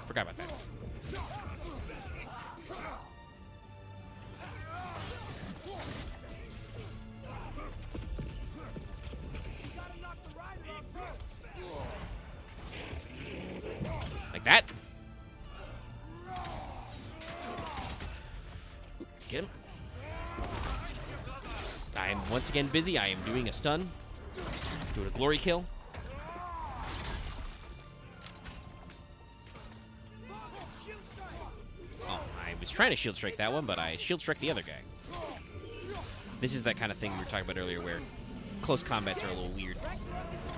Forgot about that. Like that. Get him. I am once again busy. I am doing a stun. Doing a glory kill. Oh, I was trying to shield strike that one, but I shield struck the other guy. This is that kind of thing we were talking about earlier where close combats are a little weird.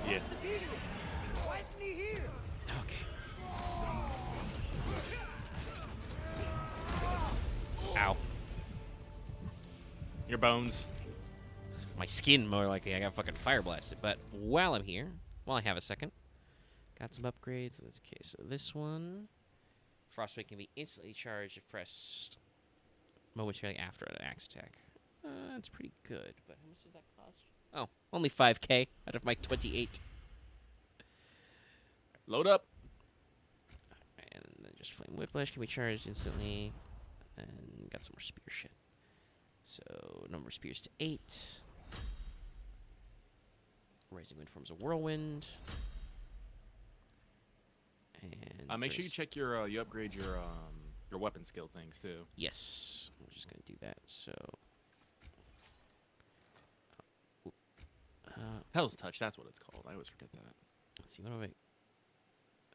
Yeah. Why isn't he here? Okay. Ow. Your bones. My skin, more likely. I got fucking fire blasted. But while I'm here, while I have a second, got some upgrades. Let's okay, so this one. Frostbite can be instantly charged if pressed momentarily after an axe attack. That's pretty good, but how much does that cost? Oh, only 5k out of my 28. Load up. And then just Flame Whiplash can be charged instantly. And got some more spear shit. So, number of spears to 8. Rising Wind forms a whirlwind. And Make sure you check your you upgrade your weapon skill things too. Yes, I'm just gonna do that. So, Hell's Touch, that's what it's called. I always forget that. Let's see, what do I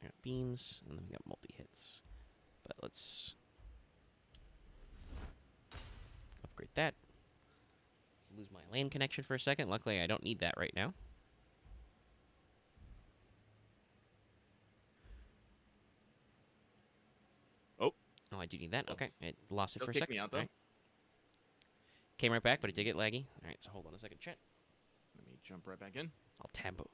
got beams, and then we got multi-hits. But let's upgrade that. Let's lose my LAN connection for a second. Luckily, I don't need that right now. Oh, I do need that. Okay, I lost it for a second. Me out, though. Right. Came right back, but it did get laggy. All right, so hold on a second, chat. Let me jump right back in. I'll taboo.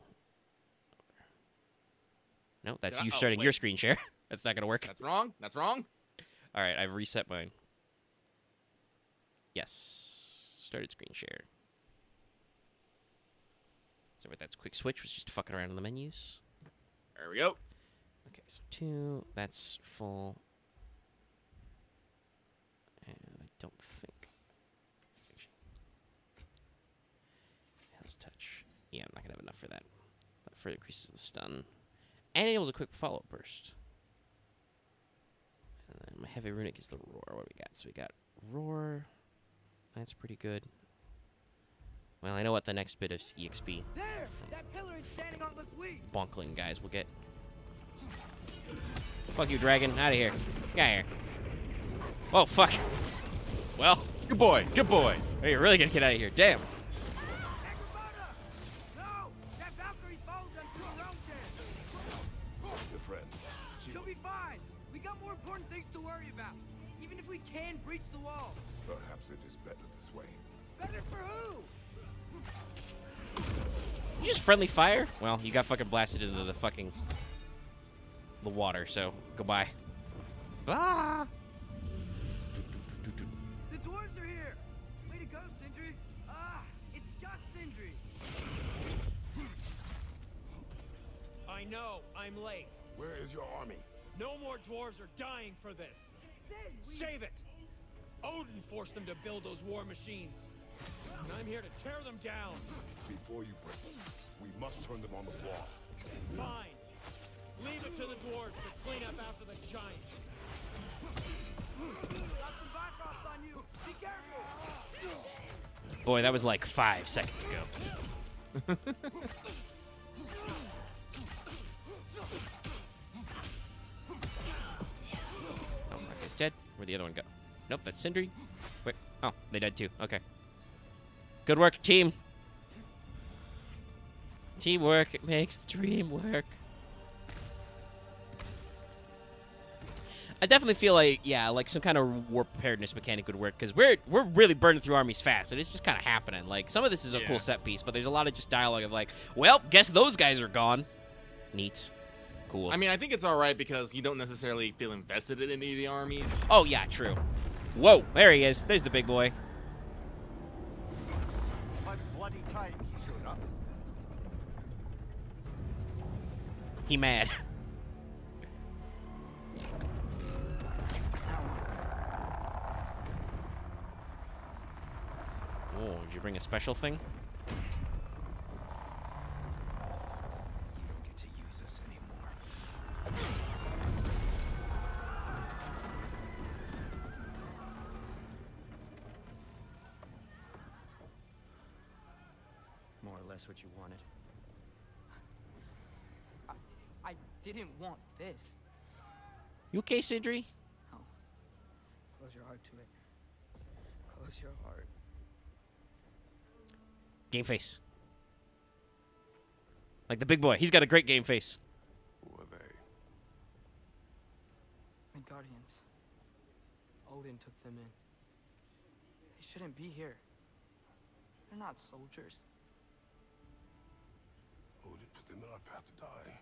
No, that's Did I- you oh, starting wait. your screen share. That's not gonna work. That's wrong. That's wrong. All right, I've reset mine. Yes, started screen share. So what? That's quick switch was just fucking around in the menus. There we go. Okay, so 2. That's full. And I don't think. Hell's Touch. Yeah, I'm not gonna have enough for that. That further increases the stun. And enables a quick follow-up burst. And then my heavy runic is the roar. What do we got? So we got roar. That's pretty good. Well, I know what the next bit of EXP There! That pillar it's standing on looks weak. bonkling guys will get. Fuck you, dragon. Out of here. Get out of here. Oh, fuck. Well. Good boy. Good boy. Oh, you're really gonna get out of here. Damn. No! That Valkyrie's fallen through her own chance. Your friend. She'll be fine. We got more important things to worry about. Even if we can breach the wall. Perhaps it is better this way. Better for who? You just friendly fire? Well, you got fucking blasted into the fucking the water, so goodbye. Ah! The dwarves are here. Way to go, Sindri. It's just Sindri. I know, I'm late. Where is your army? No more dwarves are dying for this. Save it! Odin forced them to build those war machines. And I'm here to tear them down. Before you break them, we must turn them on the floor. Fine. Leave it to the dwarves to clean up after the giants. Got some Bifrost on you. Be careful. Boy, that was like 5 seconds ago. Oh, that guy's dead. Where'd the other one go? Nope, that's Sindri. Wait. Oh, they died too. Okay. Good work, team. Teamwork, it makes the dream work. I definitely feel like, yeah, like some kind of war preparedness mechanic would work, because we're really burning through armies fast, and it's just kind of happening. Like, some of this is a cool set piece, but there's a lot of just dialogue of like, well, guess those guys are gone. Neat. Cool. I mean, I think it's all right because you don't necessarily feel invested in any of the armies. Oh, yeah, true. Whoa, there he is. There's the big boy. By bloody time he showed up. He mad. Oh, did you bring a special thing? You don't get to use us anymore. More or less what you wanted. I didn't want this. You okay, Sindri? No. Close your heart to it. Close your heart. Game face. Like the big boy. He's got a great game face. Who are they? Midgardians. Odin took them in. They shouldn't be here. They're not soldiers. Odin put them in our path to die.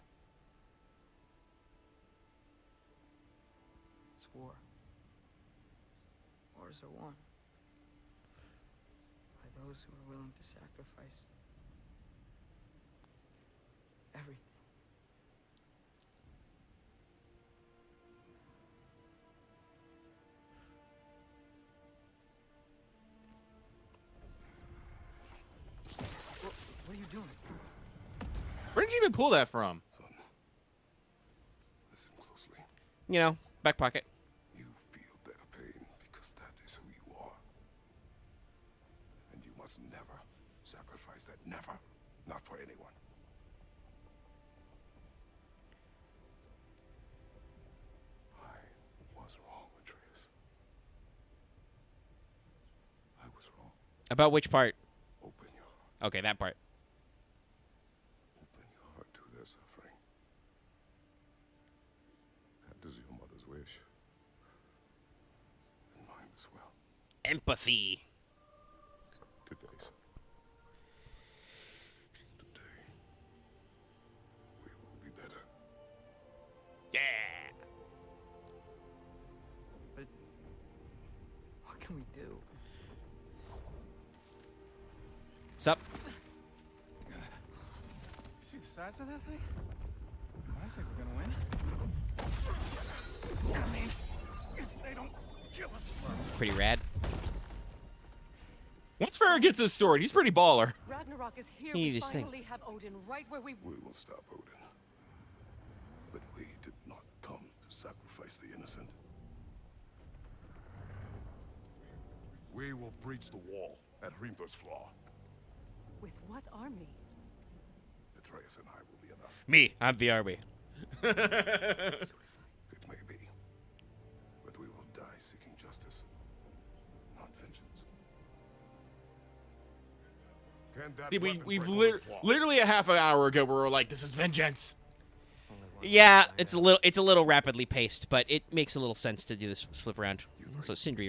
It's war. Wars are won by those who are willing to sacrifice everything. What are you doing? Where did you even pull that from? Son, listen closely. You know, back pocket. You feel their pain because that is who you are. And you must never sacrifice that. Never. Not for anyone. I was wrong, Atreus. I was wrong. About which part? Open your heart. Okay, that part. Open your heart to their suffering. That is your mother's wish. And mine as well. Empathy. Today, son. Today, we will be better. Yeah. But what can we do? What's up? See the size of that thing? I think we're gonna win. I mean, if they don't kill us first. Pretty rad. Once Farrah gets his sword, he's pretty baller. Ragnarok is here. He We just think- finally have Odin right where we... We will stop Odin. But we did not come to sacrifice the innocent. We will breach the wall at Hrimthur's Flaw. With what army? Atreus and I will be enough. Me, I'm the army. It may be. But we will die seeking justice, not vengeance. Can that See, weapon we've break all the flaws? literally a half an hour ago we were like, this is vengeance. Yeah, it's a little rapidly paced, but it makes a little sense to do this flip around. So Sindri,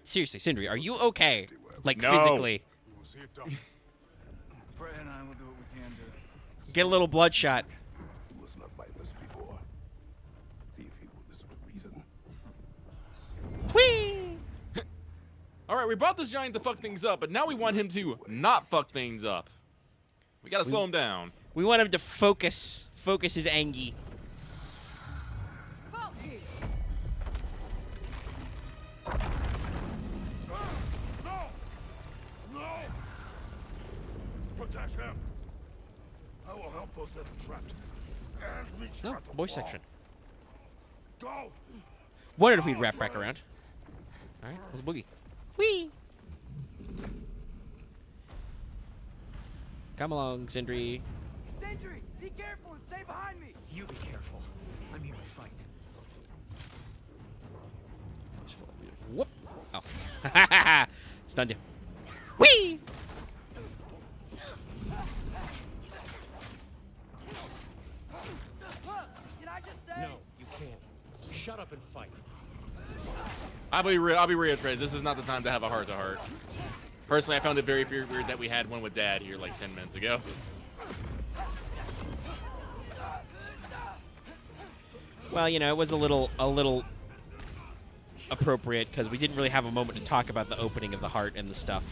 seriously, Sindri, are you okay? Like No. physically? We will see it done. Freya and I will do what we can to... Get a little bloodshot. He was not mindless before. See if he will listen to reason. Whee! All right, we brought this giant to fuck things up, but now we want him to not fuck things up. We gotta slow him down. We want him to focus his angie. No! Protect him! I will help those that are trapped. And reach No, at the boys wall. section. Go! Wondered if we'd wrap back around. All right, let's boogie. Whee! Come along, Sindri. Sentry, be careful and stay behind me. You be careful. I'm here to fight. Whoop! Oh, stunned you. Whee! Look, did I just say? No, you can't. Shut up and fight. I'll be real, Fred. This is not the time to have a heart-to-heart. Personally, I found it very weird that we had one with Dad here like 10 minutes ago. Well, you know, it was a little appropriate because we didn't really have a moment to talk about the opening of the heart and the stuff.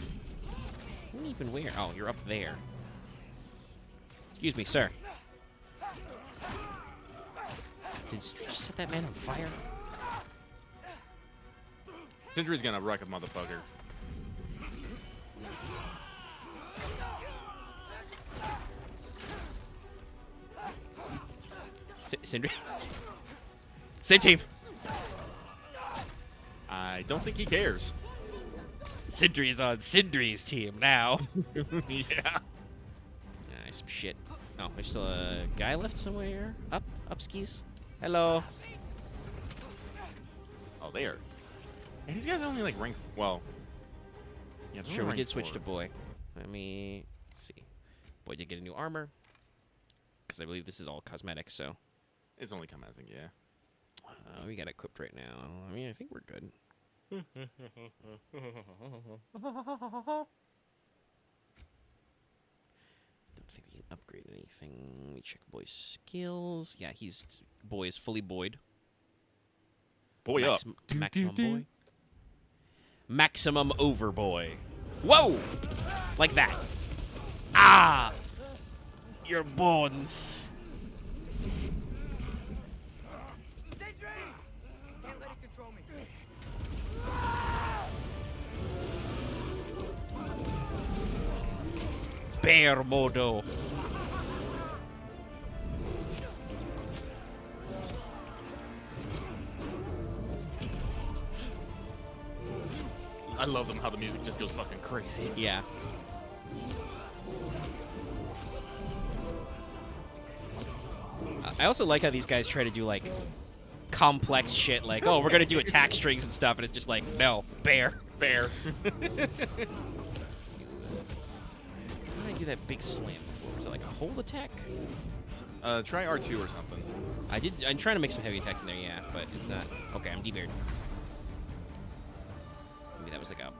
Even where? Oh, you're up there. Excuse me, sir. Did you just set that man on fire? Sindri's gonna wreck a motherfucker. Sindri? Same team. I don't think he cares. Sindri's on Sindri's team now. Yeah. Nice some shit. Oh, there's still a guy left somewhere. Up skis. Hello. Oh, there. And these guys are only like rank. Well, yeah, Sure, we rank did switch 4. to boy. Let's see. Boy did get a new armor. Because I believe this is all cosmetic, so. It's only cosmetic, yeah. We got it equipped right now. I mean, I think we're good. Don't think we can upgrade anything. Let me check boy's skills. Yeah, boy is fully boyed. Boy up. Maximum boy. Maximum over boy. Whoa! Like that. Ah! Your bones. Sentry! Can't let it control me. Bear modo. I love them how the music just goes fucking crazy. Yeah. I also like how these guys try to do like complex shit, like, oh, we're gonna do attack strings and stuff, and it's just like, no, bear. Bear. How did I do that big slam before? Was it like a hold attack? Try R2 or something. I'm trying to make some heavy attacks in there, yeah, but it's not. Okay, I'm debared. Maybe that was like a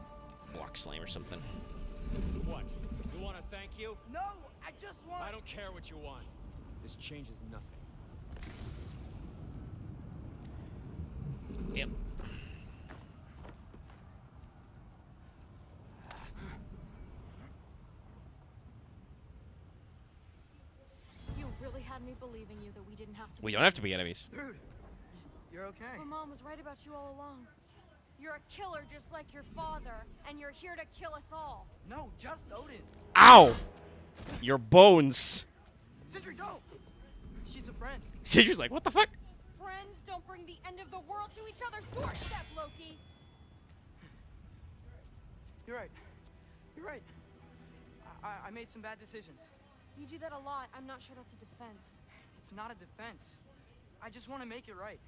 block slam or something. What? You want to thank you? No, I just want. I don't care what you want. This changes nothing. Yep. You really had me believing you that we didn't have to. We don't have to be enemies. Dude, you're okay. My mom was right about you all along. You're a killer just like your father, and you're here to kill us all. No, just Odin. Ow! Your bones. Sentry, go! She's a friend. Sindri's like, what the fuck? Friends don't bring the end of the world to each other's doorstep, Loki. You're right. You're right. I made some bad decisions. You do that a lot. I'm not sure that's a defense. It's not a defense. I just want to make it right.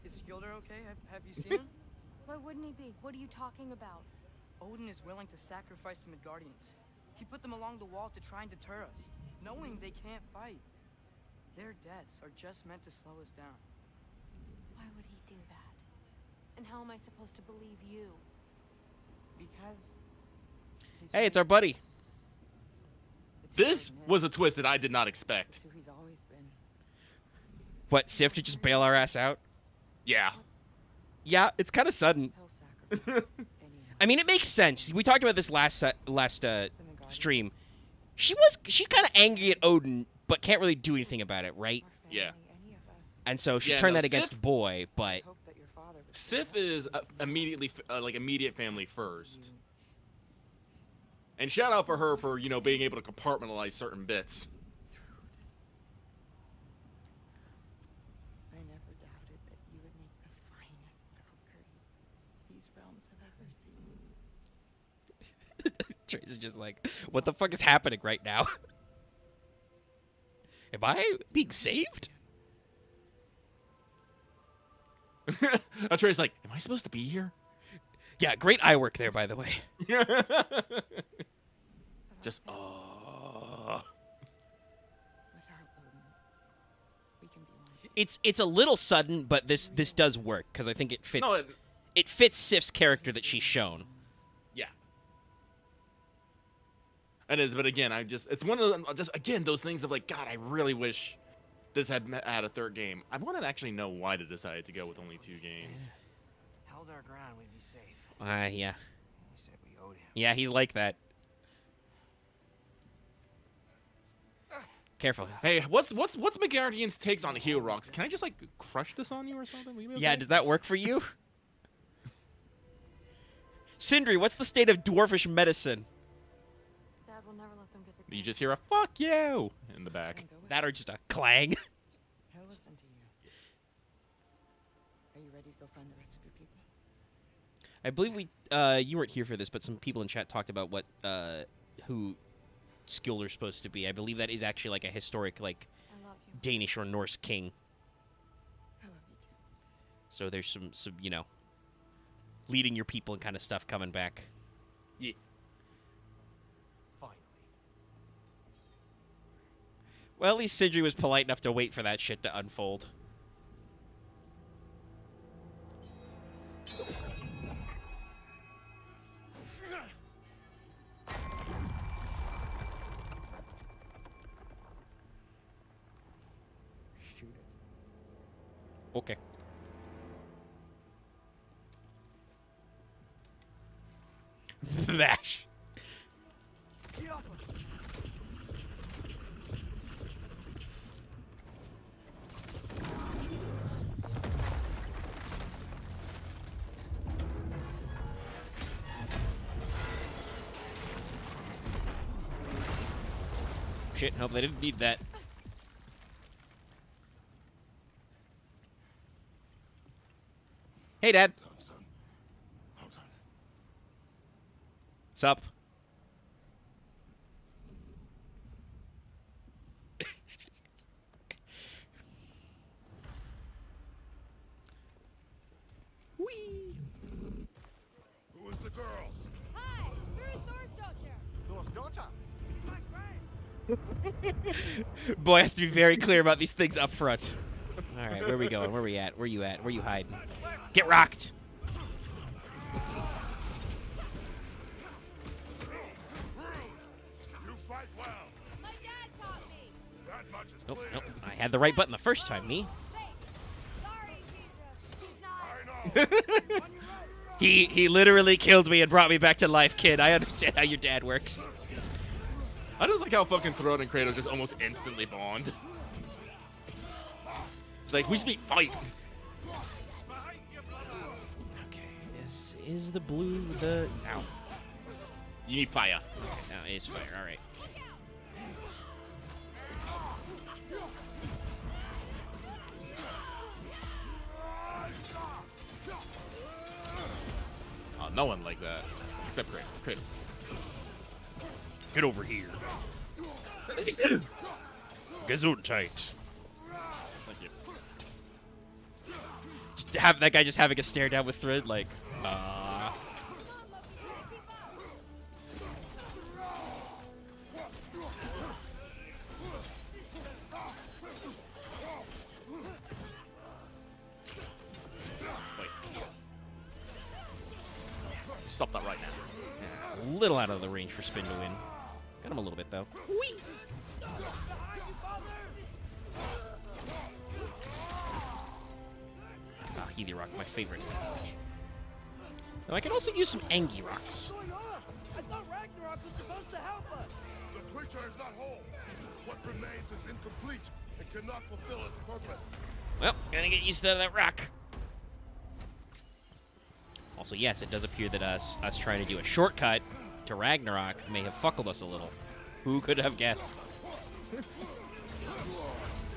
Is Skilder okay? Have you seen him? Why wouldn't he be? What are you talking about? Odin is willing to sacrifice the Midgardians. He put them along the wall to try and deter us, knowing they can't fight. Their deaths are just meant to slow us down. Why would he do that? And how am I supposed to believe you? Because... Hey, it's our buddy. This was a twist that I did not expect. It's who he's always been. What, Sif to just bail our ass out? Yeah. Yeah, it's kind of sudden. I mean, it makes sense. We talked about this last stream. She's kind of angry at Odin, but can't really do anything about it, right? Yeah. And so she Yeah, turned no, that against Sif- Boy, but Sif is immediately like immediate family first. And shout out for her for, you know, being able to compartmentalize certain bits. I never doubted that you would make the finest Valkyrie these realms have ever seen. Trace is just like, what the fuck is happening right now? Am I being saved? Trey's like, am I supposed to be here? Yeah, great eye work there, by the way. Just, It's a little sudden, but this does work because I think it fits. No, it fits Sif's character that she's shown. Yeah. It is, but again, it's one of them, just again those things of like, God, I really wish this had a third game. I want to actually know why they decided to go with only 2 games. Held our ground, we'd be safe. Yeah. He said we owed him. Yeah, he's like that. Careful. Hey, what's McGardian's takes on heel rocks? Can I just like crush this on you or something? Will you be okay? Yeah, does that work for you? Sindri, what's the state of dwarfish medicine? Dad will never let them get their You just hear a "fuck you" in the back. That or just a clang. He'll listen to you. Are you ready to go find the rest of your people? I believe you weren't here for this, but some people in chat talked about what who Skilder's supposed to be. I believe that is actually like a historic like Danish or Norse king. I love you too. So there's some you know, leading your people and kind of stuff coming back. Yeah. Finally. Well, at least Sindri was polite enough to wait for that shit to unfold. Shoot it. Okay. Bash. Shit, hope they didn't need that. Hey, Dad. Sup? Whee! Who is the girl? Hi, we're Thor's daughter. Thor's daughter? Boy has to be very clear about these things up front. All right, where are we going? Where are we at? Where you at? Where you hiding? Get rocked! You fight well. My dad taught me. That much is Nope, clear. nope. I had the right button the first time, me. Sorry, Jesus. He's not. He literally killed me and brought me back to life, kid. I understand how your dad works. I just like how fucking Throne and Kratos just almost instantly bond. It's like, we speak fight. Okay, is the blue the... Ow. You need fire. Okay, now it is fire, all right. Oh, no one like that. Except Kratos. Get over here. Gesundheit. Thank you. Just have that guy just having a stare down with Thread, like, Stop that right now. a little out of the range for Spin to win. Got him a little bit, though. Ah, Heathy Rock, my favorite. Now, I can also use some Angie Rocks. I thought Ragnarok was supposed to help us. The creature is not whole. What remains is incomplete. It cannot fulfill its purpose. Well, gonna get used to that rock. Also, yes, it does appear that us trying to do a shortcut to Ragnarok may have fuckled us a little. Who could have guessed?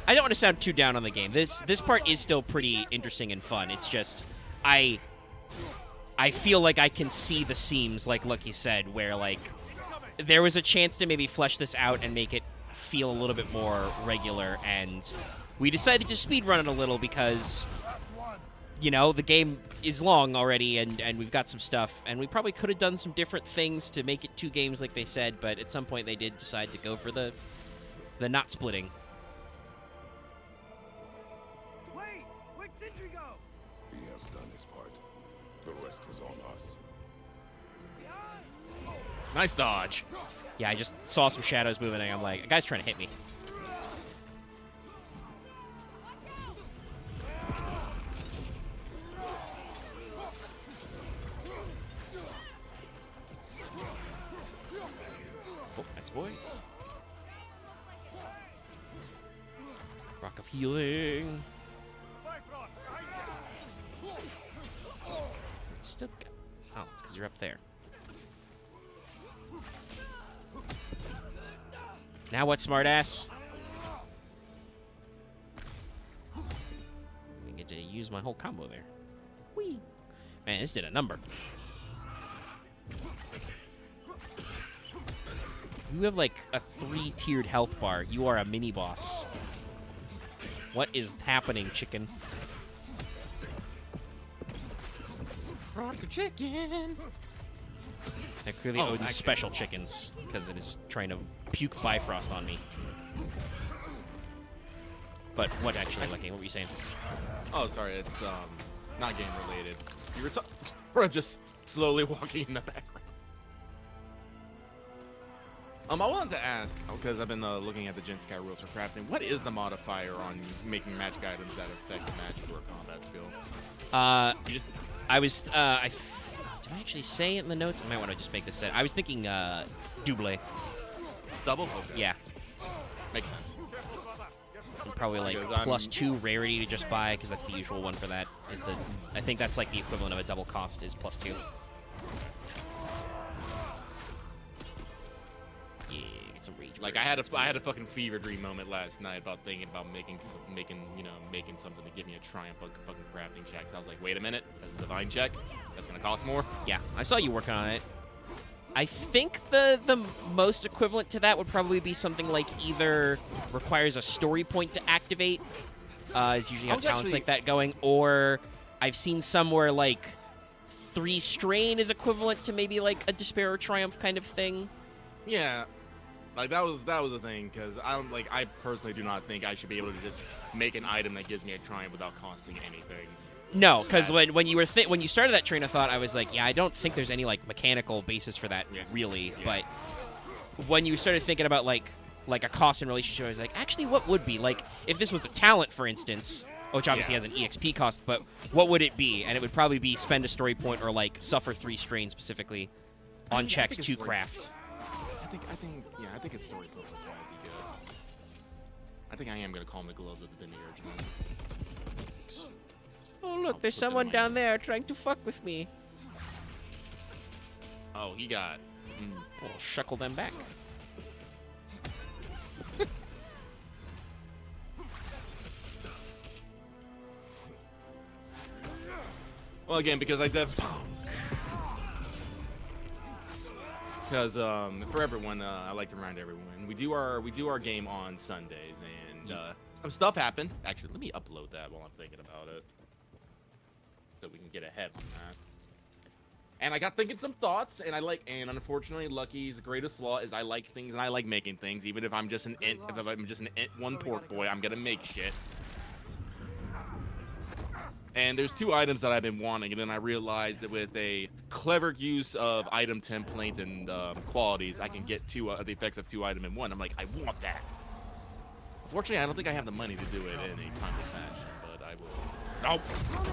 I don't want to sound too down on the game. This part is still pretty interesting and fun. It's just I feel like I can see the seams, like Lucky said, where like there was a chance to maybe flesh this out and make it feel a little bit more regular, and we decided to speedrun it a little because, you know, the game is long already, and we've got some stuff, and we probably could have done some different things to make it 2 games like they said, but at some point they did decide to go for the not splitting. Wait, where'd Sentry go? He has done his part. The rest is on us. Nice dodge. Yeah, I just saw some shadows moving, and I'm like, a guy's trying to hit me. Oh, that's a boy. Rock of healing. Still got... Oh, it's because you're up there. Now what, smartass? I get to use my whole combo there. Whee! Man, this did a number. You have like a 3-tiered health bar. You are a mini boss. What is happening, chicken? Rock the chicken. They're clearly Odin's special chickens, because it is trying to puke Bifrost on me. But what actually, Lucky? What were you saying? Oh, sorry, it's not game related. You were just slowly walking in the background. I wanted to ask, because I've been looking at the Gen Sky rules for crafting. What is the modifier on making magic items that affect magic or combat skill? You just, I was, did I actually say it in the notes? I might want to just make this set. I was thinking, double. Double? Okay. Yeah. Makes sense. And probably like +2 rarity to just buy, because that's the usual one for that. I think that's like the equivalent of a double cost is +2. Yeah, get some rage. Like I had a fucking fever dream moment last night about thinking about making something to give me a triumph fucking crafting check. So I was like, wait a minute, that's a divine check. That's gonna cost more. Yeah, I saw you working on it. I think the most equivalent to that would probably be something like either requires a story point to activate, is usually how talents like that going, or I've seen somewhere like 3 strain is equivalent to maybe like a despair or triumph kind of thing. Yeah, like that was the thing, because I personally do not think I should be able to just make an item that gives me a triumph without costing anything. No, because when you started that train of thought, I was like, yeah, I don't think there's any like mechanical basis for that really. Yeah. But when you started thinking about like a cost and relationship, I was like, actually, what would be like if this was a talent, for instance, which obviously has an EXP cost, but what would it be? And it would probably be spend a story point or like suffer 3 strain specifically on checks to craft. I think it's story point would probably be good. I think I am gonna call him the gloves of the Demiurge. Oh, look, there's someone down there trying to fuck with me. Oh, he got... We'll shuckle them back. Well, again, because I def... Because for everyone, I like to remind everyone we do our game on Sundays, and some stuff happened. Actually, let me upload that while I'm thinking about it, so we can get ahead on that. And I got thinking some thoughts, and unfortunately, Lucky's greatest flaw is I like things and I like making things, even if I'm just an one pork boy, I'm gonna make shit. And there's 2 items that I've been wanting, and then I realized that with a clever use of item template and qualities, I can get the effects of 2 items in one. I'm like, I want that. Unfortunately, I don't think I have the money to do it in a timely fashion, but I will. Nope.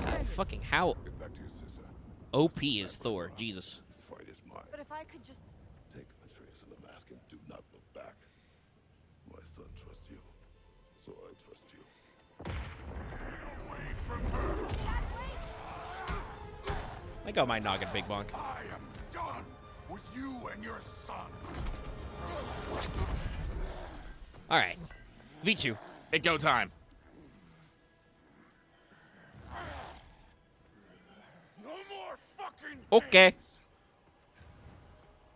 God, fucking how OP is Thor? Jesus. This fight is mine. But if I could just... Take Atreus and the mask and do not look back. My son trusts you, so I trust you. I got my noggin, Big Bonk. I am done with you and your son. All right, V2. It go time. No more fucking Okay. games.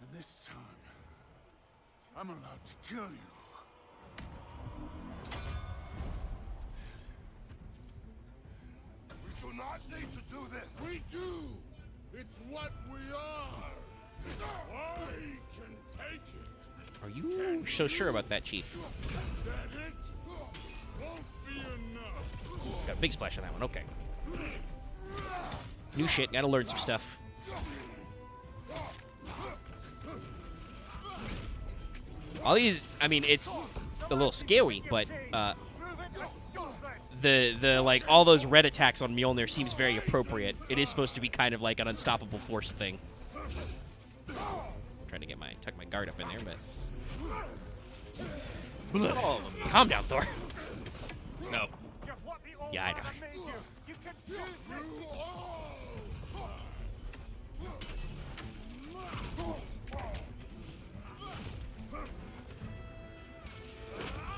And this time, I'm allowed to kill you. We do not need to do this. We do. It's what we are. I can take it. Are you so sure about that, Chief? That it won't be enough. Got a big splash on that one. Okay. New shit. Gotta learn some stuff. All these, I mean, it's a little scary, but the like all those red attacks on Mjolnir seems very appropriate. It is supposed to be kind of like an unstoppable force thing. I'm trying to tuck my guard up in there, but calm down, Thor. No. Yeah, I know.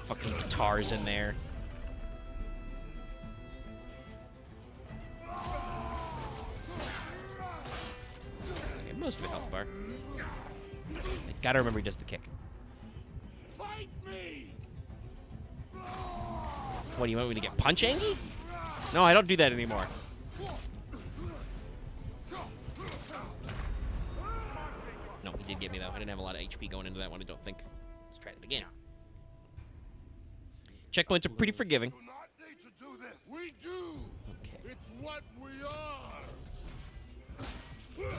Fucking guitars in there. Okay, most of it health bar. I gotta remember he does the kick. Fight me. What, do you want me to get punch Angie? No, I don't do that anymore. No, he did get me though. I didn't have a lot of HP going into that one, I don't think. Let's try it again. Checkpoints are pretty forgiving. Do not need to do this. We do. Okay. It's what we are.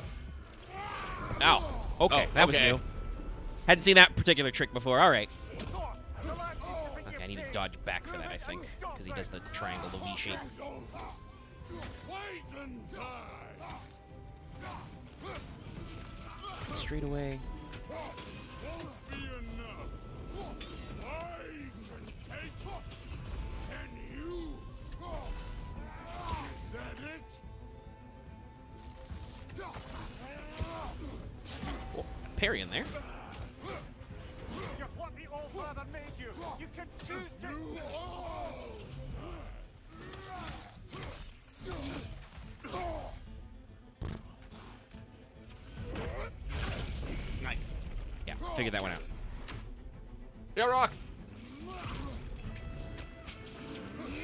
Ow. Okay, that was new. Hadn't seen that particular trick before. All right. Okay, I need to dodge back for that, I think, because he does the triangle, the V shape. Straight away. Oh, parry in there. You're what the All-Father made you. You can choose to... Nice. Yeah, figured that one out. Yeah, rock.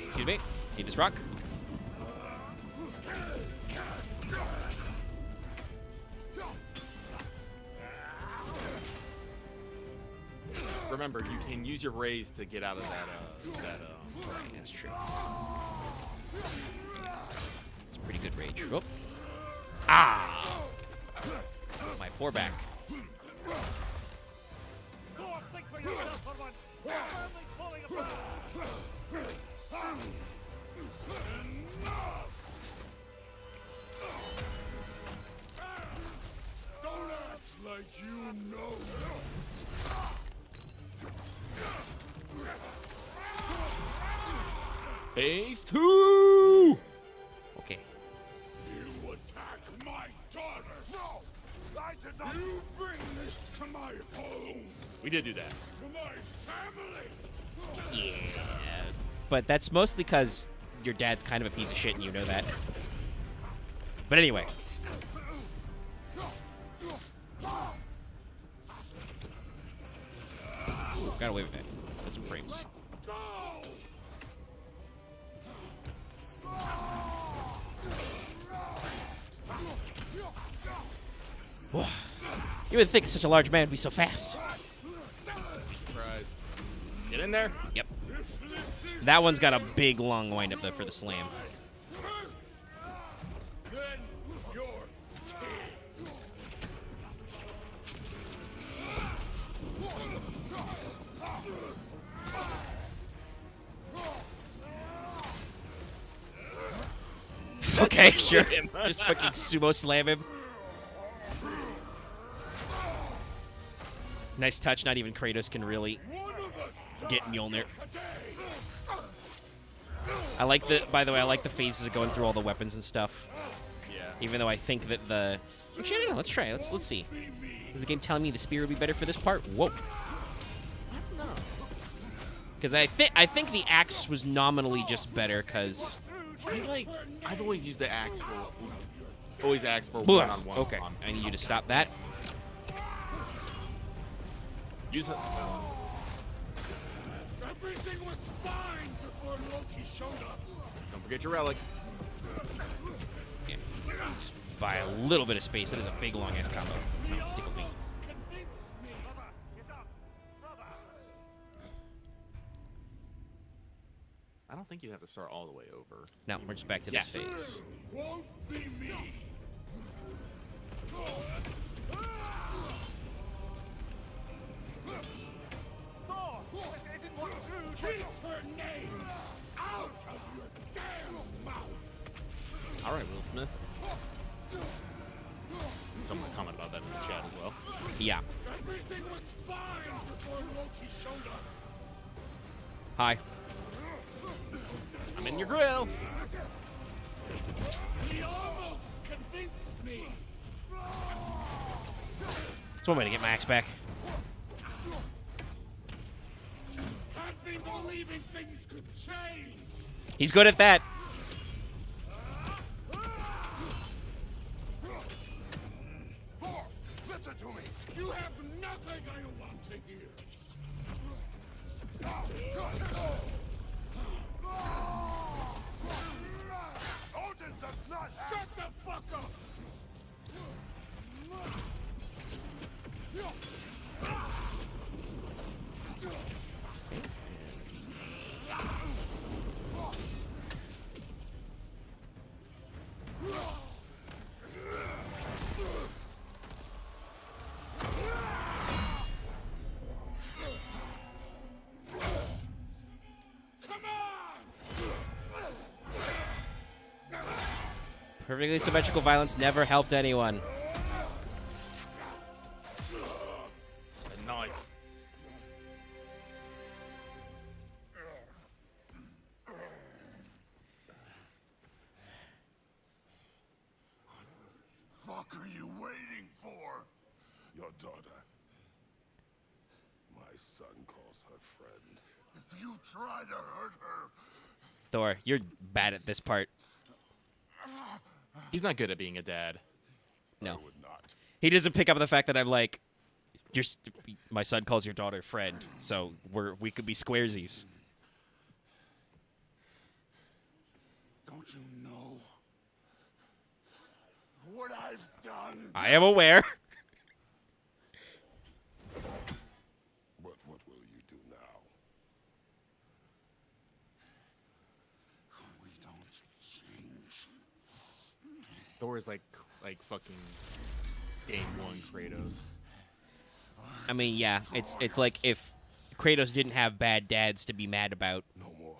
Excuse me. Need this rock. Remember, you can use your raise to get out of that. Right, that's true. Yeah. It's a pretty good rage. Oh. Ah! My poor back. Don't act like you know. Phase 2. Okay. You attack my daughter. No, I did not. You bring this to my home. We did do that. To my family. Yeah. But that's mostly because your dad's kind of a piece of shit and you know that. But anyway. got away with it. Got some frames. You would think such a large man would be so fast. Surprise. Get in there. Yep. That one's got a big, long wind up there for the slam. Okay, sure. Just fucking sumo slam him. Nice touch. Not even Kratos can really get Mjolnir. I like the. By the way, I like the phases of going through all the weapons and stuff. Yeah. Even though I think that the. Actually, I don't know. Let's try. Let's see. Is the game telling me the spear would be better for this part? Whoa. Because I think the axe was nominally just better. Because I've always used the axe for one-on-one. Okay, I need you to stop that. Use it. Everything was fine before Loki showed up. Don't forget your relic. Yeah. Just by a little bit of space. That is a big long ass combo. Oh, tickled me. I don't think you have to start all the way over. No, we're just back to this phase. Won't be me. Keep her name out of your damn mouth. All right, Will Smith. Someone comment about that in the chat as well. Yeah. Everything was fine before Loki showed up. Hi. I'm in your grill. He almost convinced me. It's one way to get my axe back. I've been believing things could change. He's good at that. Thor, listen to me. You have nothing I want to hear. Odin does not. Shut the fuck up. Perfectly symmetrical violence never helped anyone. A knife. What the fuck are you waiting for? Your daughter. My son calls her friend. If you try to hurt her, Thor, you're bad at this part. He's not good at being a dad. No. Would not. He doesn't pick up on the fact that I'm like, my son calls your daughter friend, so we could be squaresies. don't you know what I've done? I am aware. But what will you do now? We don't change. Thor is like fucking game one Kratos. I mean, yeah, it's like if Kratos didn't have bad dads to be mad about. No more.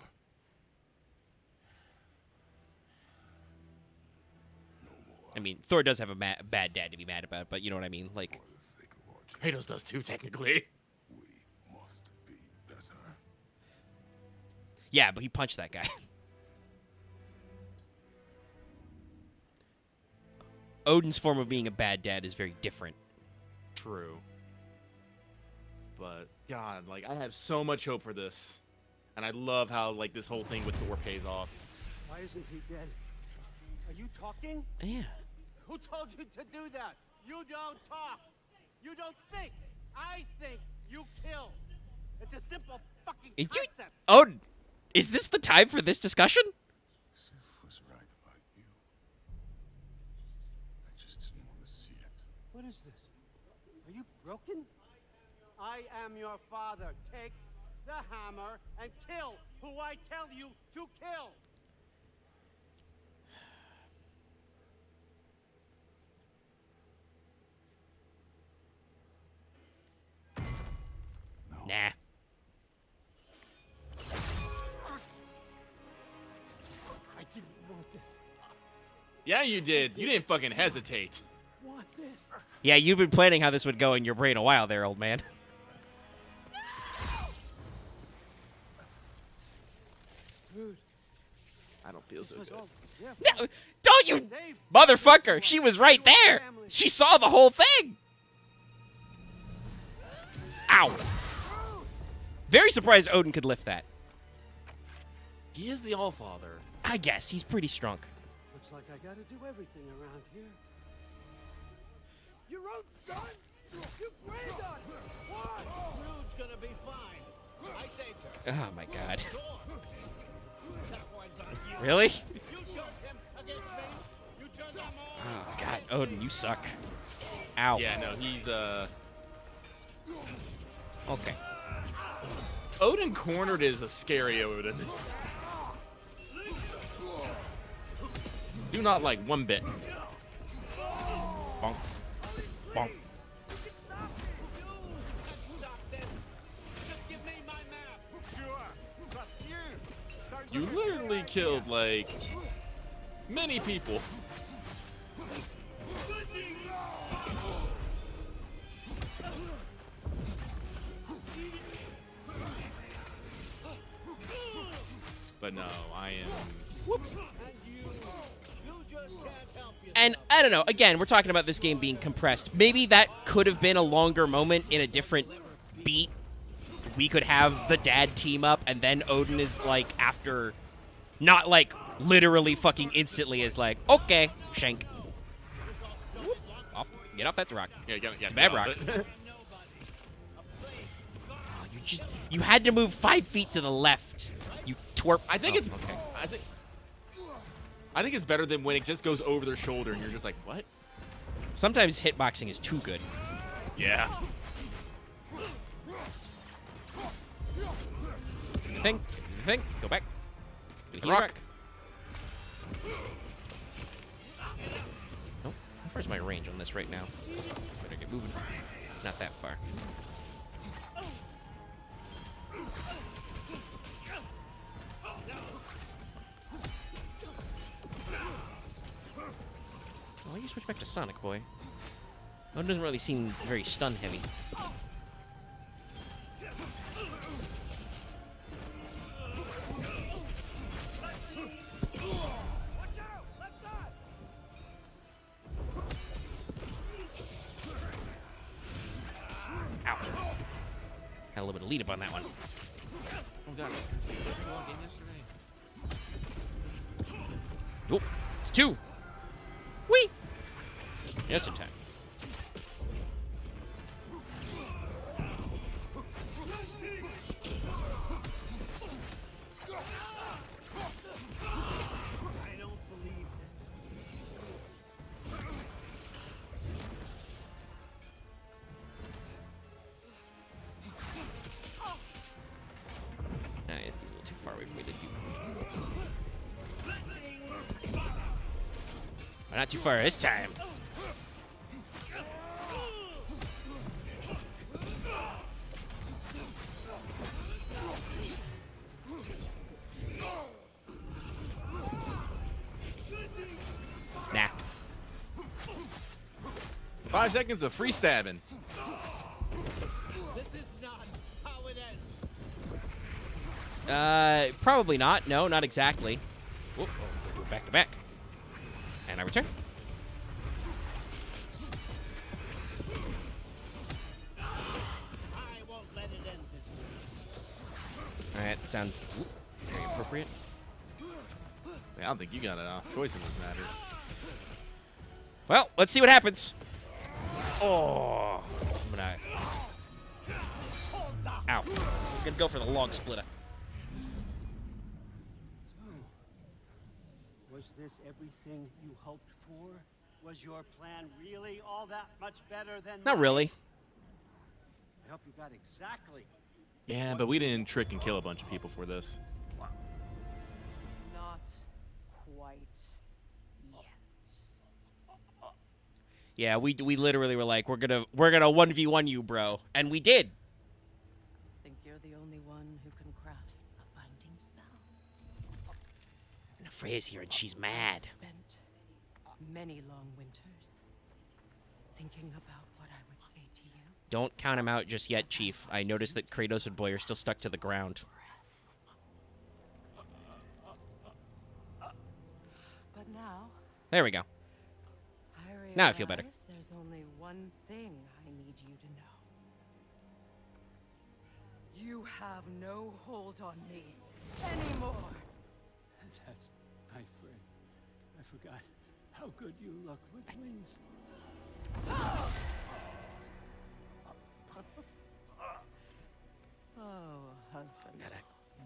I mean, Thor does have a bad dad to be mad about, but you know what I mean? Like, Kratos does too, technically. Must be better. yeah, but he punched that guy. Odin's form of being a bad dad is very different. True. But God, like I have so much hope for this, and I love how like this whole thing with Thor pays off. Why isn't he dead? Are you talking? Yeah. Who told you to do that? You don't talk. You don't think. I think you kill. It's a simple fucking Did you- concept. Oh, is this the time for this discussion? Sif was right about you. I just didn't want to see it. What is this? Are you broken? I am your father. Take the hammer and kill who I tell you to kill. Nah. I didn't want this. Yeah, you did. You didn't fucking hesitate. Want this? Yeah, you've been planning how this would go in your brain a while there, old man. Dude. I don't feel so good. No, don't you, motherfucker! She was right there. She saw the whole thing. Ow! Very surprised Odin could lift that. He is the Allfather. I guess he's pretty strong. Looks like I gotta do everything around here. Your own son? You granddaughter! What? Rude's gonna be fine. I saved her. Oh my god. That one's on you. Really? You chose him against me. You turned them all. Oh god, Odin, you suck. Ow. Yeah, no, he's Okay. Odin cornered is a scary Odin. Do not like one bit. Bonk. Bonk. You literally killed like many people. But no, I am. Whoops. And I don't know, again, we're talking about this game being compressed. Maybe that could have been a longer moment in a different beat. We could have the dad team up, and then Odin is like, after, not like literally fucking instantly, is like, okay, shank. Whoop. Off, get off that rock. Yeah, It's a bad rock. Oh, you had to move 5 feet to the left. You twerp. I think it's. okay. I think it's better than when it just goes over their shoulder and you're just like, what? Sometimes hitboxing is too good. Yeah. Thing, go back. Rock. Nope. How far is my range on this right now? Better get moving. Not that far. Why you switch back to Sonic Boy? One doesn't really seem very stun heavy. Ow. Had a little bit of lead up on that one. Oh god, it's the log in yesterday. Oh, it's 2. Whee! Just in time. I don't believe Nah, he's a little too far away for me to do. Well, not too far this time. Nah. 5 seconds of free stabbing. This is not how it ends. Probably not. No, not exactly. Whoop. We're back to back. And I return. I won't let it end this way. Alright, that sounds very appropriate. I don't think you got a choice in this matter. Well, let's see what happens. Oh. I'm gonna... Ow. gonna go for the log splitter. So, was this everything you hoped for? Was your plan really all that much better than Not mine? really. I hope you got exactly. Yeah, but we didn't trick and kill a bunch of people for this. Not quite yet. Yeah, we literally were like, we're gonna 1v1 you, bro, and we did. Think you're the only one who can craft a binding spell? And Freya's here, and she's mad. I've spent many long winters thinking about what I would say to you. Don't count him out just yet, Chief. I noticed that Kratos and Boy are still stuck to the ground. But now, There we go. Now I feel better. there's only one thing I need you to know. You have no hold on me anymore. That's my friend. I forgot how good you look with wings. Oh, husband.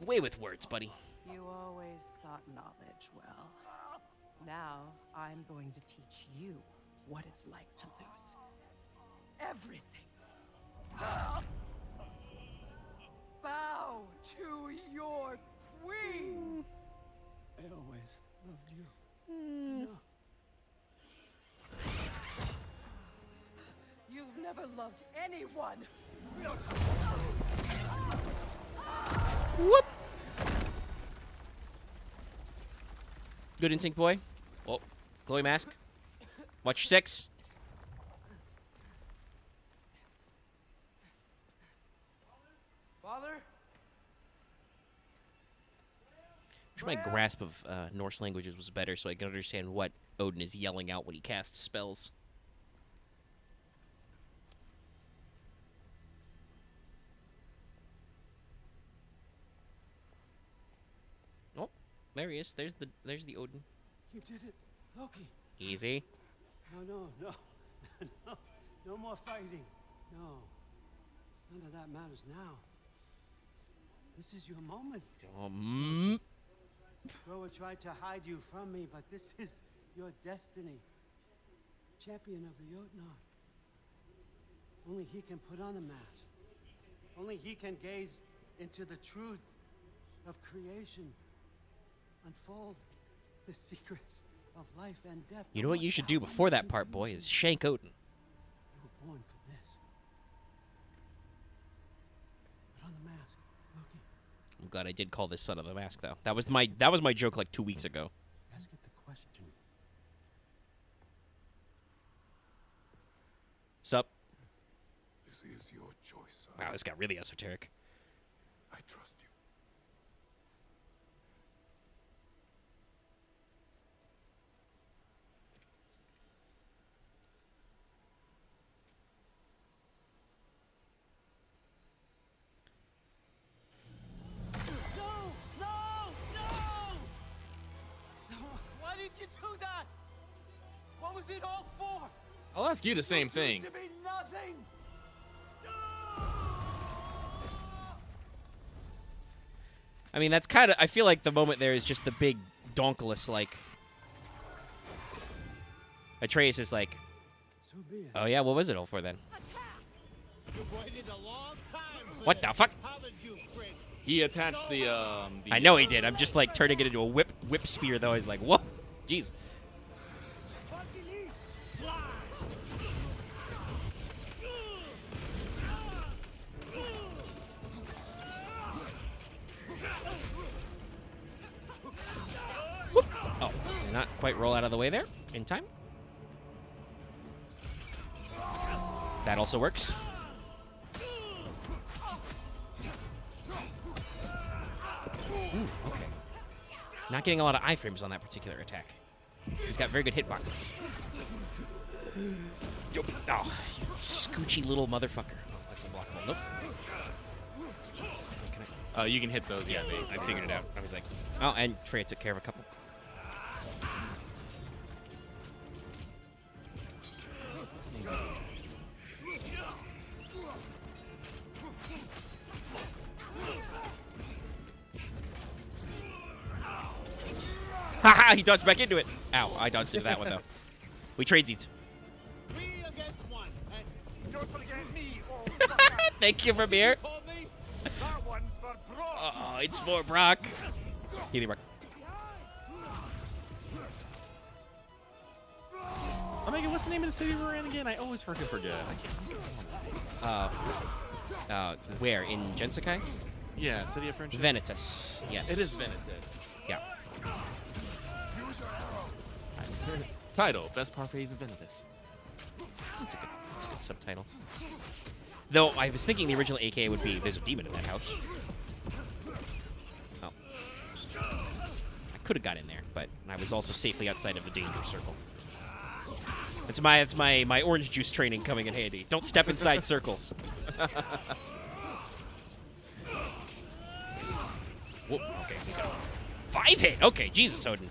Away with words, buddy. You always sought knowledge well. Now, I'm going to teach you what it's like to lose everything. Bow to your queen. I always loved you. No. You've never loved anyone. Whoop. Good instinct, Boy. Oh, glowy mask. Watch your 6. Father? Wish my grasp of Norse languages was better so I can understand what Odin is yelling out when he casts spells. Oh, there he is. There's the Odin. You did it, Loki. Easy. No. No more fighting. No. None of that matters now. This is your moment. Groa tried to hide you from me, but this is your destiny. Champion of the Jotnar. Only he can put on the mask. Only he can gaze into the truth of creation. Unfold the secrets of life and death. You know what you should do before that part, Boy, is shank Odin. You were born for this. Put on the mask, Loki. I'm glad I did call this Son of the Mask, though. That was my joke like 2 weeks ago. Ask it the question. Sup? This is your choice, son. Wow, this got really esoteric. I trust you. Why did you do that? What was it all for? I'll ask you the same It thing. used to be nothing. I mean, that's kind of... I feel like the moment there is just the big donkulus, like... Atreus is like... So be it. Oh, yeah, what was it all for, then? You've waited a long time for What the this. fuck? How did you, Fritz? He attached the I know he did. I'm just, like, turning it into a whip spear, though. He's like, whoa. Jeez. Whoop. Oh, did not quite roll out of the way there in time. That also works. Ooh, okay. Not getting a lot of iframes on that particular attack. He's got very good hitboxes. Oh, you scoochy little motherfucker. Oh, that's unblockable. Nope. Can I? You can hit those. Yeah, I figured it out. I was like, oh, and Freya took care of a couple. Ha! He dodged back into it. Ow! I dodged into that one though. We trade seats. Me against one. And don't forget me. Thank you, Ramir. That one's for Brock. Oh, it's for Brock. Healy Brock. Oh my god, what's the name of the city we're in again? I always fucking forget. I can't. Where in Gensakai? Yeah, City of Friendship. Venitus. Yes. It is Venitus. Yeah. Title: Best Parfaits of Venitus. That's a good subtitle. Though I was thinking the original AK would be "There's a demon in that house." Oh. I could have got in there, but I was also safely outside of the danger circle. It's my orange juice training coming in handy. Don't step inside circles. Whoop, okay, we got 5 hit. Okay, Jesus, Odin.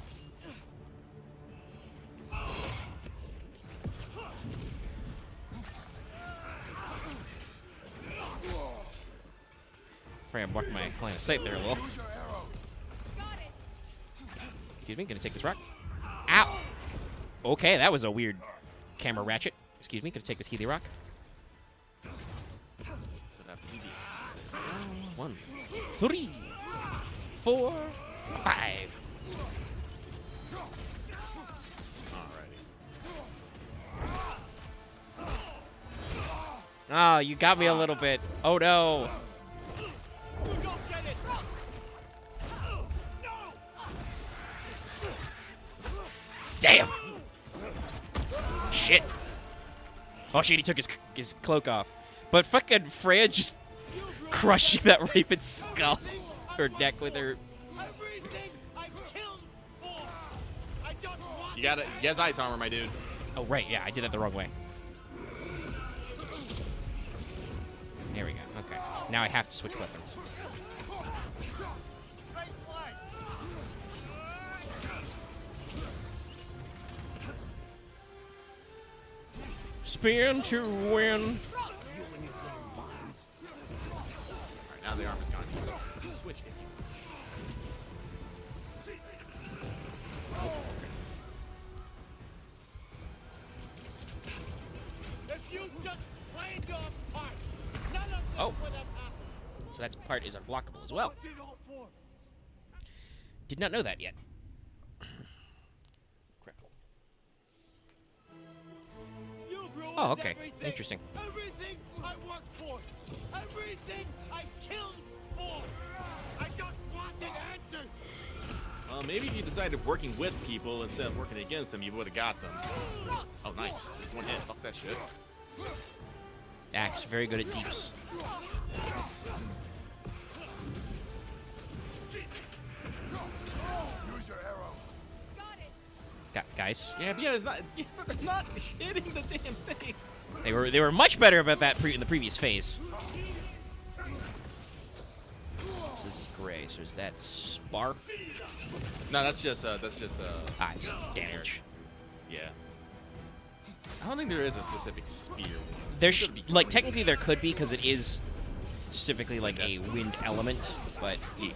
Afraid I blocked my line of sight there a little. Excuse me, gonna take this rock. Ow! Okay, that was a weird camera ratchet. Excuse me, gonna take this Healy rock. 1, 3, 4, 5. Oh, you got me a little bit. Oh no. Damn. Shit. Oh shit, he took his cloak off. But fucking Freya just crushing that Raven's skull. Her neck with her. You got it. He has ice armor, my dude. Oh right, yeah, I did that the wrong way. There we go. Okay. Now I have to switch weapons. Spin to win. Alright, now the armor's gone. Switch it. If you just played your part, none of this Oh. would have happened. So that part is unblockable as well. What's it all for? Did not know that yet. You've ruined Oh, okay. everything. Interesting. Everything I worked for. Everything I killed for. I just wanted answers. Well, maybe if you decided working with people instead of working against them, you would have got them. Oh, nice. 1 hit. Fuck that shit. Axe, very good at deeps. Use your arrow. Guys, Yeah, but yeah, it's not. Yeah, they're not hitting the damn thing. they were much better about that in the previous phase. So this is gray. So is that spark? No, that's just It's damage. Yeah. I don't think there is a specific spear. There like technically there could be because it is specifically like a wind element, but yeah.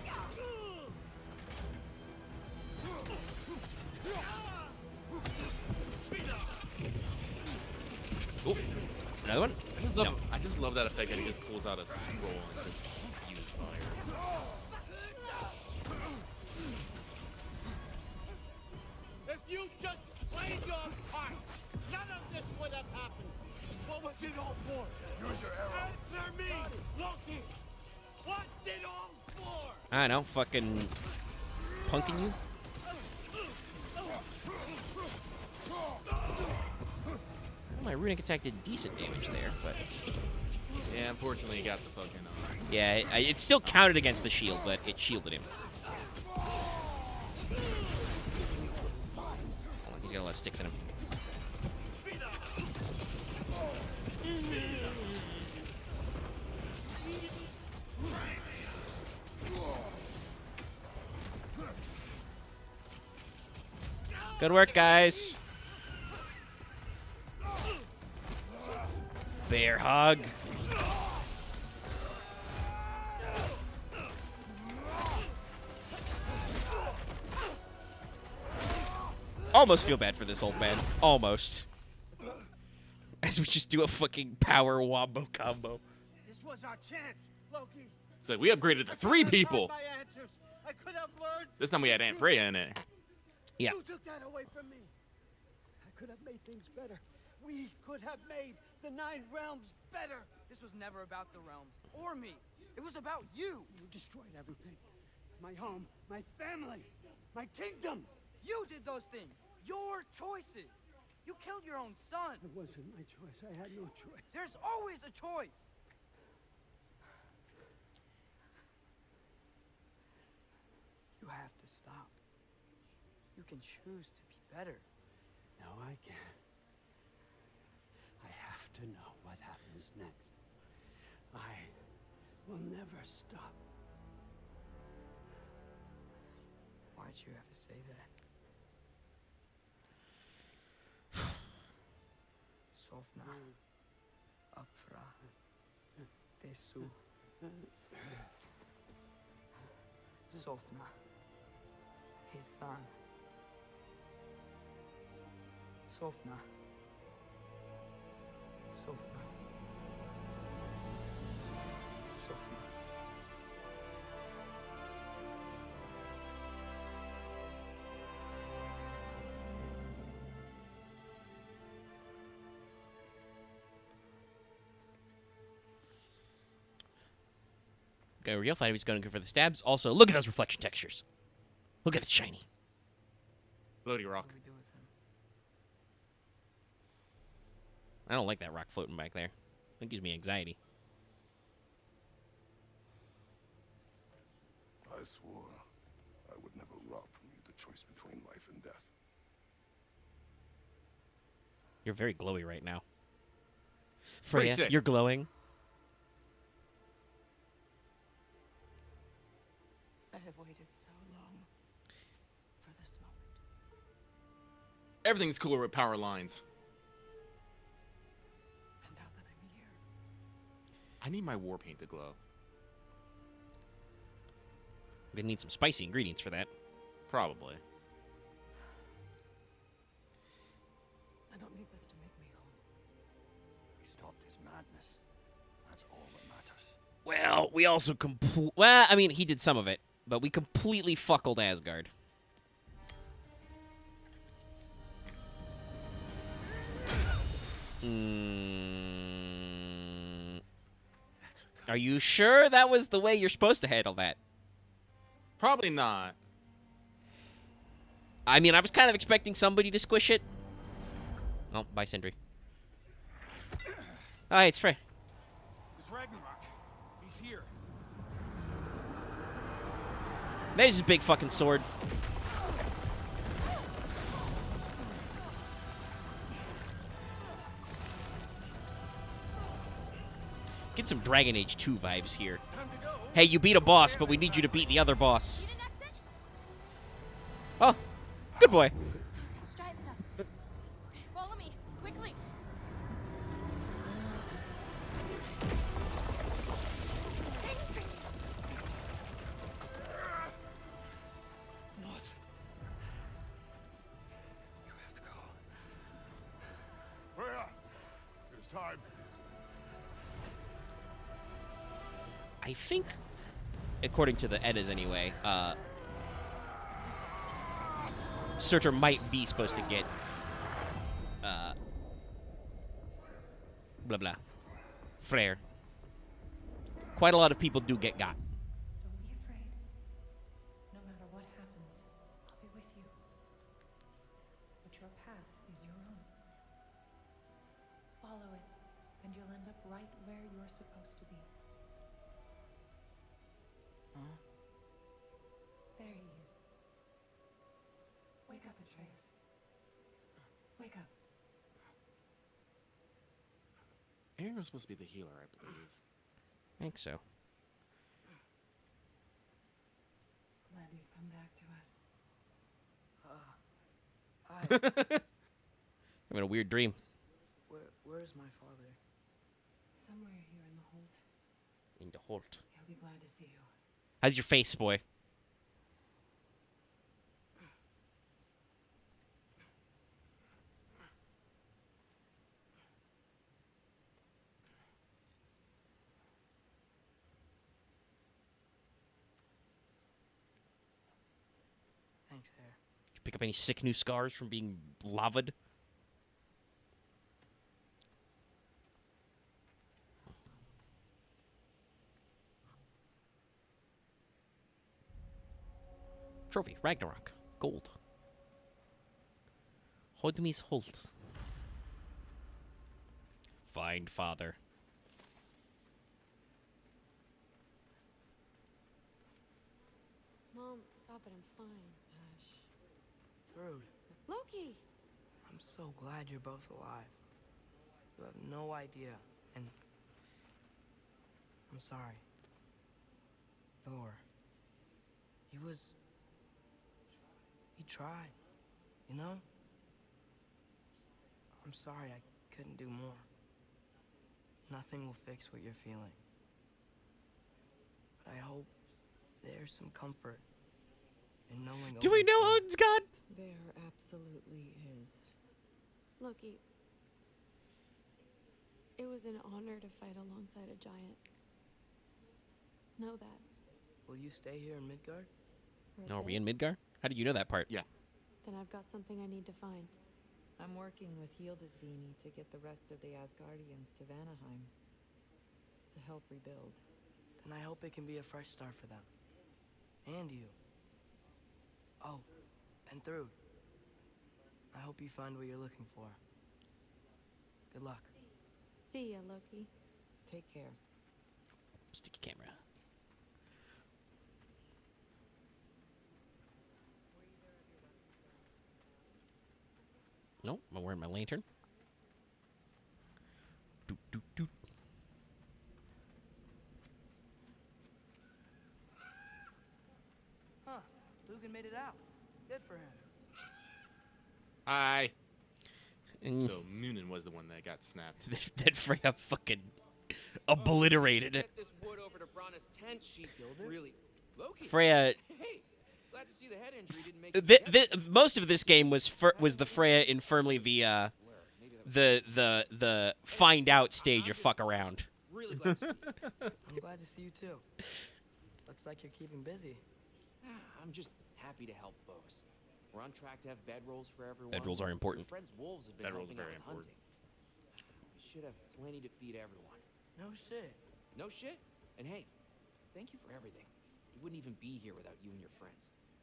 Ooh, another one? I just love that effect that he just pulls out a scroll and just spews fire. If you just played your part, none of this would have happened. What was it all for? Use your arrow. Answer me, Loki. What's it all for? I don't know, fucking punking you? Well, my runic attack did decent damage there, but Yeah, unfortunately, he got the fucking. yeah, it still counted against the shield, but it shielded him. Hold on, he's got a lot of sticks in him. Good work, guys. Bear hug. almost feel bad for this old man. Almost. As we just do a fucking power wombo combo. This was our chance, Loki. It's like we upgraded to 3 people. My answers. I could have learned. This time we had Aunt Freya in it. Yeah. You took that away from me. I could have made things better. We could have made the 9 realms better. This was never about the realms or me. It was about you. You destroyed everything. My home, my family, my kingdom. You did those things. Your choices. You killed your own son. It wasn't my choice. I had no choice. There's always a choice. You have to stop. You can choose to be better. No, I can't. I have to know what happens next. I will never stop. Why'd you have to say that? Sofna. Apfra. Tesu. Sofna. Hithan. Sofna. Sofna. Sofna. Okay, real thought he was going to go for the stabs. Also, look at those reflection textures. Look at it shiny. Floaty rock. I don't like that rock floating back there. It gives me anxiety. I swore I would never rob from you the choice between life and death. You're very glowy right now. Pretty Freya, sick. you're glowing. I have waited so long for this moment. Everything's cooler with power lines. And now that I'm here, I need my war paint to glow. I'm gonna need some spicy ingredients for that. Probably. I don't need this to make me whole. We stopped his madness. That's all that matters. Well, we also well, I mean, he did some of it, but we completely fuckled Asgard. Are you sure that was the way you're supposed to handle that? Probably not. I mean, I was kind of expecting somebody to squish it. Oh, bye, Sindri. Oh, hey, it's Frey. It's Ragnarok. He's here. There's his big fucking sword. Get some Dragon Age 2 vibes here. Hey, you beat a boss, but we need you to beat the other boss. Oh, good boy. It's giant stuff. Okay, follow me, quickly. Not. You have to go. Freya! It's time. I think, according to the Eddas anyway, Surtur might be supposed to get, blah blah, Freyr. Quite a lot of people do get got. Don't be afraid. No matter what happens, I'll be with you. But your path is your own. Follow it, and you'll end up right where you're supposed to be. Huh? There he is. Wake up, Atreus. Wake up. Aaron was supposed to be the healer, I believe. I think so. Glad you've come back to us. Hi. Having a weird dream. Where's my father? Somewhere here in the Holt. In the Holt. He'll be glad to see you. How's your face, boy? Thanks, Hair. Did you pick up any sick new scars from being lavaed? Trophy, Ragnarok, gold. Hodmi's Holt. Find father. Mom, stop it. I'm fine. Thrud, Loki! I'm so glad you're both alive. You have no idea, and I'm sorry. Thor. He tried, you know? I'm sorry I couldn't do more. Nothing will fix what you're feeling. But I hope there's some comfort in knowing. Do we know Odin's God? There absolutely is. Loki, it was an honor to fight alongside a giant. Know that. Will you stay here in Midgard? For a No, are we bit. in Midgar? How did you know that part? Yeah. Then I've got something I need to find. I'm working with Hildisvini to get the rest of the Asgardians to Vanaheim to help rebuild. Then I hope it can be a fresh start for them. And you. Oh, and Thrud. I hope you find what you're looking for. Good luck. See ya, Loki. Take care. Sticky camera. Nope, I'm wearing my lantern. Doot, doot, doot. Huh. Lugan made it out. Good for him. Hi. And So Noonan was the one that got snapped. that Freya fucking obliterated it. Get this wood over to Brana's tent, she really. Loki. Freya. Hey, glad to see the head injury didn't make you Most of this game was the Freya in firmly the find out stage of fuck around. Really glad to see you. I'm glad to see you too. Looks like you're keeping busy. I'm just happy to help folks. We're on track to have bedrolls for everyone. Bedrolls are important. Your friends' wolves have been Bedrolls helping are out very with hunting. We should have plenty to feed everyone. No shit. No shit? And hey, thank you for everything. We wouldn't even be here without you and your friends.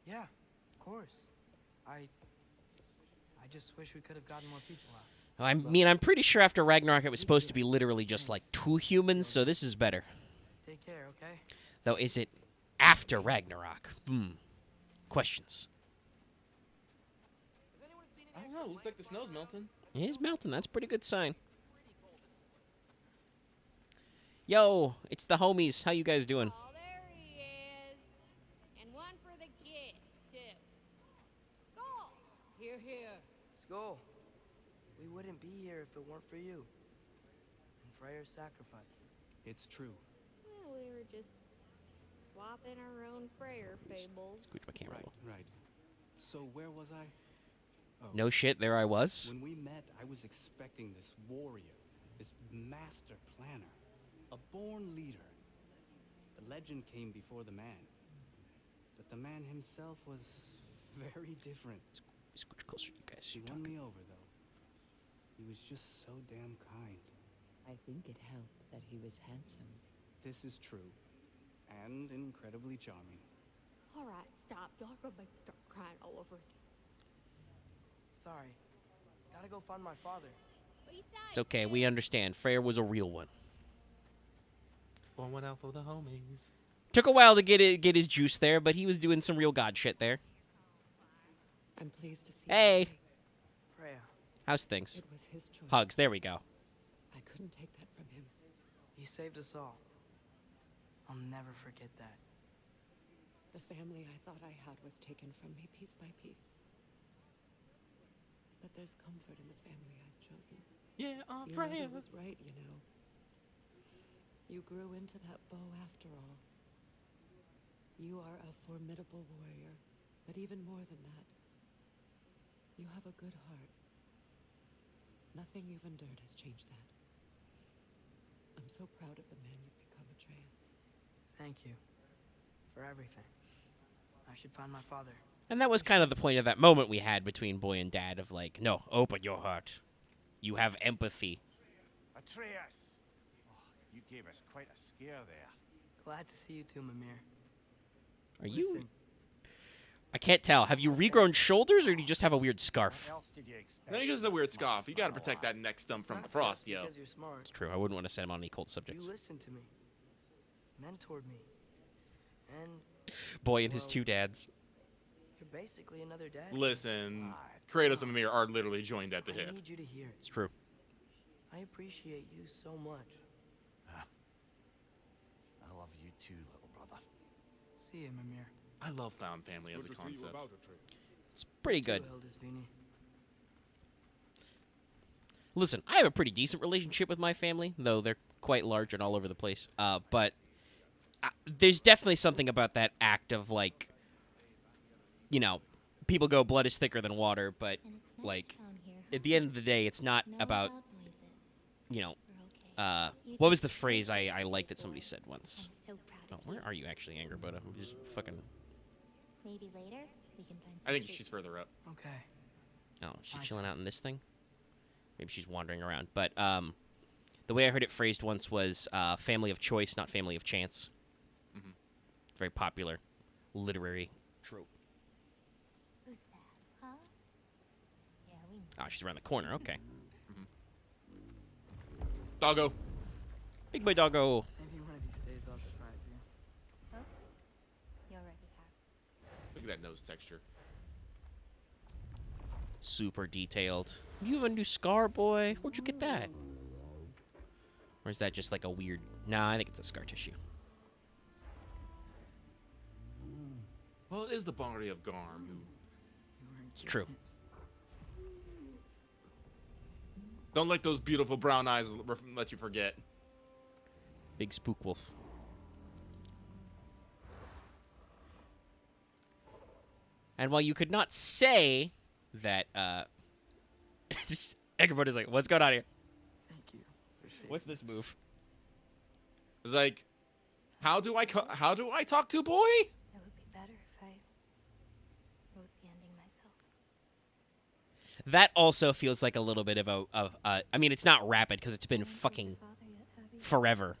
Yeah, of course. I just wish we could have gotten more people out. I mean, I'm pretty sure after Ragnarok it was supposed to be literally just like 2 humans, so this is better. Take care, okay? Though, is it after Ragnarok? Questions. I don't know. Looks like the snow's melting. It is melting. That's a pretty good sign. Yo, it's the homies. How you guys doing? Oh, there he is. And one for the kid, too. Skull! Here, here. Skull. We wouldn't be here if it weren't for you. And Freyr's sacrifice. It's true. Well, we were just swapping our own Freyr fables. Scooch my camera. Right. So where was I? Oh. No shit, there I was. When we met, I was expecting this warrior, this master planner, a born leader. The legend came before the man. But the man himself was very different. Scooch closer, you guys. He won me over, though. He was just so damn kind. I think it helped that he was handsome. This is true. And incredibly charming. All right, stop. Y'all are gonna make me start crying all over again. Sorry. Gotta go find my father. Besides, It's okay, we understand. Freyr was a real one. One went out for the homies. Took a while to get his juice there, but he was doing some real god shit there. I'm pleased to see Hey. Freya. How's things? It was his choice. Hugs, there we go. I couldn't take that from him. He saved us all. I'll never forget that. The family I thought I had was taken from me piece by piece. But there's comfort in the family I've chosen. Yeah, Your Freya. mother was right, you know. You grew into that bow after all. You are a formidable warrior, but even more than that, you have a good heart. Nothing you've endured has changed that. I'm so proud of the man you've become, Atreus. Thank you. For everything. I should find my father. And that was kind of the point of that moment we had between boy and dad of like, no, open your heart. You have empathy. Atreus! Oh, you gave us quite a scare there. Glad to see you too, Mimir. Are you... I can't tell. Have you regrown shoulders, or do you just have a weird scarf? I think it's a weird scarf. You gotta protect that neck stump from the frost, yo. Because you're smart. It's true. I wouldn't want to send him on any cold subjects. You listened to me, mentored me, and Boy and his two dads. you're basically another dad. Listen, Kratos and Mimir are literally joined at the hip. I need you to hear it. It's true. I appreciate you so much. I love you too, little brother. See you, Mimir. I love found family as a concept. It's pretty good. Too, Eldest Vini. Listen, I have a pretty decent relationship with my family, though they're quite large and all over the place. But there's definitely something about that act of, like, you know, people go blood is thicker than water, but, like, at the end of the day, it's not about, you know, what was the phrase I liked that somebody said once? Oh, where are you actually, Angerbuda? I'm just fucking... Maybe later we can find I think she's further up. Okay. Oh, she's chilling out in this thing? Maybe she's wandering around. But the way I heard it phrased once was family of choice, not family of chance. Mm-hmm. Very popular literary trope. Who's that, huh? Yeah, we know. Oh, she's around the corner. Okay. Doggo. Big boy doggo. Maybe one of these days I'll surprise you. Oh, you already have. Look at that nose texture. Super detailed. You have a new scar, boy. Where'd you get that? Or is that just like a weird... Nah, I think it's a scar tissue. Well, it is the body of Garm who... It's true. Don't let those beautiful brown eyes let you forget. Big spook wolf. And while you could not say that, everybody's like, what's going on here? Thank you. What's this move? It's like, how do I talk to boy? It would be better if I wrote the ending myself. That also feels like a little bit of I mean, it's not rapid because it's been fucking forever.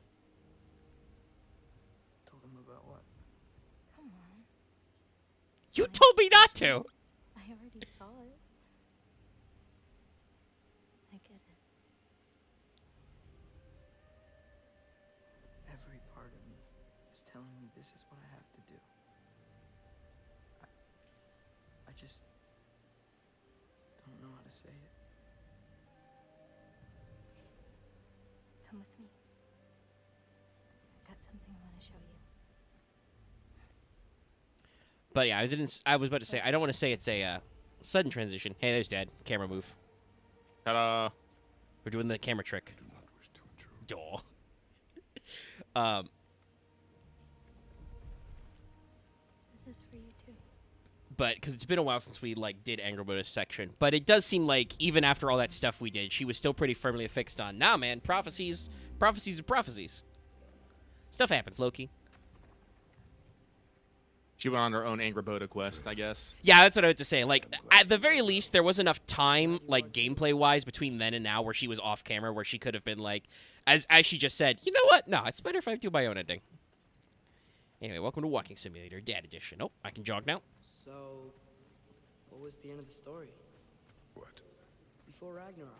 Told him about what? Come on. You told me not to. I already saw it. I get it. Every part of me is telling me this is what I have to do. I just don't know how to say it. Come with me. I've got something I want to show you. But yeah, I was about to say I don't want to say it's a sudden transition. Hey, there's Dad. Camera move. Ta-da! We're doing the camera trick. Duh. This is for you too. But because it's been a while since we like did Angerboda's section, but it does seem like even after all that stuff we did, she was still pretty firmly affixed on. Nah, man, prophecies are prophecies. Stuff happens, Loki. She went on her own Angerboda quest, I guess. Yeah, that's what I had to say. Like, at the very least, there was enough time, like, gameplay-wise, between then and now where she was off-camera, where she could have been like, as she just said, you know what? No, it's better if I do my own ending. Anyway, welcome to Walking Simulator, Dad Edition. Oh, I can jog now. So, what was the end of the story? What? Before Ragnarok,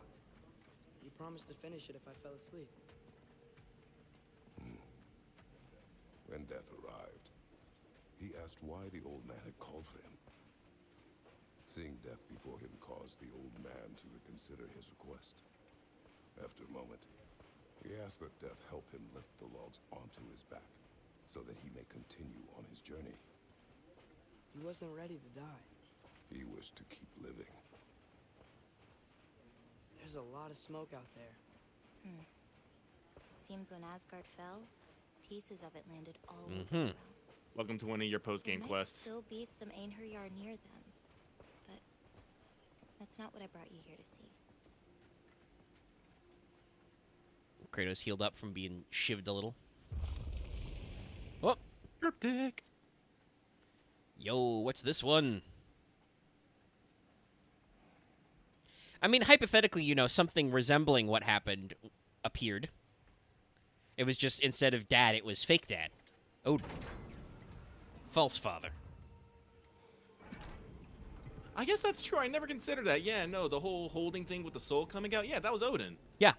you promised to finish it if I fell asleep. When death arrived, he asked why the old man had called for him. Seeing death before him caused the old man to reconsider his request. After a moment, he asked that death help him lift the logs onto his back, so that he may continue on his journey. He wasn't ready to die. He wished to keep living. There's a lot of smoke out there. Seems when Asgard fell, pieces of it landed all over Mm-hmm. the realms. Welcome to one of your post-game There might quests. still be some Einherjar near them, but that's not what I brought you here to see. Kratos healed up from being shivved a little. Oh, cryptic. Yo, what's this one? I mean, hypothetically, you know, something resembling what happened appeared. It was just, instead of dad, it was fake dad. Odin. False father. I guess that's true. I never considered that. Yeah, no, the whole holding thing with the soul coming out. Yeah, that was Odin. Yeah.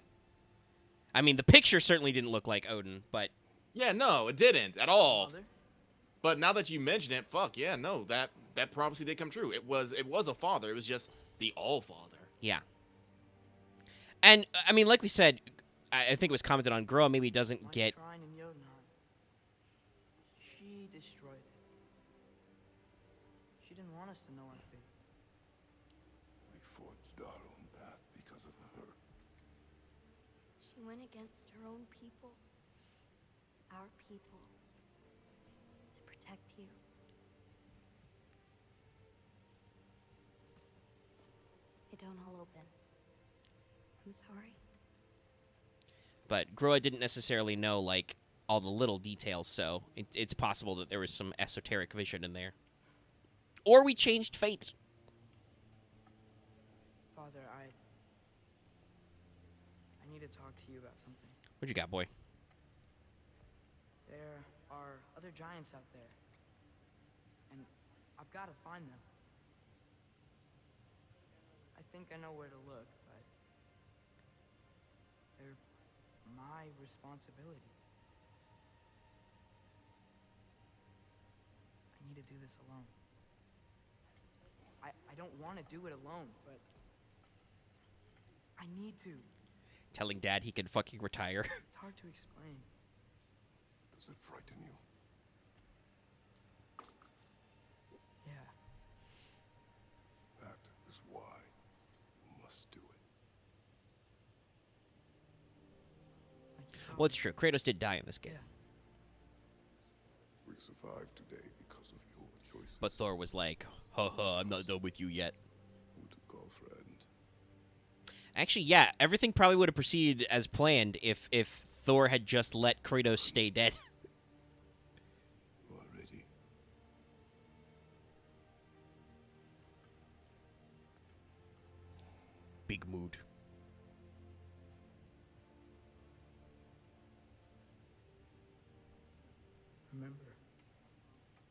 I mean, the picture certainly didn't look like Odin, but... Yeah, no, it didn't at all. But now that you mention it, fuck, yeah, no, that prophecy did come true. It was a father. It was just the All-Father. Yeah. And, I mean, like we said, I think it was commented on, Groa maybe doesn't get... Shrine in Jotunheim. She destroyed it. She didn't want us to know our fate. We forged our own path because of her. She went against her own people. Our people. To protect you. It don't all open. I'm sorry. But Groa didn't necessarily know, like, all the little details, so it's possible that there was some esoteric vision in there. Or we changed fate. Father, I need to talk to you about something. What you got, boy? There are other giants out there. And I've got to find them. I think I know where to look, but they're my responsibility. I need to do this alone. I don't want to do it alone, but I need to. Telling Dad he can fucking retire. It's hard to explain. Does it frighten you? Yeah. That is why you must do it. Well, it's true. Kratos did die in this game. We survived today because of your choices. But Thor was like, haha, I'm not done with you yet. Girlfriend. Actually, yeah, everything probably would have proceeded as planned if Thor had just let Kratos stay dead. You are ready. Big mood. Remember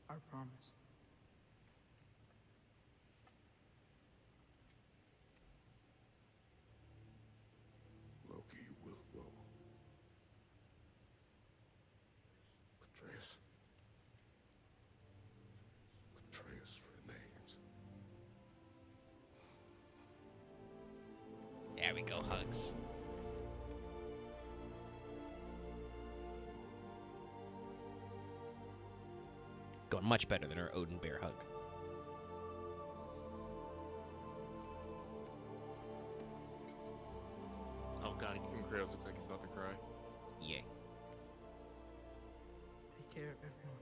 our promise. Loki, you will go. Atreus. Atreus remains. There we go, hugs. Going much better than our Odin bear hug. Oh god, Kratos looks like he's about to cry. Yeah. Take care of everyone.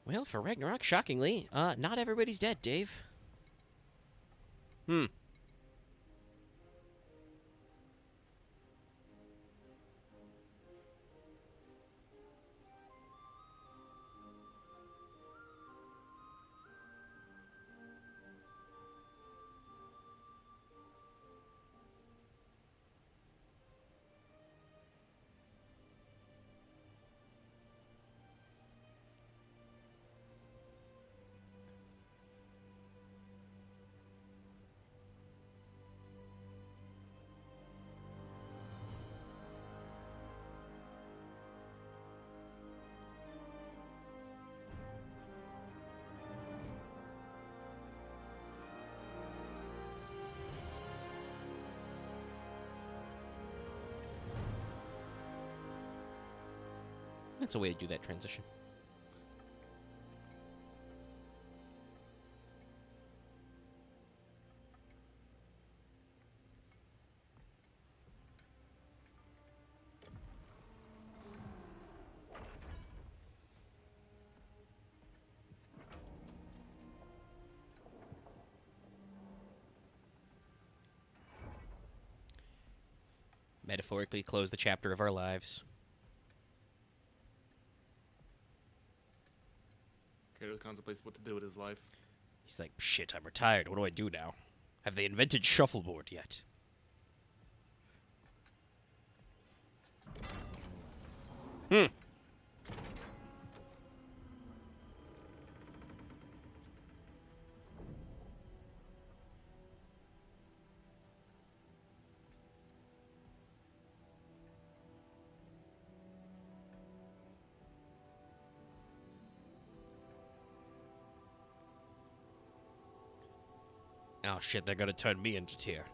Well, for Ragnarok, shockingly, not everybody's dead, Dave. That's a way to do that transition. Metaphorically close the chapter of our lives. Kratos contemplates what to do with his life. He's like, shit, I'm retired. What do I do now? Have they invented shuffleboard yet? Hmm. Oh shit, they're gonna turn me into Tyr.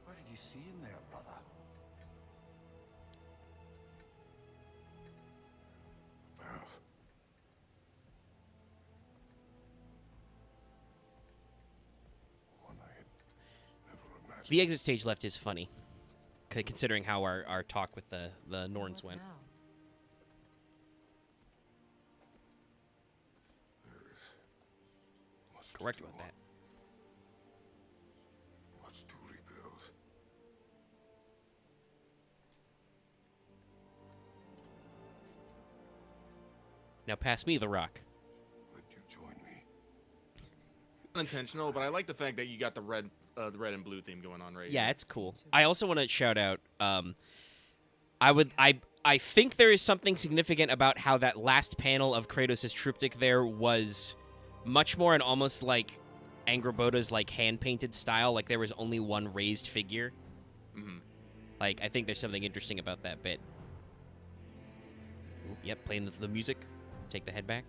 What did you see in there, brother? Path. One I had never imagined. The exit stage left is funny, considering how our talk with the Norns went. Correct about that. Much to rebuild. Now pass me the rock. Would you join me? Unintentional, but I like the fact that you got the red and blue theme going on right Yeah, here. it's cool. I also want to shout out. I think there is something significant about how that last panel of Kratos' triptych there was much more in almost like Angraboda's like hand painted style. Like there was only one raised figure. Mm-hmm. Like I think there's something interesting about that bit. Oop, yep, playing the music. Take the head back.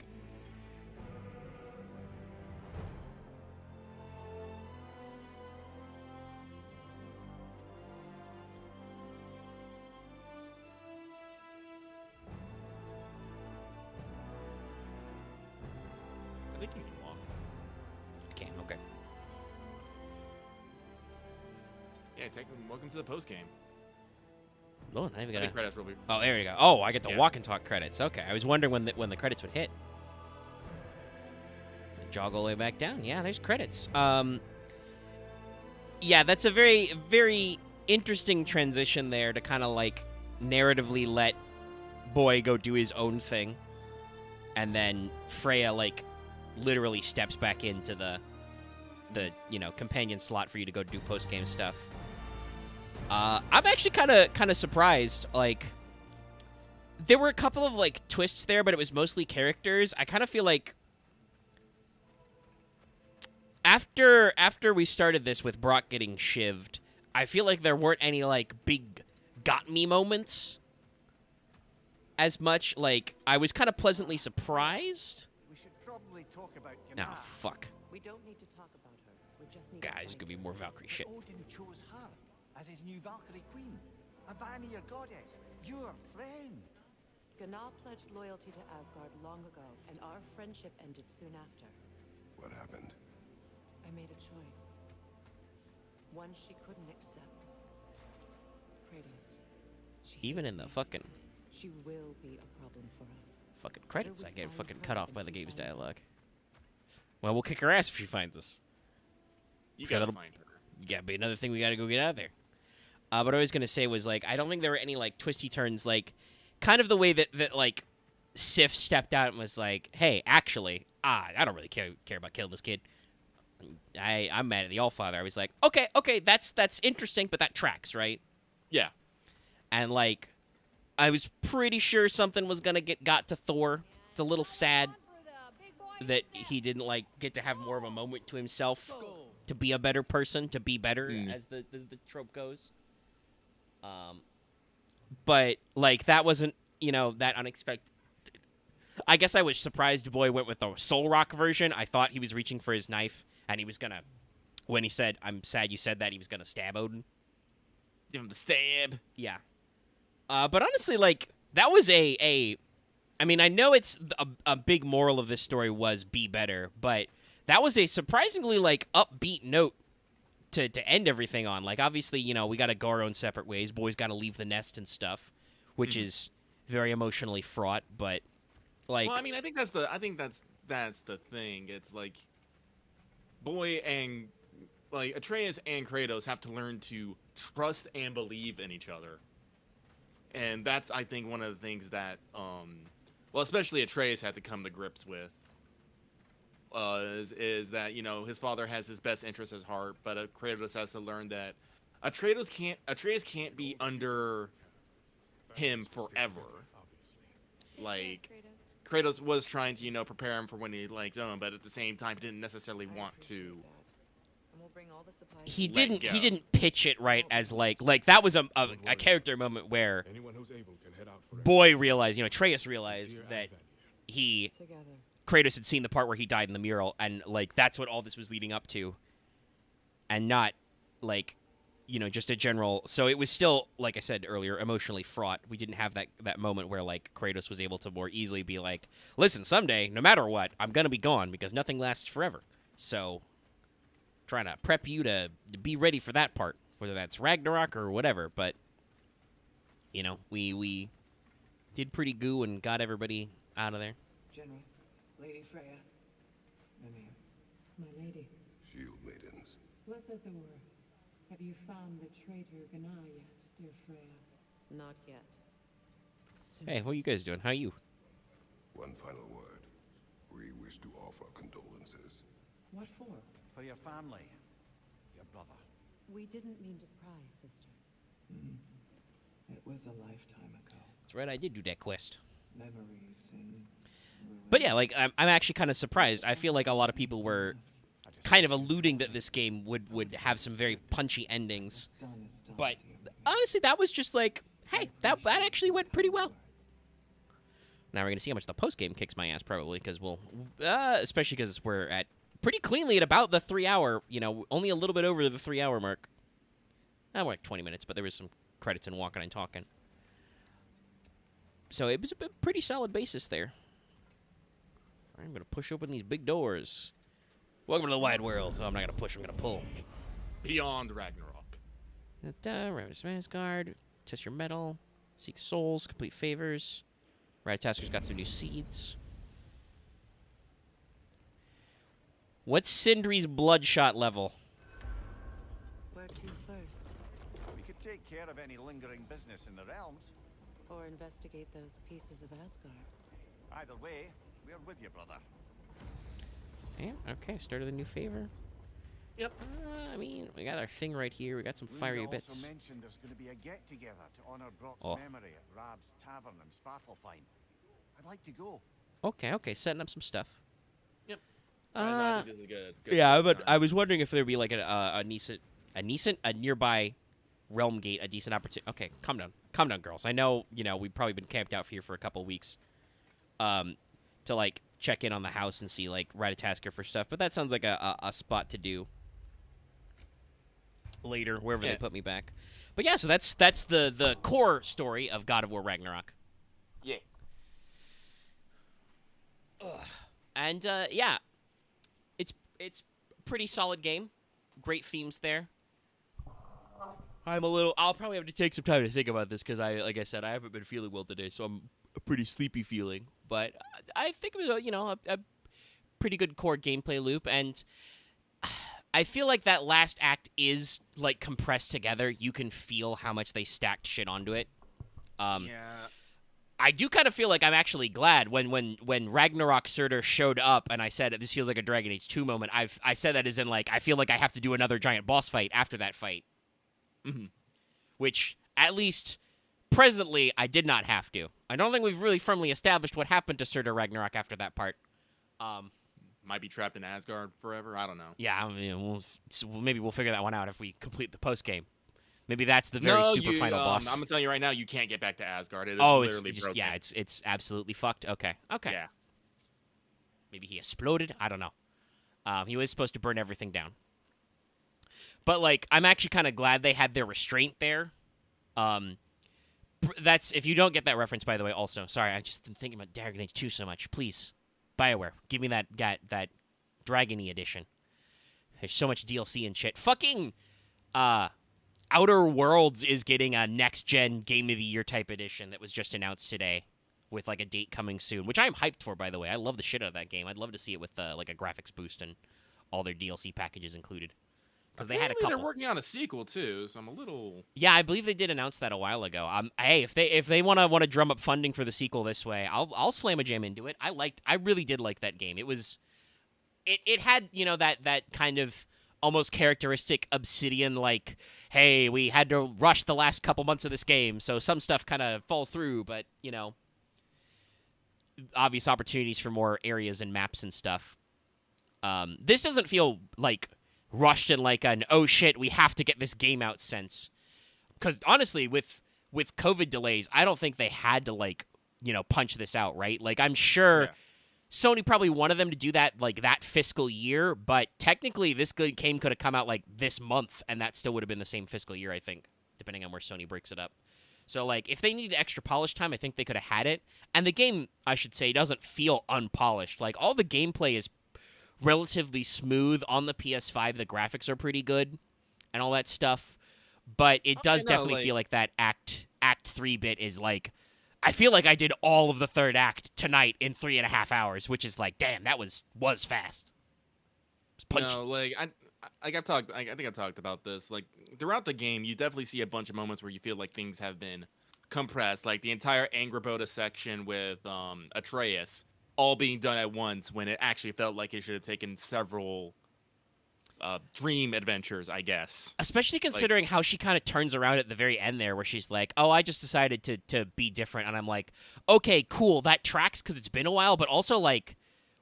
I think you can walk. I can, okay. Yeah, welcome to the post game. Oh, not even I gonna. think credits will be. Oh, there we go. Oh, I get the Yeah. walk and talk credits. Okay, I was wondering when the credits would hit. Jog all the way back down. Yeah, there's credits. Yeah, that's a very, very interesting transition there to kind of like narratively let Boy go do his own thing, and then Freya like literally steps back into the companion slot for you to go do post game stuff. I'm actually kind of surprised. Like, there were a couple of like twists there, but it was mostly characters. I kind of feel like after we started this with Brock getting shivved, I feel like there weren't any like big got me moments as much. Like, I was kind of pleasantly surprised. We should probably talk about Nah, Gnaar. fuck. We don't need to talk about her. We just need Guys, to gonna be more Valkyrie shit. Odin chose her as his new Valkyrie queen. A Vanir goddess, your friend. Gnaar pledged loyalty to Asgard long ago, and our friendship ended soon after. What happened? I made a choice. One she couldn't accept. Kratos. Even in the fucking She will be a problem for us. fucking credits, I get fucking cut off by the game's dialogue. Well, we'll kick her ass if she finds us. You Sure, gotta that'll- find her. Yeah, be another thing we gotta go get out of there. What I was gonna say was like I don't think there were any like twisty turns, like kind of the way that like Sif stepped out and was like, "Hey, actually, I don't really care about killing this kid. I'm mad at the Allfather." I was like, "Okay, that's interesting, but that tracks, right?" Yeah. And like, I was pretty sure something was gonna got to Thor. It's a little sad that he didn't like get to have more of a moment to himself to be a better person, to be better, as the trope goes. But like that wasn't that unexpected. I guess I was surprised Boy went with the Soul Rock version. I thought he was reaching for his knife, and he was gonna, when he said, "I'm sad you said that," he was gonna stab Odin. Give him the stab. Yeah. But honestly, like, that was I mean, I know it's a big moral of this story was be better, but that was a surprisingly, like, upbeat note to end everything on. Like, obviously, you know, we got to go our own separate ways. Boys got to leave the nest and stuff, which is very emotionally fraught, but, like... Well, I mean, I think that's the thing. It's, like, Boy and, like, Atreus and Kratos have to learn to trust and believe in each other. And that's, I think, one of the things that, well, especially Atreus had to come to grips with, is that, you know, his father has his best interests at heart, but Kratos has to learn that Atreus can't be under him forever. Like, Kratos was trying to, you know, prepare him for when he, like, but at the same time, he didn't necessarily want to. He didn't pitch it right as like that was a character moment where Boy realized, you know, Atreus realized that Kratos had seen the part where he died in the mural, and like that's what all this was leading up to, and not like, you know, just a general. So it was still, like I said earlier, emotionally fraught. We didn't have that moment where like Kratos was able to more easily be like, listen, someday, no matter what, I'm gonna be gone because nothing lasts forever. So trying to prep you to be ready for that part, whether that's Ragnarok or whatever. But, you know, we did pretty goo and got everybody out of there. General, Lady Freya, Mimir, my lady. Shield maidens. Blessed Thor, have you found the traitor Gná yet, dear Freya? Not yet. Hey, what are you guys doing? How are you? One final word. We wish to offer condolences. What for? For your family. Your brother. We didn't mean to pry, sister. It was a lifetime ago. That's right, I did do that quest. Memories and... But yeah, like, I'm actually kind of surprised. I feel like a lot of people were kind of alluding that this game would have some very punchy endings. But honestly, that was just like, hey, that actually went pretty well. Now we're going to see how much the post-game kicks my ass, probably, because we'll... especially because we're at pretty cleanly at about the 3 hour, you know, only a little bit over the 3 hour mark. We're like 20 minutes, but there was some credits and walking and talking. So it was a pretty solid basis there. I'm going to push open these big doors. Welcome to the wide world. So I'm not going to push, I'm going to pull. Beyond Ragnarok. Ravenous Asgard. Test your metal. Seek souls. Complete favors. Ratatasker's got some new seeds. What's Sindri's bloodshot level? Where to first? We could take care of any lingering business in the realms. Or investigate those pieces of Asgard. Either way, we're with you, brother. Yeah, okay, started a new favor. Yep. I mean, we got our thing right here. We got some fiery Lunda bits. also mentioned there's going to be a get-together to honor Brock's memory at Rab's Tavern in Svartalfheim. I'd like to go. Okay, setting up some stuff. Yep. I think this is good. Yeah, but I was wondering if there'd be like a nearby realm gate, a decent opportunity. Okay, calm down, girls. I know, you know, we've probably been camped out here for a couple weeks, to like check in on the house and see like Ratatasker for stuff. But that sounds like a spot to do later, wherever they put me back. But yeah, so that's the core story of God of War Ragnarok. Yeah. And yeah, it's pretty solid game. Great themes there. I'll probably have to take some time to think about this because like I said, I haven't been feeling well today, so I'm a pretty sleepy feeling. But I think it was, you know, a pretty good core gameplay loop, and I feel like that last act is like compressed together. You can feel how much they stacked shit onto it. Yeah. I do kind of feel like I'm actually glad when Ragnarok Surtur showed up and I said this feels like a Dragon Age 2 moment. I said that as in like I feel like I have to do another giant boss fight after that fight. Mm-hmm. Which at least presently I did not have to. I don't think we've really firmly established what happened to Surtur Ragnarok after that part. Might be trapped in Asgard forever. I don't know. Yeah, I mean, maybe we'll figure that one out if we complete the post game. Maybe that's the very No, super final boss. I'm gonna tell you right now, you can't get back to Asgard. It is Oh, literally it's just broken. yeah, it's absolutely fucked. Okay. Yeah. Maybe he exploded. I don't know. He was supposed to burn everything down. But like, I'm actually kind of glad they had their restraint there. That's if you don't get that reference, by the way. Also, sorry, I just been thinking about Dragon Age 2 so much. Please, BioWare, give me that Dragony edition. There's so much DLC and shit. Fucking Outer Worlds is getting a next-gen Game of the Year type edition that was just announced today with, like, a date coming soon, which I'm hyped for, by the way. I love the shit out of that game. I'd love to see it with, like, a graphics boost and all their DLC packages included. Because they had a couple. They're working on a sequel, too, so I'm a little... Yeah, I believe they did announce that a while ago. Hey, if they want to drum up funding for the sequel this way, I'll slam a jam into it. I really did like that game. It had, you know, that kind of almost characteristic Obsidian, like, hey, we had to rush the last couple months of this game, so some stuff kind of falls through, but, you know, obvious opportunities for more areas and maps and stuff. This doesn't feel like rushed in like an, oh shit, we have to get this game out sense. Because honestly, with COVID delays, I don't think they had to, like, you know, punch this out, right? Like, I'm sure Sony probably wanted them to do that, like, that fiscal year, but technically this good game could have come out, like, this month, and that still would have been the same fiscal year, I think, depending on where Sony breaks it up. So, like, if they needed extra polish time, I think they could have had it. And the game, I should say, doesn't feel unpolished. Like, all the gameplay is relatively smooth on the PS5. The graphics are pretty good and all that stuff. But it does definitely feel like that Act 3 bit is like, I feel like I did all of the third act tonight in 3.5 hours, which is like, damn, that was fast. No, like I think I've talked about this. Like throughout the game, you definitely see a bunch of moments where you feel like things have been compressed. Like the entire Angrboda section with Atreus all being done at once when it actually felt like it should have taken several dream adventures, I guess. Especially considering how she kind of turns around at the very end there, where she's like, oh, I just decided to be different. And I'm like, okay, cool, that tracks because it's been a while, but also like,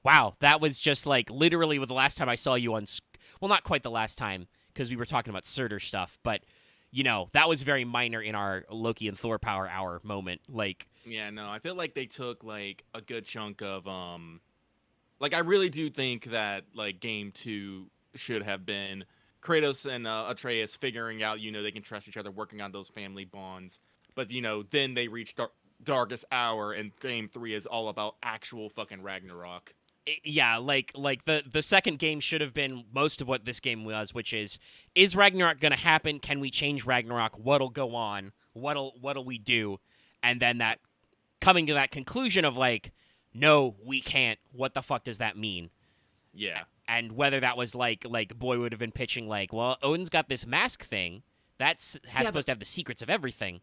wow, that was just like literally the last time I saw you on, well, not quite the last time because we were talking about Surtur stuff, but, you know, that was very minor in our Loki and Thor Power Hour moment. Like, yeah, no, I feel like they took like a good chunk of, like I really do think that like game 2 should have been Kratos and Atreus figuring out, you know, they can trust each other, working on those family bonds. But, you know, then they reach Darkest Hour, and game 3 is all about actual fucking Ragnarok. Yeah, like the second game should have been most of what this game was, which is Ragnarok gonna happen? Can we change Ragnarok? What'll go on? What'll we do? And then that coming to that conclusion of like, no, we can't. What the fuck does that mean? Yeah. And whether that was like Boy would have been pitching like, well, Odin's got this mask thing that's supposed to have the secrets of everything.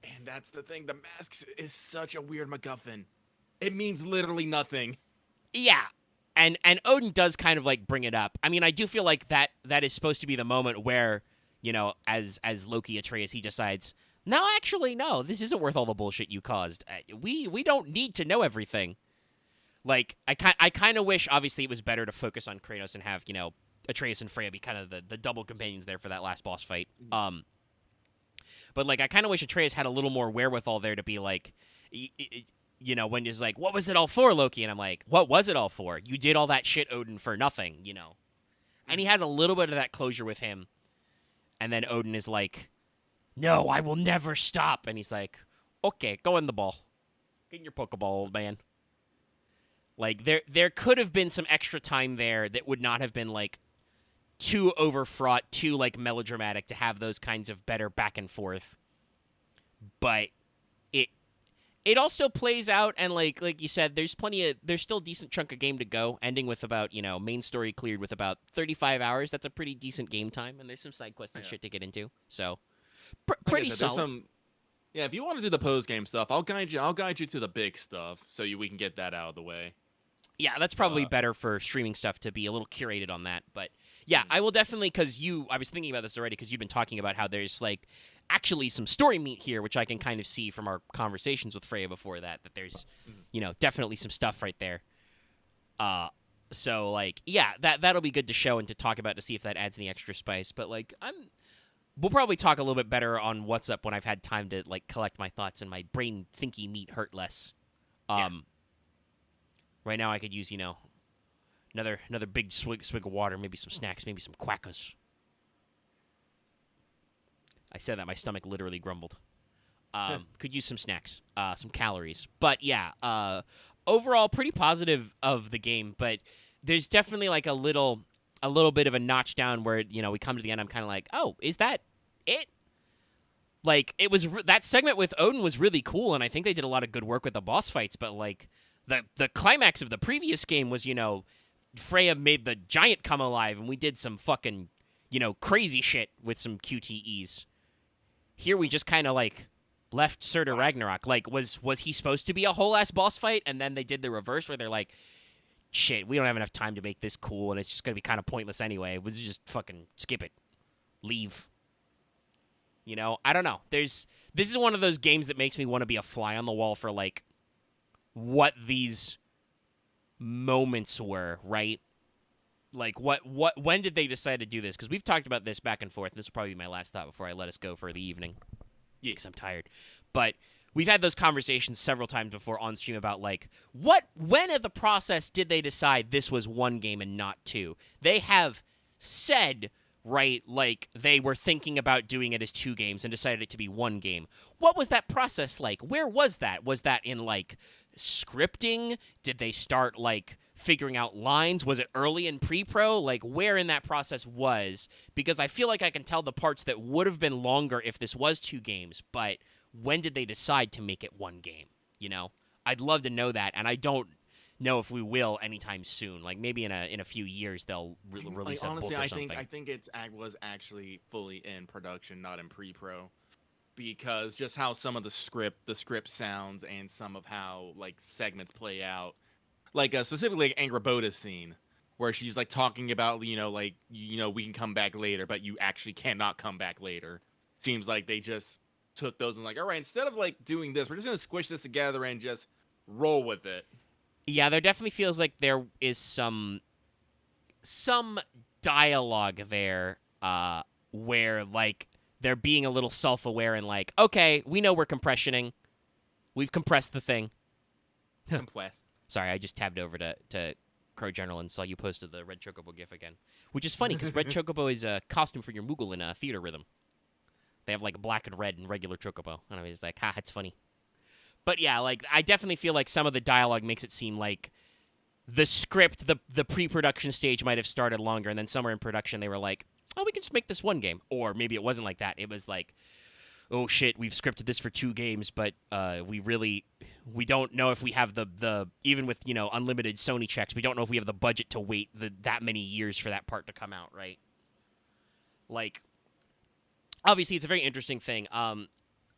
And that's the thing. The mask is such a weird MacGuffin. It means literally nothing. Yeah. And Odin does kind of like bring it up. I mean, I do feel like that is supposed to be the moment where, you know, as Loki Atreus, he decides, no, actually, no, this isn't worth all the bullshit you caused. We don't need to know everything. Like, I kind of wish, obviously, it was better to focus on Kratos and have, you know, Atreus and Freya be kind of the double companions there for that last boss fight. But, like, I kind of wish Atreus had a little more wherewithal there to be like, you know, when he's like, what was it all for, Loki? And I'm like, what was it all for? You did all that shit, Odin, for nothing, you know? And he has a little bit of that closure with him. And then Odin is like, no, I will never stop. And he's like, okay, go in the ball. Get in your Pokeball, old man. Like, there could have been some extra time there that would not have been, like, too overfraught, too, like, melodramatic to have those kinds of better back and forth. But it all still plays out, and, like you said, there's still a decent chunk of game to go, ending with about, you know, main story cleared with about 35 hours. That's a pretty decent game time, and there's some side quests and shit to get into. So, pretty solid. Yeah, if you want to do the post-game stuff, I'll guide you to the big stuff so we can get that out of the way. Yeah, that's probably better for streaming stuff to be a little curated on that. But yeah, I will definitely, because I was thinking about this already, because you've been talking about how there's like actually some story meat here, which I can kind of see from our conversations with Freya before that there's, you know, definitely some stuff right there. So like, yeah, that'll be good to show and to talk about to see if that adds any extra spice. But like, we'll probably talk a little bit better on what's up when I've had time to like collect my thoughts and my brain thinky meat hurt less. Right now I could use, another big swig of water, maybe some snacks, maybe some quackers. I said that, my stomach literally grumbled. Could use some snacks, some calories. But yeah, overall pretty positive of the game, but there's definitely like a little bit of a notch down where, we come to the end, I'm kind of like, oh, is that it? Like, it was that segment with Odin was really cool, and I think they did a lot of good work with the boss fights, but like the climax of the previous game was, Freya made the giant come alive, and we did some fucking, crazy shit with some QTEs. Here we just kind of like left Surtur Ragnarok. Like, was he supposed to be a whole ass boss fight, and then they did the reverse where they're like, shit, we don't have enough time to make this cool, and it's just gonna be kind of pointless anyway. We'll just fucking skip it, leave. I don't know. This is one of those games that makes me want to be a fly on the wall for like what these moments were, right? Like when did they decide to do this? Because we've talked about this back and forth. This will probably be my last thought before I let us go for the evening. Yeah, because I'm tired. But we've had those conversations several times before on stream about like when in the process did they decide this was one game and not two? They have said, right, like they were thinking about doing it as two games and decided it to be one game. What was that process like? Where was that? Was that in like scripting? Did they start like figuring out lines? Was it early in pre-pro? Like where in that process was? Because I feel like I can tell the parts that would have been longer if this was two games, but when did they decide to make it one game? I'd love to know that, and I don't know if we will anytime soon. Like maybe in a few years they'll release a honestly, book or something. I think it was actually fully in production, not in pre-pro, because just how some of the script sounds and some of how like segments play out, like specifically like Angraboda's scene where she's like talking about we can come back later, but you actually cannot come back later. Seems like they just took those and like, all right, instead of like doing this, we're just gonna squish this together and just roll with it. Yeah, there definitely feels like there is some dialogue there where like they're being a little self-aware and like, okay, we know we're compressioning. We've compressed the thing. Compressed. Sorry, I just tabbed over to Crow General and saw you posted the Red Chocobo gif again, which is funny because Red Chocobo is a costume for your Moogle in Theater Rhythm. They have like black and red and regular Chocobo, and I was like, ha, it's funny. But yeah, like I definitely feel like some of the dialogue makes it seem like the script, the pre-production stage might have started longer, and then somewhere in production they were like, oh, we can just make this one game. Or maybe it wasn't like that. It was like, oh shit, we've scripted this for two games, but we don't know if we have the even with unlimited Sony checks, we don't know if we have the budget to wait that many years for that part to come out, right? Like, obviously, it's a very interesting thing.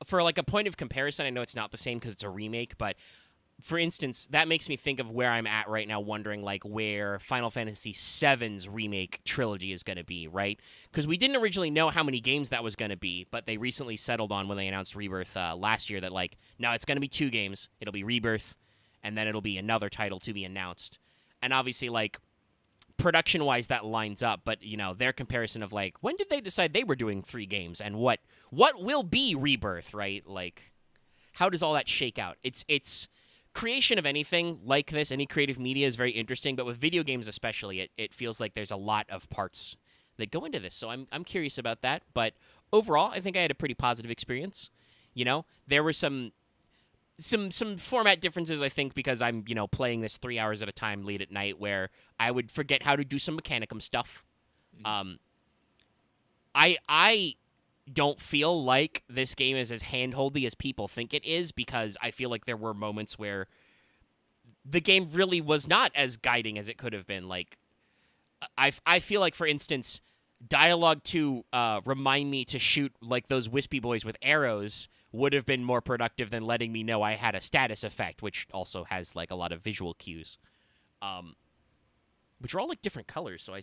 For like a point of comparison, I know it's not the same because it's a remake, but for instance, that makes me think of where I'm at right now, wondering like where Final Fantasy VII's remake trilogy is going to be, right? Because we didn't originally know how many games that was going to be, but they recently settled on when they announced Rebirth last year that like, no, it's going to be two games. It'll be Rebirth, and then it'll be another title to be announced. And obviously, like, production-wise, that lines up, but, their comparison of, like, when did they decide they were doing 3 games, and what will be Rebirth, right? Like, how does all that shake out? It's creation of anything like this, any creative media is very interesting, but with video games especially, it feels like there's a lot of parts that go into this, so I'm curious about that, but overall, I think I had a pretty positive experience. There were some format differences, I think, because I'm, playing this 3 hours at a time late at night where I would forget how to do some Mechanicum stuff. I don't feel like this game is as handholdy as people think it is, because I feel like there were moments where the game really was not as guiding as it could have been. Like, I feel like, for instance, dialogue to remind me to shoot like those wispy boys with arrows would have been more productive than letting me know I had a status effect, which also has like a lot of visual cues, which are all like different colors. So I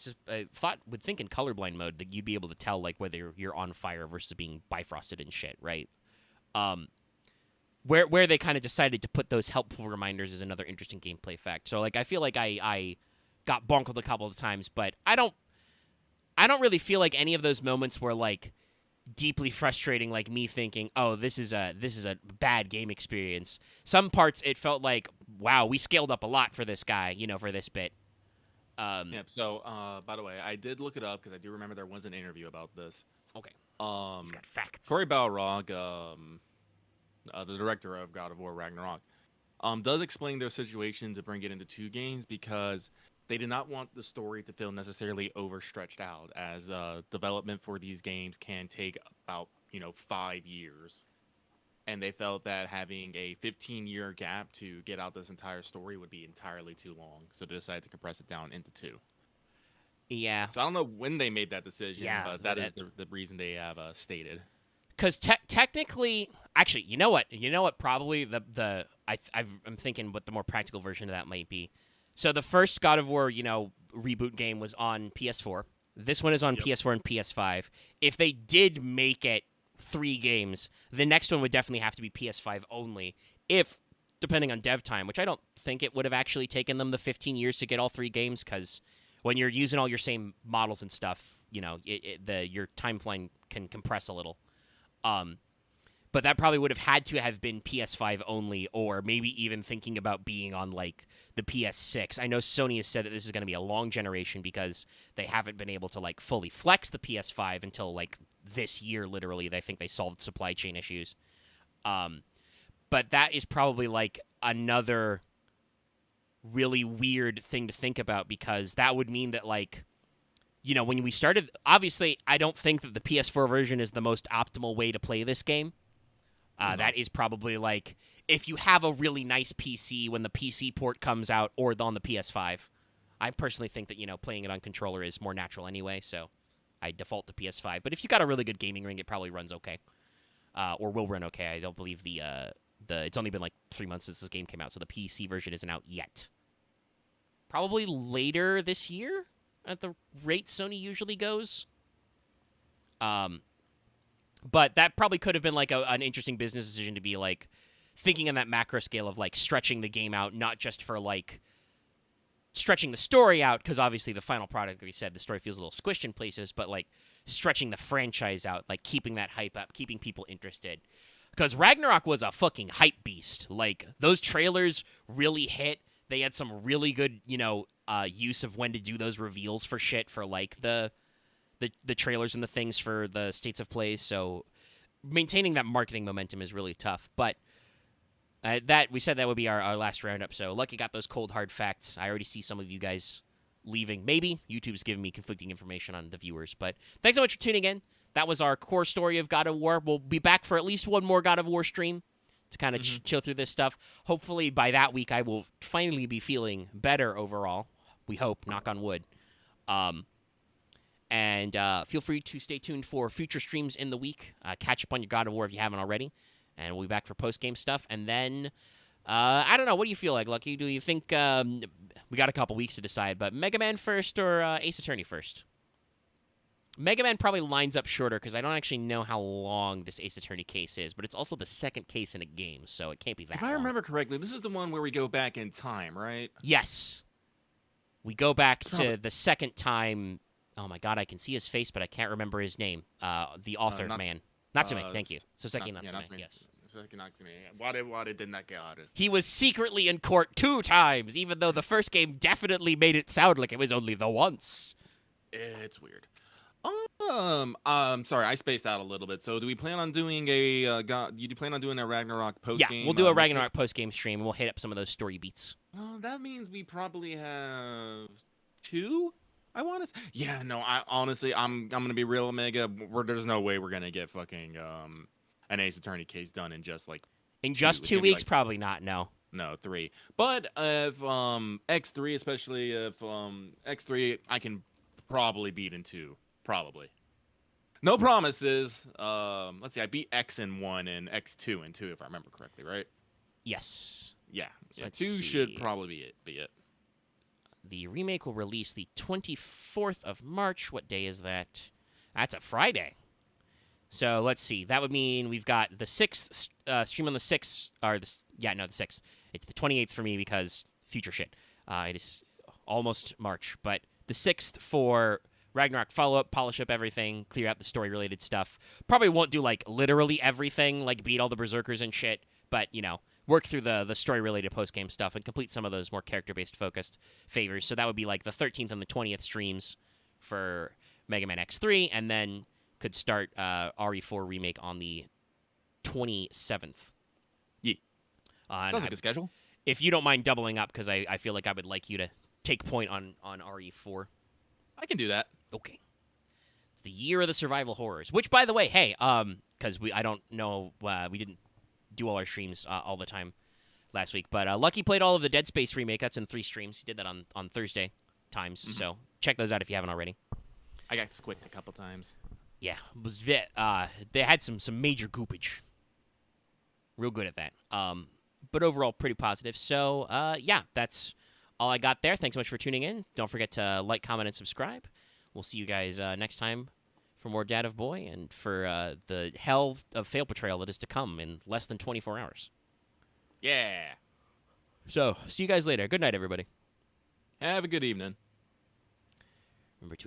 would think in colorblind mode that you'd be able to tell like whether you're on fire versus being bifrosted and shit, right? Where they kind of decided to put those helpful reminders is another interesting gameplay fact. So like I feel like I got bonkled a couple of times, but I don't really feel like any of those moments were like deeply frustrating, like me thinking, "Oh, this is a bad game experience." Some parts it felt like, "Wow, we scaled up a lot for this guy, for this bit." Yep. So, by the way, I did look it up because I do remember there was an interview about this. Okay. He's got facts. Cory Balrog, the director of God of War Ragnarok, does explain their situation to bring it into 2 games because they did not want the story to feel necessarily overstretched out, as development for these games can take about 5 years, and they felt that having a 15-year gap to get out this entire story would be entirely too long, so they decided to compress it down into 2. Yeah. So I don't know when they made that decision, Yeah, but that is the reason they have stated. Because technically, actually, you know what? Probably I'm thinking what the more practical version of that might be. So the first God of War, reboot game was on PS4. This one is on PS4 and PS5. If they did make it 3 games, the next one would definitely have to be PS5 only. If, depending on dev time, which I don't think it would have actually taken them the 15 years to get all 3 games, because when you're using all your same models and stuff, your timeline can compress a little. But that probably would have had to have been PS5 only, or maybe even thinking about being on like the PS6. I know Sony has said that this is going to be a long generation because they haven't been able to like fully flex the PS5 until like this year. Literally, they think they solved supply chain issues. But that is probably like another really weird thing to think about, because that would mean that like, when we started, obviously, I don't think that the PS4 version is the most optimal way to play this game. That is probably like, if you have a really nice PC when the PC port comes out, or on the PS5. I personally think that, playing it on controller is more natural anyway, so I default to PS5. But if you got a really good gaming ring, it probably runs okay. Or will run okay. I don't believe it's only been like 3 months since this game came out, so the PC version isn't out yet. Probably later this year, at the rate Sony usually goes. But that probably could have been like an interesting business decision to be like thinking on that macro scale of like stretching the game out, not just for like stretching the story out, because obviously the final product, like we said, the story feels a little squished in places, but like stretching the franchise out, like keeping that hype up, keeping people interested. Because Ragnarok was a fucking hype beast. Like, those trailers really hit. They had some really good, use of when to do those reveals for shit, for like the trailers and the things for the states of play. So maintaining that marketing momentum is really tough. But that we said that would be our last roundup. So Lucky got those cold hard facts. I already see some of you guys leaving. Maybe YouTube's giving me conflicting information on the viewers. But thanks so much for tuning in. That was our core story of God of War. We'll be back for at least one more God of War stream to kind of chill through this stuff. Hopefully by that week I will finally be feeling better overall. We hope, knock on wood. And feel free to stay tuned for future streams in the week. Catch up on your God of War if you haven't already. And we'll be back for post-game stuff. And then, I don't know, what do you feel like, Lucky? Do you think, we got a couple weeks to decide, but Mega Man first or Ace Attorney first? Mega Man probably lines up shorter, because I don't actually know how long this Ace Attorney case is, but it's also the second case in a game, so it can't be that If I remember correctly, this is the one where we go back in time, right? Yes. We go back to the second time. Oh my god, I can see his face, but I can't remember his name. The author man. Natsume, thank you. Soseki Natsume, yes. Soseki Natsume. Why did not get out? He was secretly in court 2 times, even though the first game definitely made it sound like it was only the once. It's weird. Sorry, I spaced out a little bit. So, do we plan on doing a? You plan on doing a Ragnarok post game? Yeah, we'll do a Ragnarok post game stream, and we'll hit up some of those story beats. That means we probably have 2. I want to. Yeah, no. I honestly, I'm gonna be real, Omega. There's no way we're gonna get fucking an Ace Attorney case done in just like. In just 2 weeks, probably not. No. No, 3. But if X3, especially if X3, I can probably beat in 2. Probably. No promises. Let's see. I beat X in 1 and X2 in 2, if I remember correctly, right? Yes. Yeah. So 2 should probably be it. The remake will release the 24th of March. What day is that? That's a Friday. So let's see. That would mean we've got the 6th stream on the 6th. Or the 6th. It's the 28th for me because future shit. It is almost March. But the 6th for Ragnarok follow up, polish up everything, clear out the story related stuff. Probably won't do like literally everything, like beat all the berserkers and shit, but work through the story related post game stuff and complete some of those more character based focused favors. So that would be like the 13th and the 20th streams for Mega Man X3, and then could start RE4 remake on the 27th. Yeah. Sounds like a schedule. If you don't mind doubling up, because I feel like I would like you to take point on RE4. I can do that. Okay. It's the year of the survival horrors. Which, by the way, hey, because I don't know, we didn't do all our streams all the time last week, but Lucky played all of the Dead Space remake. That's in 3 streams. He did that on Thursday times, so check those out if you haven't already. I got squicked a couple times. Yeah, it was they had some major goopage. Real good at that. But overall, pretty positive. So, yeah, that's all I got there. Thanks so much for tuning in. Don't forget to like, comment, and subscribe. We'll see you guys next time for more Dad of Boy and for the hell of Fail Portrayal that is to come in less than 24 hours. Yeah. So, see you guys later. Good night, everybody. Have a good evening. Remember to